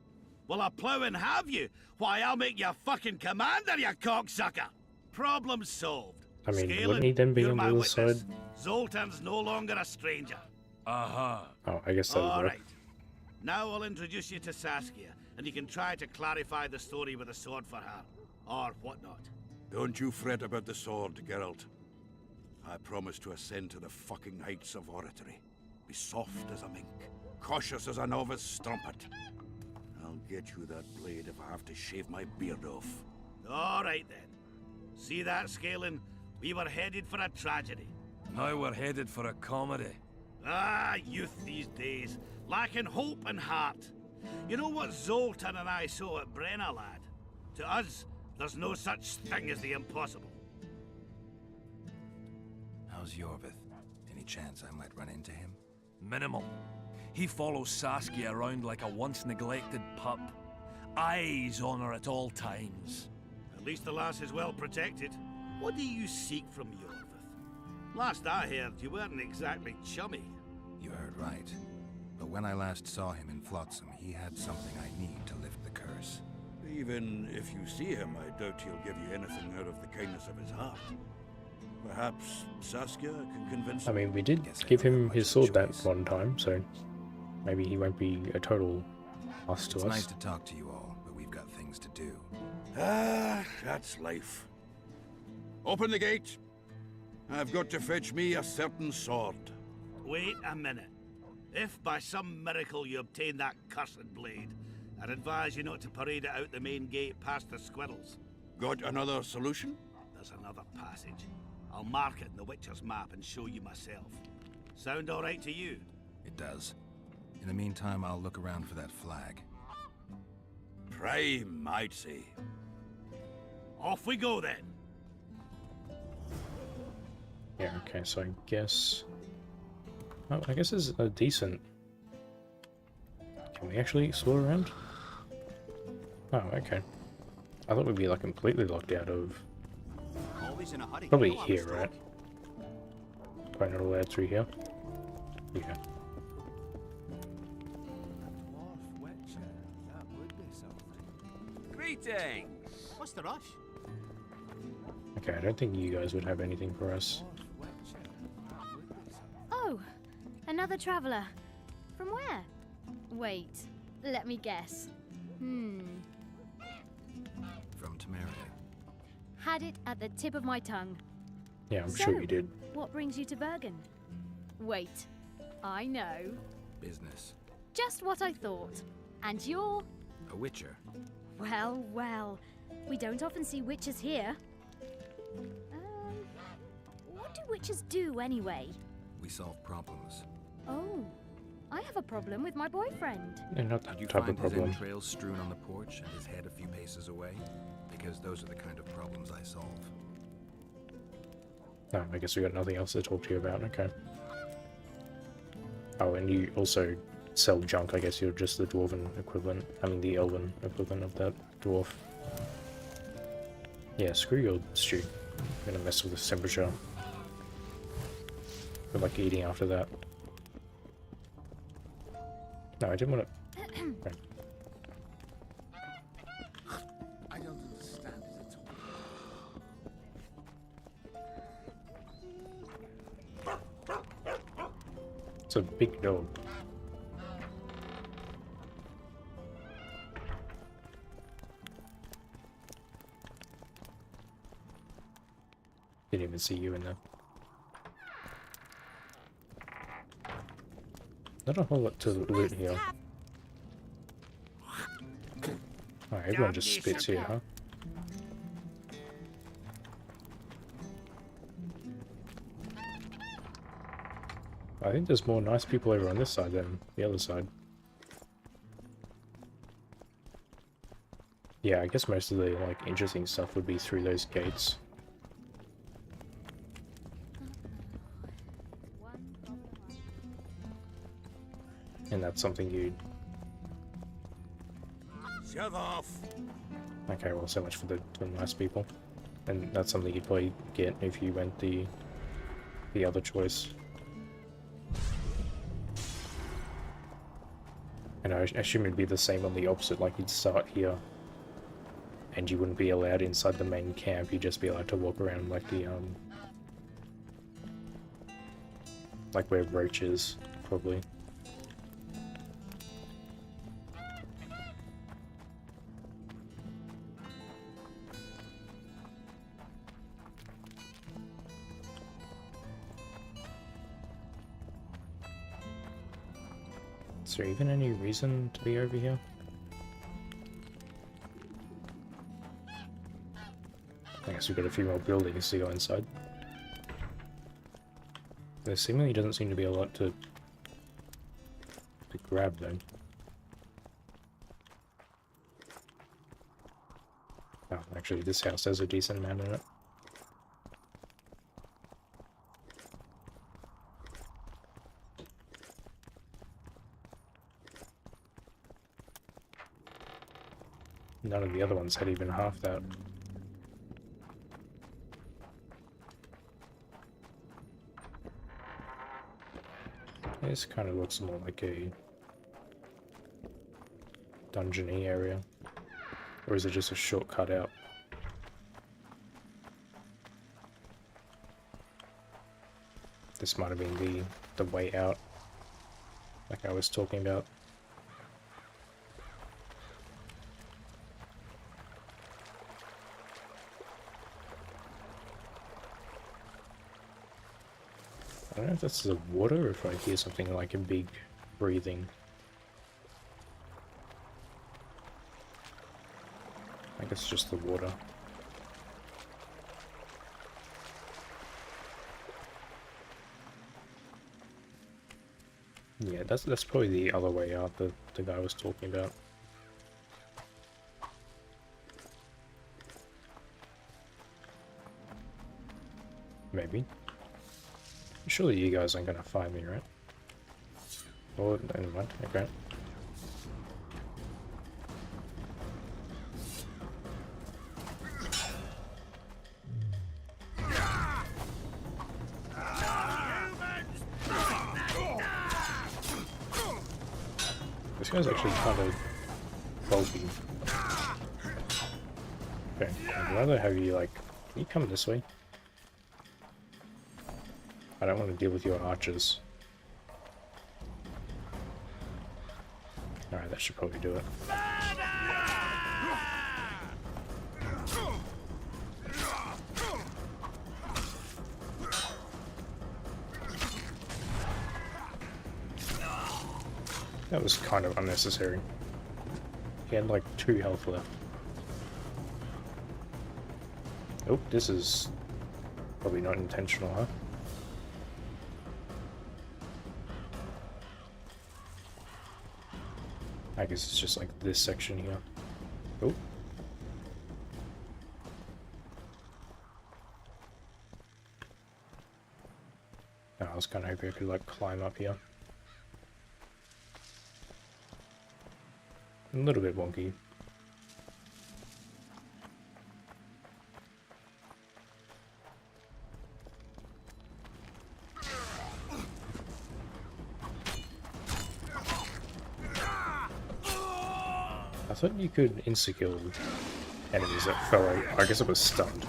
Will I plough and have you? Why, I'll make you fucking commander, you cocksucker! Problem solved. I mean, Scalen, wouldn't he then be you're on the my other witness. side? Zoltan's no longer a stranger. Aha. Oh, I guess that would All work. right. Now I'll introduce you to Saskia, and you can try to clarify the story with a sword for her. Or whatnot. Don't you fret about the sword, Geralt. I promise to ascend to the fucking heights of oratory. Be soft as a mink, cautious as a novice strumpet. I'll get you that blade if I have to shave my beard off. All right, then. See that, Scalen? We were headed for a tragedy. Now we're headed for a comedy. Ah, youth these days, lacking hope and heart. You know what Zoltan and I saw at Brenna, lad? To us, there's no such thing as the impossible. How's Yorvith? Any chance I might run into him? Minimal. He follows Saskia around like a once-neglected pup. Eyes on her at all times. At least the lass is well protected. What do you seek from Yorvith? Last I heard, you weren't exactly chummy. You heard right. But when I last saw him in Flotsam, he had something I need to lift the curse. Even if you see him, I doubt he'll give you anything out of the kindness of his heart. Perhaps Saskia can convince I him. mean, we did give him his sword that one time, so maybe he won't be a total loss to It's us. nice to talk to you all, but we've got things to do. Ah, that's life. Open the gate. I've got to fetch me a certain sword. Wait a minute. If by some miracle you obtain that cursed blade, I'd advise you not to parade it out the main gate past the squirrels. Got another solution? There's another passage. I'll mark it in the Witcher's map and show you myself. Sound all right to you? It does. In the meantime, I'll look around for that flag. Prime, I'd say. Off we go then. Yeah, okay, so I guess... Oh, I guess it's a decent... Can we actually explore around? Oh, okay. I thought we'd be like completely locked out of... Always in a hurry. Probably No, I was here, right? Probably not allowed through here. Yeah. Dwarf Witcher. That would be something. Greetings! What's the rush? Okay, I don't think you guys would have anything for us. Oh, another traveller. From where? Wait, let me guess. From Temeria. Had it at the tip of my tongue. Yeah, I'm So, sure you did. What brings you to Vergen? Wait, I know. Business. Just what I thought. And you're... A witcher. Well, well. We don't often see witches here. What do witches do anyway? We solve problems. Oh, I have a problem with my boyfriend. Yeah, not that Did you type find of his problem. entrails strewn on the porch and his head a few paces away? Because those are the kind of problems I solve. No, I guess we got nothing else to talk to you about, okay. Oh, and you also sell junk, I guess you're just the dwarven equivalent, I mean the elven equivalent of that dwarf. Yeah, screw your stew. I'm gonna mess with this temperature. I feel like eating after that. No, I didn't want to... It's a big dog. Didn't even see you in there. Not a whole lot to loot here. Alright, everyone just spits here, huh? I think there's more nice people over on this side than the other side. Yeah, I guess most of the, like, interesting stuff would be through those gates. And that's something you'd... Shut off! Okay, well, so much for the nice people. And that's something you'd probably get if you went the other choice. And I assume it'd be the same on the opposite, like you'd start here. And you wouldn't be allowed inside the main camp, you'd just be allowed to walk around like the, like where Roach is, probably. Is there even any reason to be over here? I guess we've got a few more buildings to go inside. There seemingly doesn't seem to be a lot to grab though. Oh, actually this house has a decent amount in it. None of the other ones had even half that. This kind of looks more like a dungeon-y area. Or is it just a shortcut out? This might have been the way out, like I was talking about. I don't know if that's the water or if I hear something like a big breathing. I guess just the water. Yeah, that's probably the other way out that the guy was talking about. Maybe. Surely you guys aren't gonna find me, right? Oh, never mind. Okay. This guy's actually kind of bulky. Okay, I'd rather have you, like... Can you come this way? I don't want to deal with your archers. Alright, that should probably do it. That was kind of unnecessary. He had like 2 health left. Oh, this is probably not intentional, huh? I guess it's just like this section here. Oh. Oh, I was kind of hoping I could like climb up here. A little bit wonky. I thought you could insta-kill enemies that fell out. I guess it was stunned.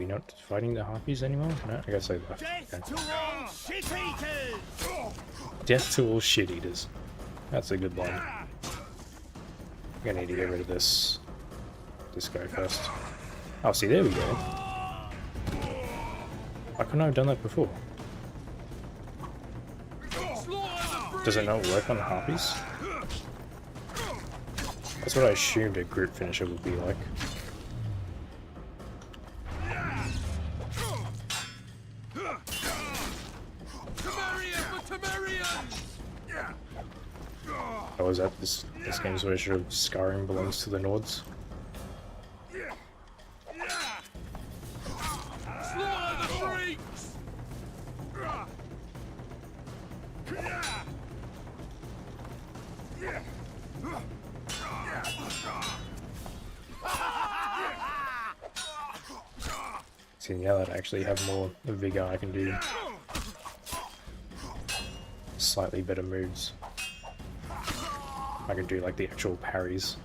you not fighting the harpies anymore? No, I guess they left. Death Okay. to all shit-eaters! Death to all shit eaters. That's a good line. I'm gonna need to get rid of this guy first. Oh, see, there we go. Why couldn't I have done that before? Does it not work on harpies? That's what I assumed a group finisher would be like. Oh, is that this game's version of Skyrim belongs to the Nords? See, now that I actually have more vigor, I can do slightly better moves. I can do like the actual parries.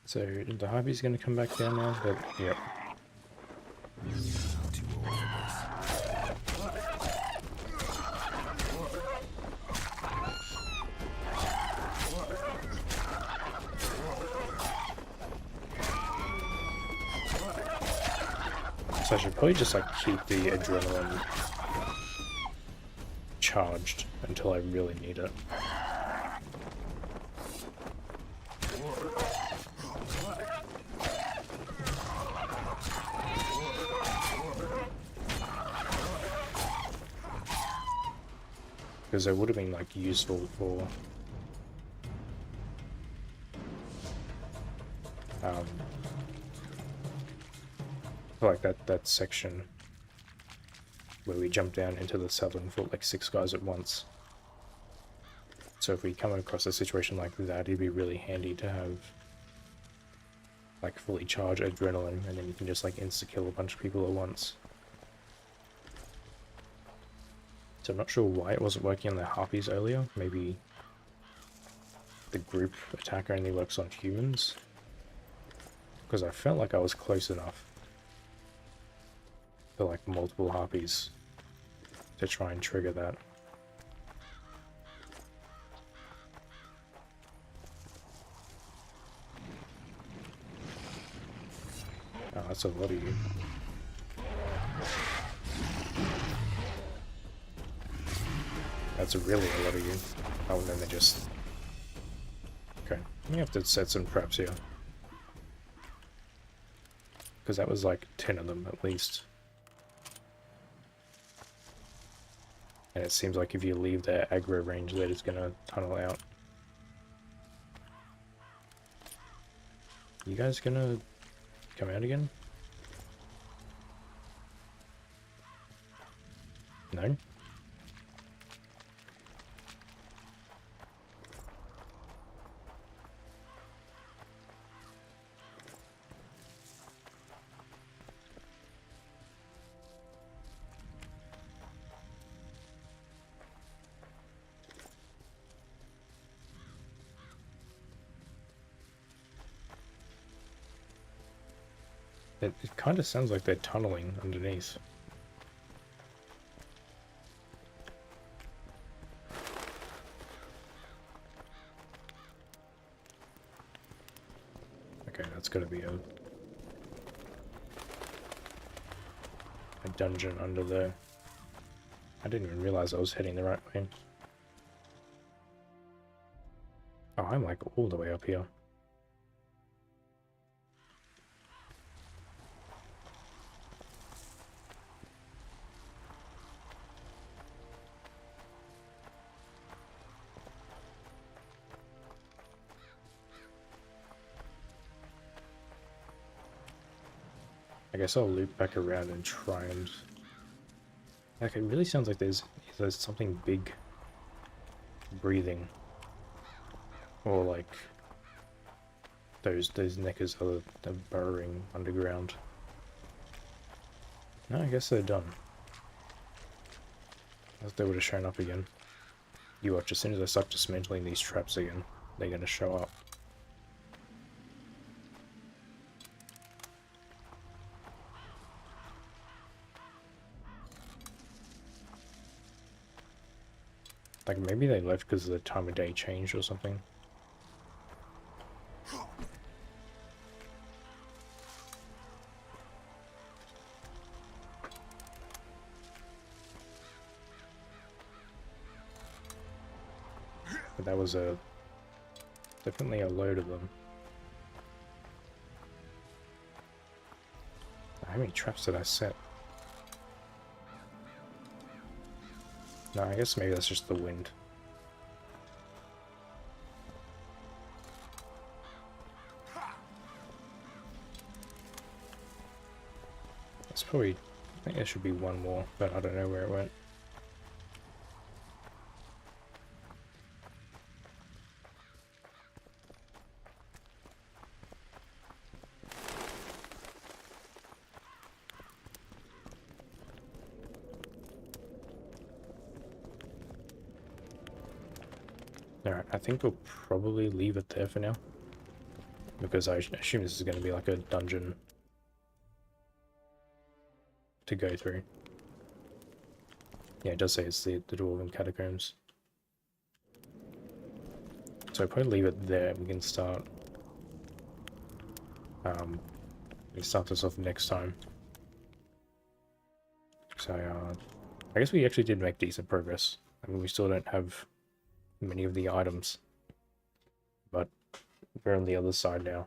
So the harpy's gonna come back down now, but yep. So I should probably just like keep the adrenaline charged until I really need it. Because it would have been like useful for like that section where we jump down into the cellar and fought like 6 guys at once. So if we come across a situation like that, it'd be really handy to have like fully charged adrenaline, and then you can just like insta-kill a bunch of people at once. So I'm not sure why it wasn't working on the harpies earlier. Maybe the group attack only works on humans? Because I felt like I was close enough for like multiple harpies to try and trigger that. Oh, that's a lot of you. That's really a lot of you. Oh, and then they just... Okay, we have to set some traps here. Because that was like 10 of them at least. And it seems like if you leave their aggro range, they're just gonna tunnel out. You guys gonna come out again? No? It kind of sounds like they're tunneling underneath. Okay, that's gotta be a dungeon under there. I didn't even realize I was heading the right way. Oh, I'm like all the way up here. I guess I'll loop back around and try and... Like, it really sounds like there's something big breathing. Or like those neckers are burrowing underground. No, I guess they're done. I thought they would have shown up again. You watch, as soon as I start dismantling these traps again, they're gonna show up. Like, maybe they left because the time of day changed or something. But that was definitely a load of them. How many traps did I set? No, I guess maybe that's just the wind. It's probably, I think there should be one more, but I don't know where it went. Alright, I think we'll probably leave it there for now. Because I assume this is going to be like a dungeon to go through. Yeah, it does say it's the Dwarven Catacombs. So I'll probably leave it there. We can start... we start this off next time. So, I guess we actually did make decent progress. I mean, we still don't have many of the items, but we're on the other side now.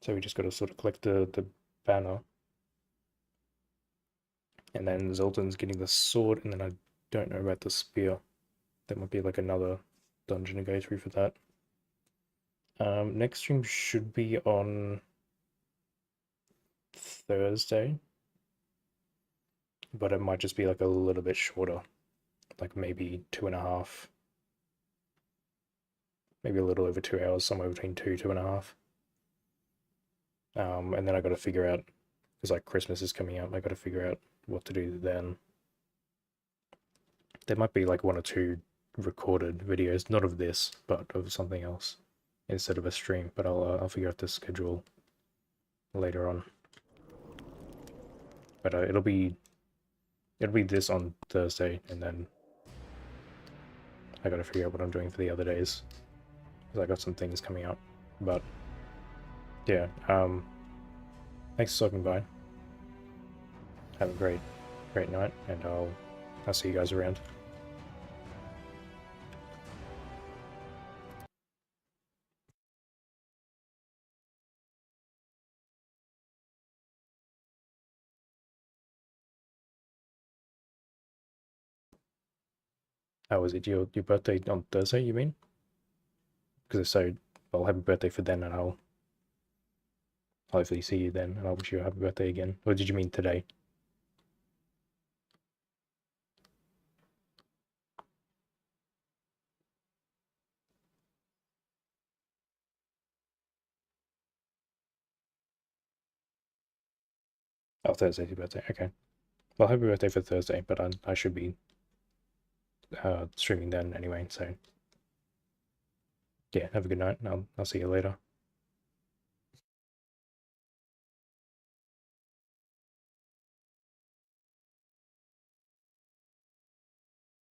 So we just got to sort of collect the banner, and then Zoltan's getting the sword, and then I don't know about the spear. That might be like another dungeon to go through for that. Next stream should be on Thursday, but it might just be like a little bit shorter. Like maybe 2.5, maybe a little over 2 hours, somewhere between 2.5. And then I got to figure out, because like Christmas is coming up, I got to figure out what to do then. There might be like 1 or 2 recorded videos, not of this, but of something else instead of a stream. But I'll figure out the schedule later on. But it'll be this on Thursday, and then I gotta figure out what I'm doing for the other days, because I got some things coming up. But yeah, thanks for stopping by. Have a great night, and I'll see you guys around. Oh, is it your birthday on Thursday, you mean? Because if so, I'll have a birthday for then, and I'll hopefully see you then, and I'll wish you a happy birthday again. Or did you mean today? Oh, Thursday's your birthday, okay. Well, happy birthday for Thursday, but I should be streaming then anyway, so yeah, have a good night, and I'll see you later.